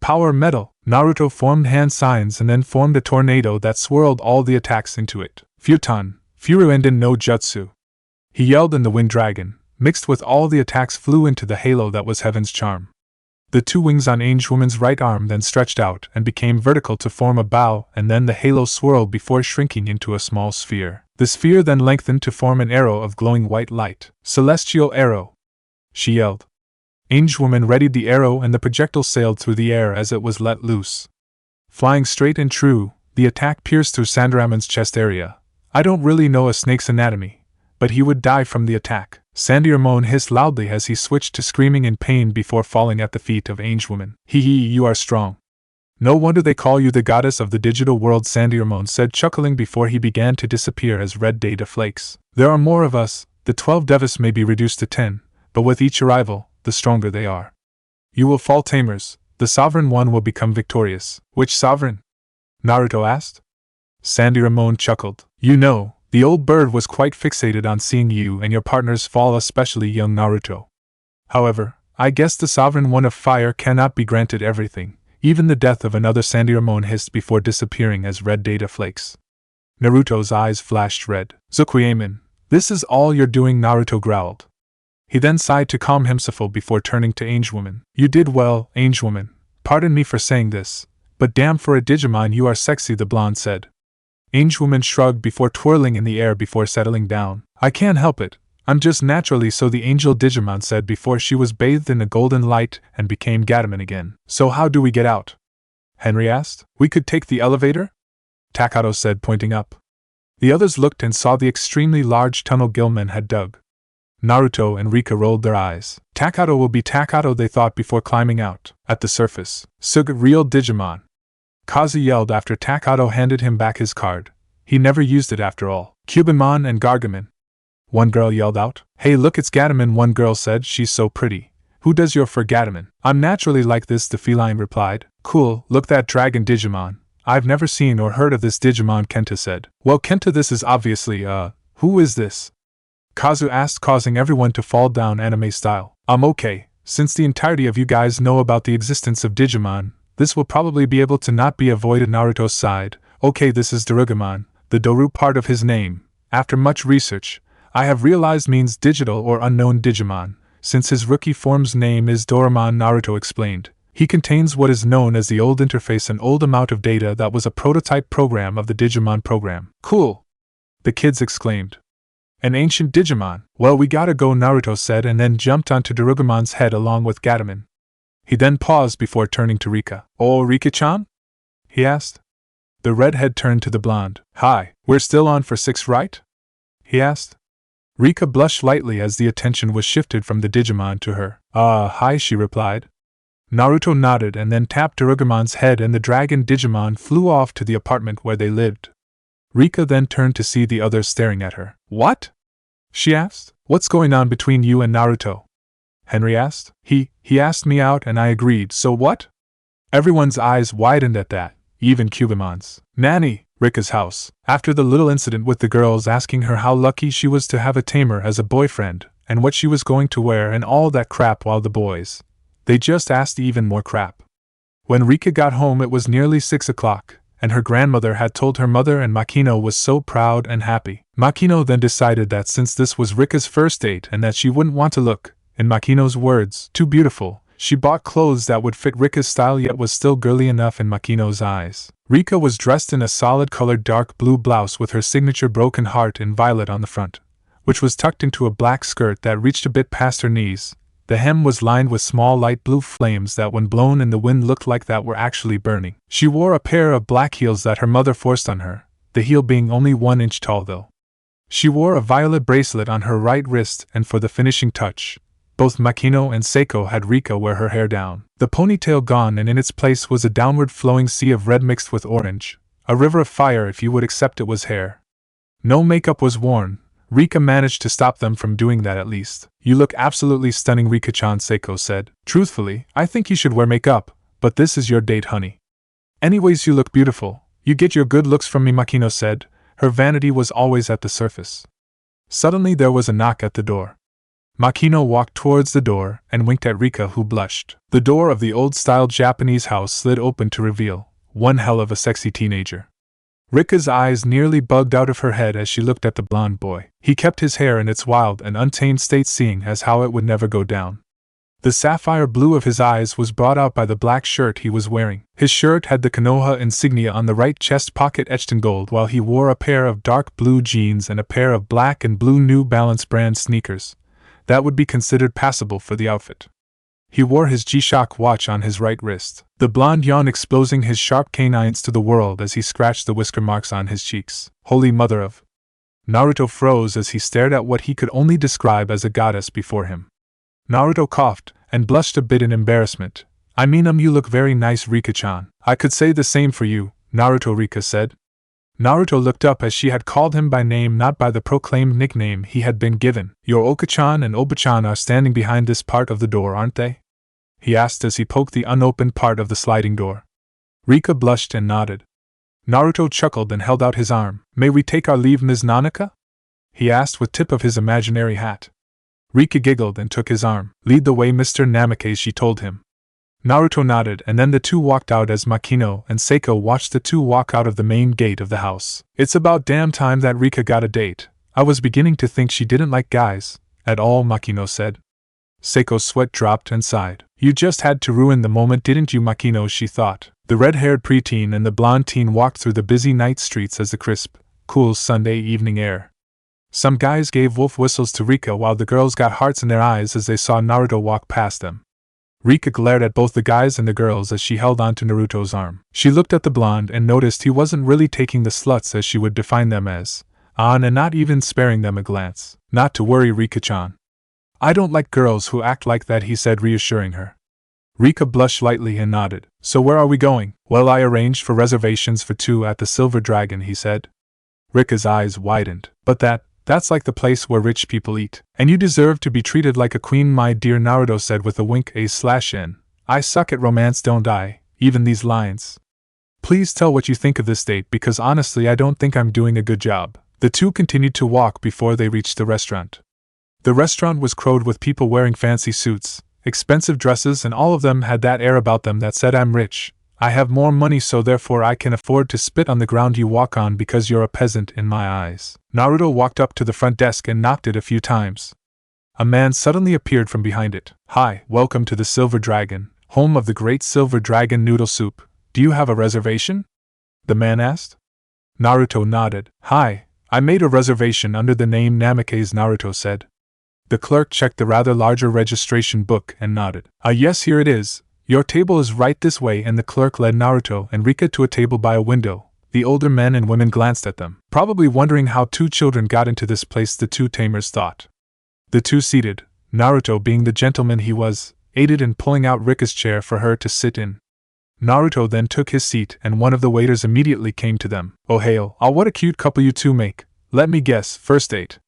[SPEAKER 1] Power Metal!" Naruto formed hand signs and then formed a tornado that swirled all the attacks into it. "Futon, Furuenden no Jutsu!" he yelled, and the Wind Dragon, mixed with all the attacks, flew into the halo that was Heaven's charm. The 2 wings on Angewoman's right arm then stretched out and became vertical to form a bow, and then the halo swirled before shrinking into a small sphere. The sphere then lengthened to form an arrow of glowing white light. "Celestial Arrow!" she yelled. Angewomon readied the arrow, and the projectile sailed through the air as it was let loose. Flying straight and true, the attack pierced through Sandiramon's chest area. "I don't really know a snake's anatomy, but he would die from the attack." Sandiramon hissed loudly as he switched to screaming in pain before falling at the feet of Angewomon. "Hee, you are strong. No wonder they call you the goddess of the digital world," Sandiramon said, chuckling before he began to disappear as red data flakes. "There are more of us. The 12 devas may be reduced to 10, but with each arrival, the stronger they are. You will fall tamers. The sovereign one will become victorious." "Which sovereign?" Naruto asked. Sandiramon chuckled. "You know, the old bird was quite fixated on seeing you and your partners fall, especially young Naruto. However, I guess the sovereign one of fire cannot be granted everything, even the death of another." Sandiramon hissed before disappearing as red data flakes. Naruto's eyes flashed red. "Zukuyaman, this is all you're doing," Naruto growled. He then sighed to calm himself before turning to Angewomon. "You did well, Angewomon. Pardon me for saying this, But damn, for a Digimon you are sexy, the blonde said. Angewomon shrugged before twirling in the air before settling down. I can't help it. I'm just naturally so, the angel Digimon said before she was bathed in a golden light and became Gatomon again. So how do we get out? Henry asked. We could take the elevator? Takato said, pointing up. The others looked and saw the extremely large tunnel Gilman had dug. Naruto and Rika rolled their eyes. Takato will be Takato, they thought before climbing out. At the surface, Suga, real Digimon. Kazu yelled after Takato handed him back his card. He never used it after all. Cubamon and Gargomon. One girl yelled out. Hey look, it's Gatomon, one girl said. She's so pretty. Who does your for Gatomon? I'm naturally like this, the feline replied. Cool, look, that dragon Digimon. I've never seen or heard of this Digimon, Kenta said. Well Kenta, this is obviously, who is this? Kazu asked, causing everyone to fall down anime style. Okay, since the entirety of you guys know about the existence of Digimon, this will probably be able to not be avoided. Naruto sighed. Okay, this is Darugomon, the Doru part of his name. After much research, I have realized means digital or unknown Digimon, since his rookie form's name is Dorumon, Naruto explained. He contains what is known as the old interface, an old amount of data that was a prototype program of the Digimon program. Cool! The kids exclaimed. An ancient Digimon. Well, we gotta go, Naruto said, and then jumped onto Darugomon's head along with Gatomon. He then paused before turning to Rika. Oh, Rika-chan? He asked. The redhead turned to the blonde. Hi, we're still on for 6, right? He asked. Rika blushed lightly as the attention was shifted from the Digimon to her. Hi, she replied. Naruto nodded and then tapped Darugomon's head, and the dragon Digimon flew off to the apartment where they lived. Rika then turned to see the others staring at her. What? She asked. What's going on between you and Naruto? Henry asked. He asked me out and I agreed, so what? Everyone's eyes widened at that, even Cubamon's. Nanny, Rika's house. After the little incident with the girls asking her how lucky she was to have a Tamer as a boyfriend, and what she was going to wear and all that crap, while the boys, they just asked even more crap. When Rika got home it was nearly 6 o'clock, and her grandmother had told her mother, and Makino was so proud and happy. Makino then decided that since this was Rika's first date and that she wouldn't want to look, in Makino's words, too beautiful, she bought clothes that would fit Rika's style yet was still girly enough in Makino's eyes. Rika was dressed in a solid-colored dark blue blouse with her signature broken heart in violet on the front, which was tucked into a black skirt that reached a bit past her knees. The hem was lined with small light blue flames that when blown in the wind looked like that were actually burning. She wore a pair of black heels that her mother forced on her, the heel being only 1 inch tall though. She wore a violet bracelet on her right wrist, and for the finishing touch, both Makino and Seiko had Rika wear her hair down. The ponytail gone, and in its place was a downward flowing sea of red mixed with orange, a river of fire if you would accept it was hair. No makeup was worn. Rika managed to stop them from doing that at least. You look absolutely stunning, Rika-chan, Seiko said. Truthfully, I think you should wear makeup, but this is your date, honey. Anyways, you look beautiful. You get your good looks from me, Makino said. Her vanity was always at the surface. Suddenly there was a knock at the door. Makino walked towards the door and winked at Rika, who blushed. The door of the old-style Japanese house slid open to reveal one hell of a sexy teenager. Rika's eyes nearly bugged out of her head as she looked at the blonde boy. He kept his hair in its wild and untamed state, seeing as how it would never go down. The sapphire blue of his eyes was brought out by the black shirt he was wearing. His shirt had the Konoha insignia on the right chest pocket etched in gold, while he wore a pair of dark blue jeans and a pair of black and blue New Balance brand sneakers that would be considered passable for the outfit. He wore his G-Shock watch on his right wrist. The blonde yawned, exposing his sharp canines to the world as he scratched the whisker marks on his cheeks. Holy mother of... Naruto froze as he stared at what he could only describe as a goddess before him. Naruto coughed and blushed a bit in embarrassment. I mean, you look very nice, Rika-chan. I could say the same for you, Naruto, Rika said. Naruto looked up as she had called him by name, not by the proclaimed nickname he had been given. Your Oka-chan and Oba-chan are standing behind this part of the door, aren't they? He asked as he poked the unopened part of the sliding door. Rika blushed and nodded. Naruto chuckled and held out his arm. May we take our leave, Ms. Nanaka? He asked with tip of his imaginary hat. Rika giggled and took his arm. Lead the way, Mr. Namake, she told him. Naruto nodded, and then the two walked out as Makino and Seiko watched the two walk out of the main gate of the house. It's about damn time that Rika got a date. I was beginning to think she didn't like guys at all, Makino said. Seiko's sweat dropped and sighed. You just had to ruin the moment, didn't you, Makino, she thought. The red-haired preteen and the blonde teen walked through the busy night streets as the crisp, cool Sunday evening air. Some guys gave wolf whistles to Rika while the girls got hearts in their eyes as they saw Naruto walk past them. Rika glared at both the guys and the girls as she held onto Naruto's arm. She looked at the blonde and noticed he wasn't really taking the sluts as she would define them as, and not even sparing them a glance. Not to worry, Rika-chan. I don't like girls who act like that, he said, reassuring her. Rika blushed lightly and nodded. So where are we going? Well, I arranged for reservations for 2 at the Silver Dragon, he said. Rika's eyes widened. But that's like the place where rich people eat. And you deserve to be treated like a queen, my dear, Naruto said with a wink. I suck at romance, don't I? Even these lines. Please tell what you think of this date, because honestly I don't think I'm doing a good job. The two continued to walk before they reached the restaurant. The restaurant was crowded with people wearing fancy suits, expensive dresses, and all of them had that air about them that said, I'm rich, I have more money, so therefore I can afford to spit on the ground you walk on because you're a peasant in my eyes. Naruto walked up to the front desk and knocked it a few times. A man suddenly appeared from behind it. Hi, welcome to the Silver Dragon, home of the great Silver Dragon noodle soup. Do you have a reservation? The man asked. Naruto nodded. Hi, I made a reservation under the name Namikaze, Naruto said. The clerk checked the rather larger registration book and nodded. Yes, here it is. Your table is right this way, and the clerk led Naruto and Rika to a table by a window. The older men and women glanced at them, probably wondering how 2 children got into this place, the 2 tamers thought. The 2 seated, Naruto, being the gentleman he was, aided in pulling out Rika's chair for her to sit in. Naruto then took his seat and one of the waiters immediately came to them. Oh hail, what a cute couple you 2 make. Let me guess, first date.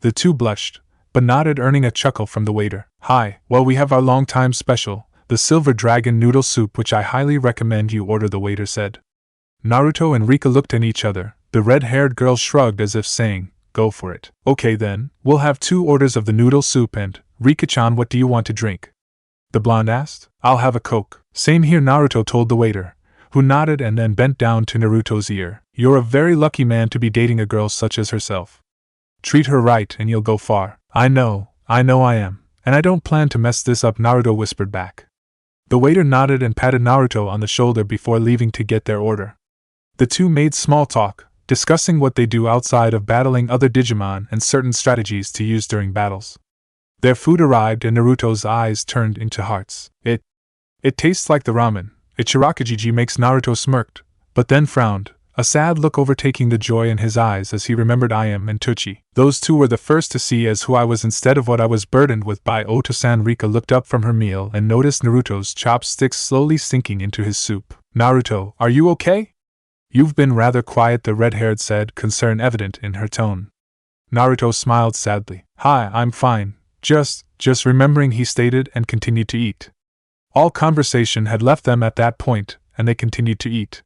[SPEAKER 1] The 2 blushed, but nodded, earning a chuckle from the waiter. Hi, well, we have our long-time special, the Silver Dragon noodle soup, which I highly recommend you order, the waiter said. Naruto and Rika looked at each other. The red-haired girl shrugged as if saying, go for it. Okay then, we'll have 2 orders of the noodle soup, and, Rika-chan, what do you want to drink? The blonde asked. I'll have a Coke. Same here, Naruto told the waiter, who nodded and then bent down to Naruto's ear. You're a very lucky man to be dating a girl such as herself. Treat her right and you'll go far. I know I am, and I don't plan to mess this up, Naruto whispered back. The waiter nodded and patted Naruto on the shoulder before leaving to get their order. The 2 made small talk, discussing what they do outside of battling other Digimon and certain strategies to use during battles. Their food arrived and Naruto's eyes turned into hearts. It tastes like the ramen. Ichirakajiji makes Naruto smirked, but then frowned, a sad look overtaking the joy in his eyes as he remembered Ayam and Tuchi. Those 2 were the first to see as who I was instead of what I was burdened with by Oto-san. Rika looked up from her meal and noticed Naruto's chopsticks slowly sinking into his soup. Naruto, are you okay? You've been rather quiet, the red-haired said, concern evident in her tone. Naruto smiled sadly. Hi, I'm fine. Just remembering, he stated, and continued to eat. All conversation had left them at that point, and they continued to eat.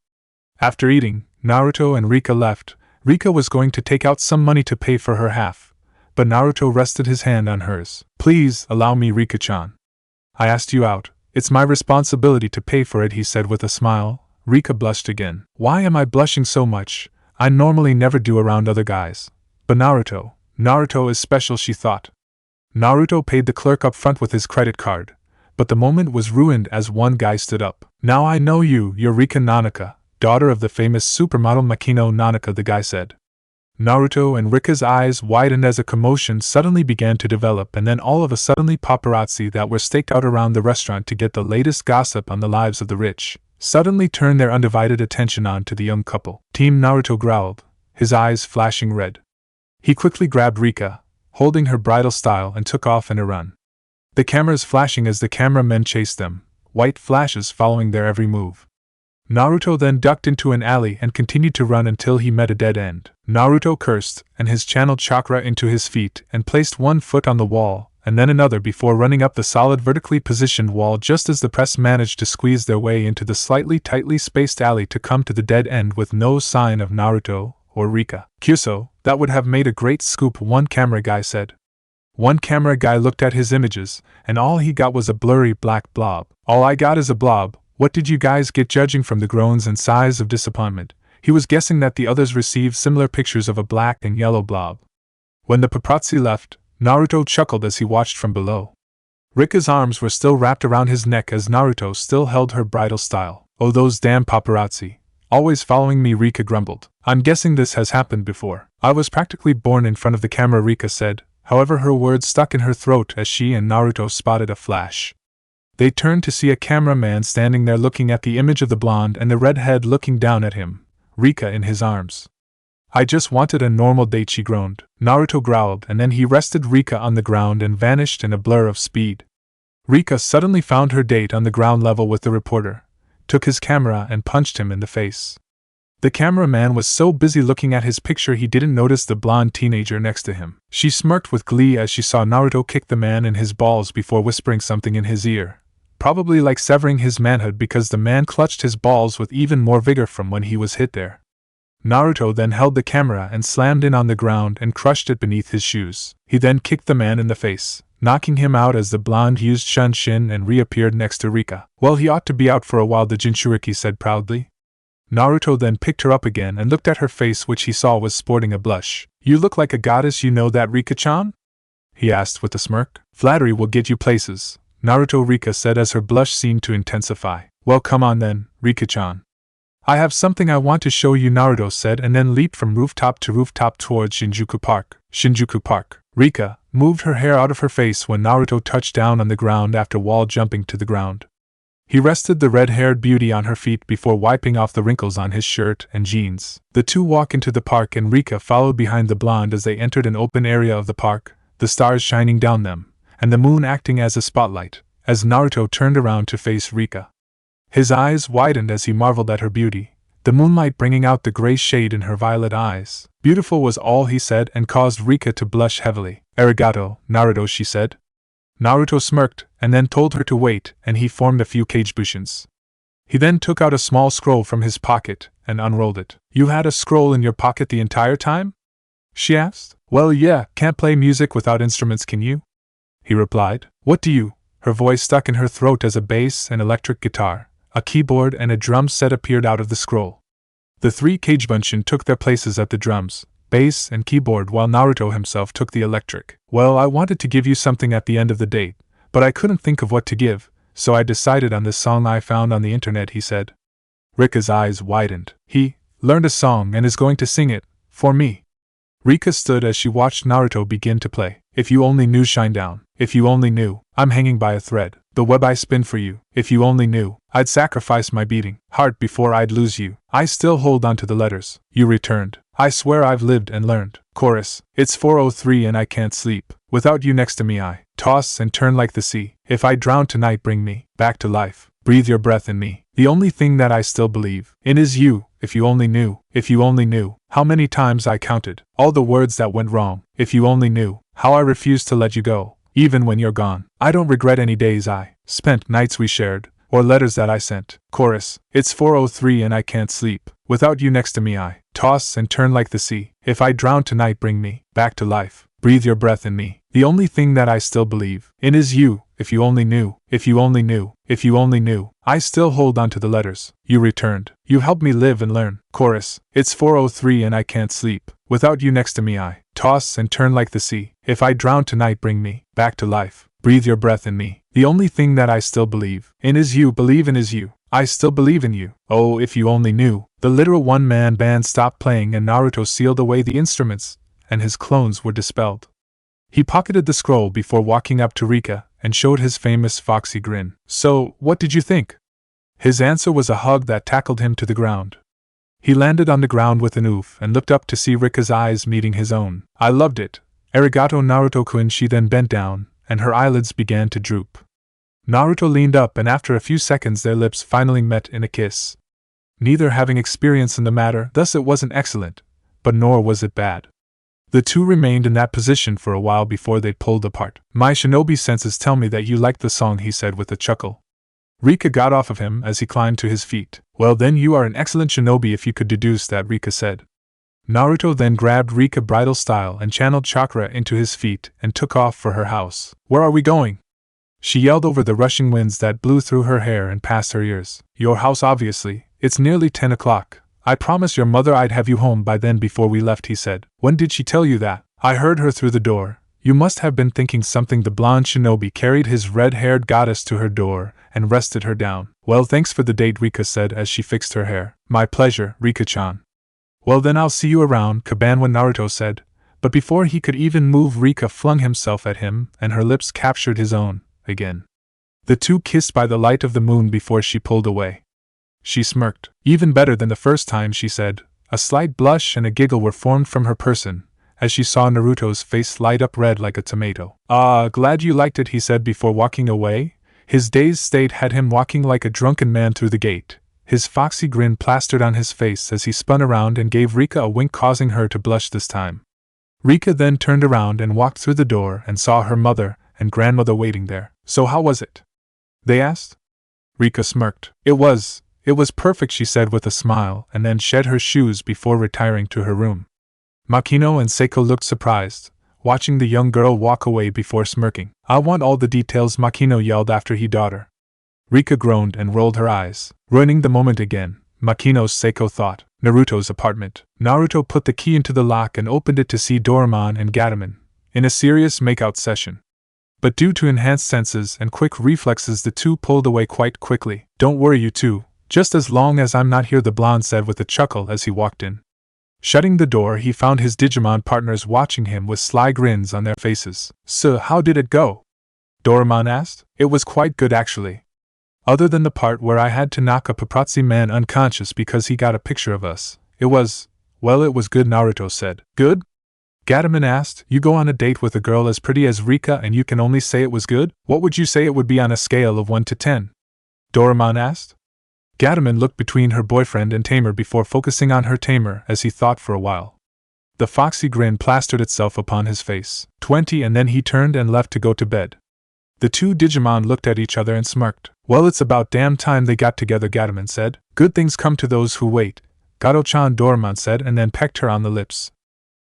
[SPEAKER 1] After eating, Naruto and Rika left. Rika was going to take out some money to pay for her half, but Naruto rested his hand on hers. Please allow me, Rika-chan. I asked you out. It's my responsibility to pay for it, he said with a smile. Rika blushed again. Why am I blushing so much? I normally never do around other guys. But Naruto is special, she thought. Naruto paid the clerk up front with his credit card, but the moment was ruined as one guy stood up. Now I know you're Rika Nanaka, daughter of the famous supermodel Makino Nanaka, the guy said. Naruto and Rika's eyes widened as a commotion suddenly began to develop, and then all of a suddenly paparazzi that were staked out around the restaurant to get the latest gossip on the lives of the rich suddenly turned their undivided attention on to the young couple. Team Naruto growled, his eyes flashing red. He quickly grabbed Rika, holding her bridal style, and took off in a run. The cameras flashing as the cameramen chased them, white flashes following their every move. Naruto then ducked into an alley and continued to run until he met a dead end. Naruto cursed, and his channeled chakra into his feet and placed one foot on the wall, and then another before running up the solid vertically positioned wall just as the press managed to squeeze their way into the slightly tightly spaced alley to come to the dead end with no sign of Naruto or Rika. Kyuso, that would have made a great scoop, one camera guy said. One camera guy looked at his images, and all he got was a blurry black blob. All I got is a blob. What did you guys get? Judging from the groans and sighs of disappointment, he was guessing that the others received similar pictures of a black and yellow blob. When the paparazzi left, Naruto chuckled as he watched from below. Rika's arms were still wrapped around his neck as Naruto still held her bridal style. Oh, those damn paparazzi. Always following me, Rika grumbled. I'm guessing this has happened before. I was practically born in front of the camera, Rika said. However, her words stuck in her throat as she and Naruto spotted a flash. They turned to see a cameraman standing there looking at the image of the blonde and the redhead looking down at him, Rika in his arms. I just wanted a normal date, she groaned. Naruto growled, and then he rested Rika on the ground and vanished in a blur of speed. Rika suddenly found her date on the ground level with the reporter, took his camera and punched him in the face. The cameraman was so busy looking at his picture he didn't notice the blonde teenager next to him. She smirked with glee as she saw Naruto kick the man in his balls before whispering something in his ear, probably like severing his manhood because the man clutched his balls with even more vigor from when he was hit there. Naruto then held the camera and slammed in on the ground and crushed it beneath his shoes. He then kicked the man in the face, knocking him out as the blonde used Shunshin and reappeared next to Rika. Well, he ought to be out for a while, the Jinchuriki said proudly. Naruto then picked her up again and looked at her face, which he saw was sporting a blush. You look like a goddess, you know that, Rika-chan? He asked with a smirk. Flattery will get you places, Naruto, Rika said as her blush seemed to intensify. Well, come on then, Rika-chan. I have something I want to show you, Naruto said, and then leaped from rooftop to rooftop towards Shinjuku Park. Shinjuku Park. Rika moved her hair out of her face when Naruto touched down on the ground after wall jumping to the ground. He rested the red-haired beauty on her feet before wiping off the wrinkles on his shirt and jeans. The two walked into the park and Rika followed behind the blonde as they entered an open area of the park, the stars shining down them, and the moon acting as a spotlight, as Naruto turned around to face Rika. His eyes widened as he marveled at her beauty, the moonlight bringing out the gray shade in her violet eyes. Beautiful was all he said and caused Rika to blush heavily. Arigato, Naruto, she said. Naruto smirked, and then told her to wait, and he formed a few kagebushin. He then took out a small scroll from his pocket and unrolled it. You had a scroll in your pocket the entire time? She asked. Well, yeah, can't play music without instruments, can you? He replied. What do you? Her voice stuck in her throat as a bass and electric guitar, a keyboard and a drum set appeared out of the scroll. The three kagebushin took their places at the drums, bass, and keyboard while Naruto himself took the electric. Well, I wanted to give you something at the end of the date, but I couldn't think of what to give, so I decided on this song I found on the internet, he said. Rika's eyes widened. He learned a song and is going to sing it, for me. Rika stood as she watched Naruto begin to play. If you only knew, shine down. If you only knew, I'm hanging by a thread. The web I spin for you. If you only knew, I'd sacrifice my beating heart before I'd lose you. I still hold on to the letters you returned. I swear I've lived and learned. Chorus. It's 4:03 and I can't sleep. Without you next to me I toss and turn like the sea. If I drown tonight, bring me back to life. Breathe your breath in me. The only thing that I still believe in is you. If you only knew. If you only knew how many times I counted all the words that went wrong. If you only knew how I refused to let you go, even when you're gone. I don't regret any days I spent, nights we shared, or letters that I sent. Chorus. It's 4:03 and I can't sleep. Without you next to me I toss and turn like the sea. If I drown tonight, bring me back to life. Breathe your breath in me. The only thing that I still believe in is you. If you only knew. If you only knew. If you only knew. I still hold on to the letters you returned. You helped me live and learn. Chorus. It's 4:03 and I can't sleep. Without you next to me I toss and turn like the sea. If I drown tonight, bring me back to life. Breathe your breath in me. The only thing that I still believe in is you. Believe in is you. I still believe in you. Oh, if you only knew. The literal one-man band stopped playing and Naruto sealed away the instruments, and his clones were dispelled. He pocketed the scroll before walking up to Rika and showed his famous foxy grin. So, what did you think? His answer was a hug that tackled him to the ground. He landed on the ground with an oof and looked up to see Rika's eyes meeting his own. I loved it. Arigato, Naruto-kun. She then bent down, and her eyelids began to droop. Naruto leaned up and after a few seconds their lips finally met in a kiss. Neither having experience in the matter, thus it wasn't excellent, but nor was it bad. The two remained in that position for a while before they pulled apart. My shinobi senses tell me that you liked the song, he said with a chuckle. Rika got off of him as he climbed to his feet. Well then, you are an excellent shinobi if you could deduce that, Rika said. Naruto then grabbed Rika bridal style and channeled chakra into his feet and took off for her house. Where are we going? She yelled over the rushing winds that blew through her hair and past her ears. Your house, obviously. It's nearly 10 o'clock. I promised your mother I'd have you home by then before we left, he said. When did she tell you that? I heard her through the door, You must have been thinking something. The blonde shinobi carried his red-haired goddess to her door and rested her down. Well, thanks for the date, Rika said as she fixed her hair. My pleasure, Rika-chan. Well then I'll see you around, Kabanwa, Naruto said. But before he could even move, Rika flung himself at him, and her lips captured his own, again. The two kissed by the light of the moon before she pulled away. She smirked. Even better than the first time, she said. A slight blush and a giggle were formed from her person, as she saw Naruto's face light up red like a tomato. Glad you liked it, he said before walking away. His dazed state had him walking like a drunken man through the gate, his foxy grin plastered on his face as he spun around and gave Rika a wink, causing her to blush this time. Rika then turned around and walked through the door and saw her mother and grandmother waiting there. So how was it? They asked. Rika smirked. It was perfect, she said with a smile, and then shed her shoes before retiring to her room. Makino and Seiko looked surprised, watching the young girl walk away before smirking. I want all the details, Makino yelled after he daughter. Rika groaned and rolled her eyes. Ruining the moment again, Makino's Seiko thought. Naruto's apartment. Naruto put the key into the lock and opened it to see Dorumon and Gatomon in a serious makeout session. But due to enhanced senses and quick reflexes, the two pulled away quite quickly. Don't worry, you two, just as long as I'm not here, the blonde said with a chuckle as he walked in. Shutting the door, he found his Digimon partners watching him with sly grins on their faces. So, how did it go? Dorumon asked. It was quite good, actually. Other than the part where I had to knock a paparazzi man unconscious because he got a picture of us. It was good, Naruto said. Good? Gatomon asked. You go on a date with a girl as pretty as Rika and you can only say it was good? What would you say it would be on a scale of 1 to 10? Dorumon asked. Gatomon looked between her boyfriend and Tamer before focusing on her Tamer as he thought for a while. The foxy grin plastered itself upon his face. 20, and then he turned and left to go to bed. The two Digimon looked at each other and smirked. Well, it's about damn time they got together, Gatomon said. Good things come to those who wait, Gato-chan, Dorumon said, and then pecked her on the lips.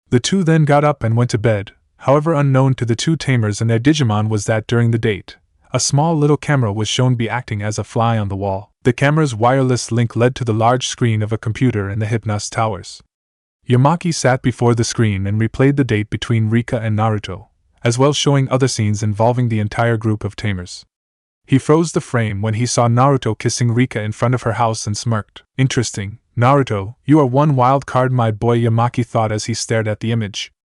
[SPEAKER 1] The two then got up and went to bed. However, unknown to the two Tamers and their Digimon was that during the date, a small little camera was shown to be acting as a fly on the wall. The camera's wireless link led to the large screen of a computer in the Hypnos Towers. Yamaki sat before the screen and replayed the date between Rika and Naruto, as well showing other scenes involving the entire group of Tamers. He froze the frame when he saw Naruto kissing Rika in front of her house and smirked. Interesting, Naruto, you are one wild card, my boy, Yamaki thought as he stared at the image.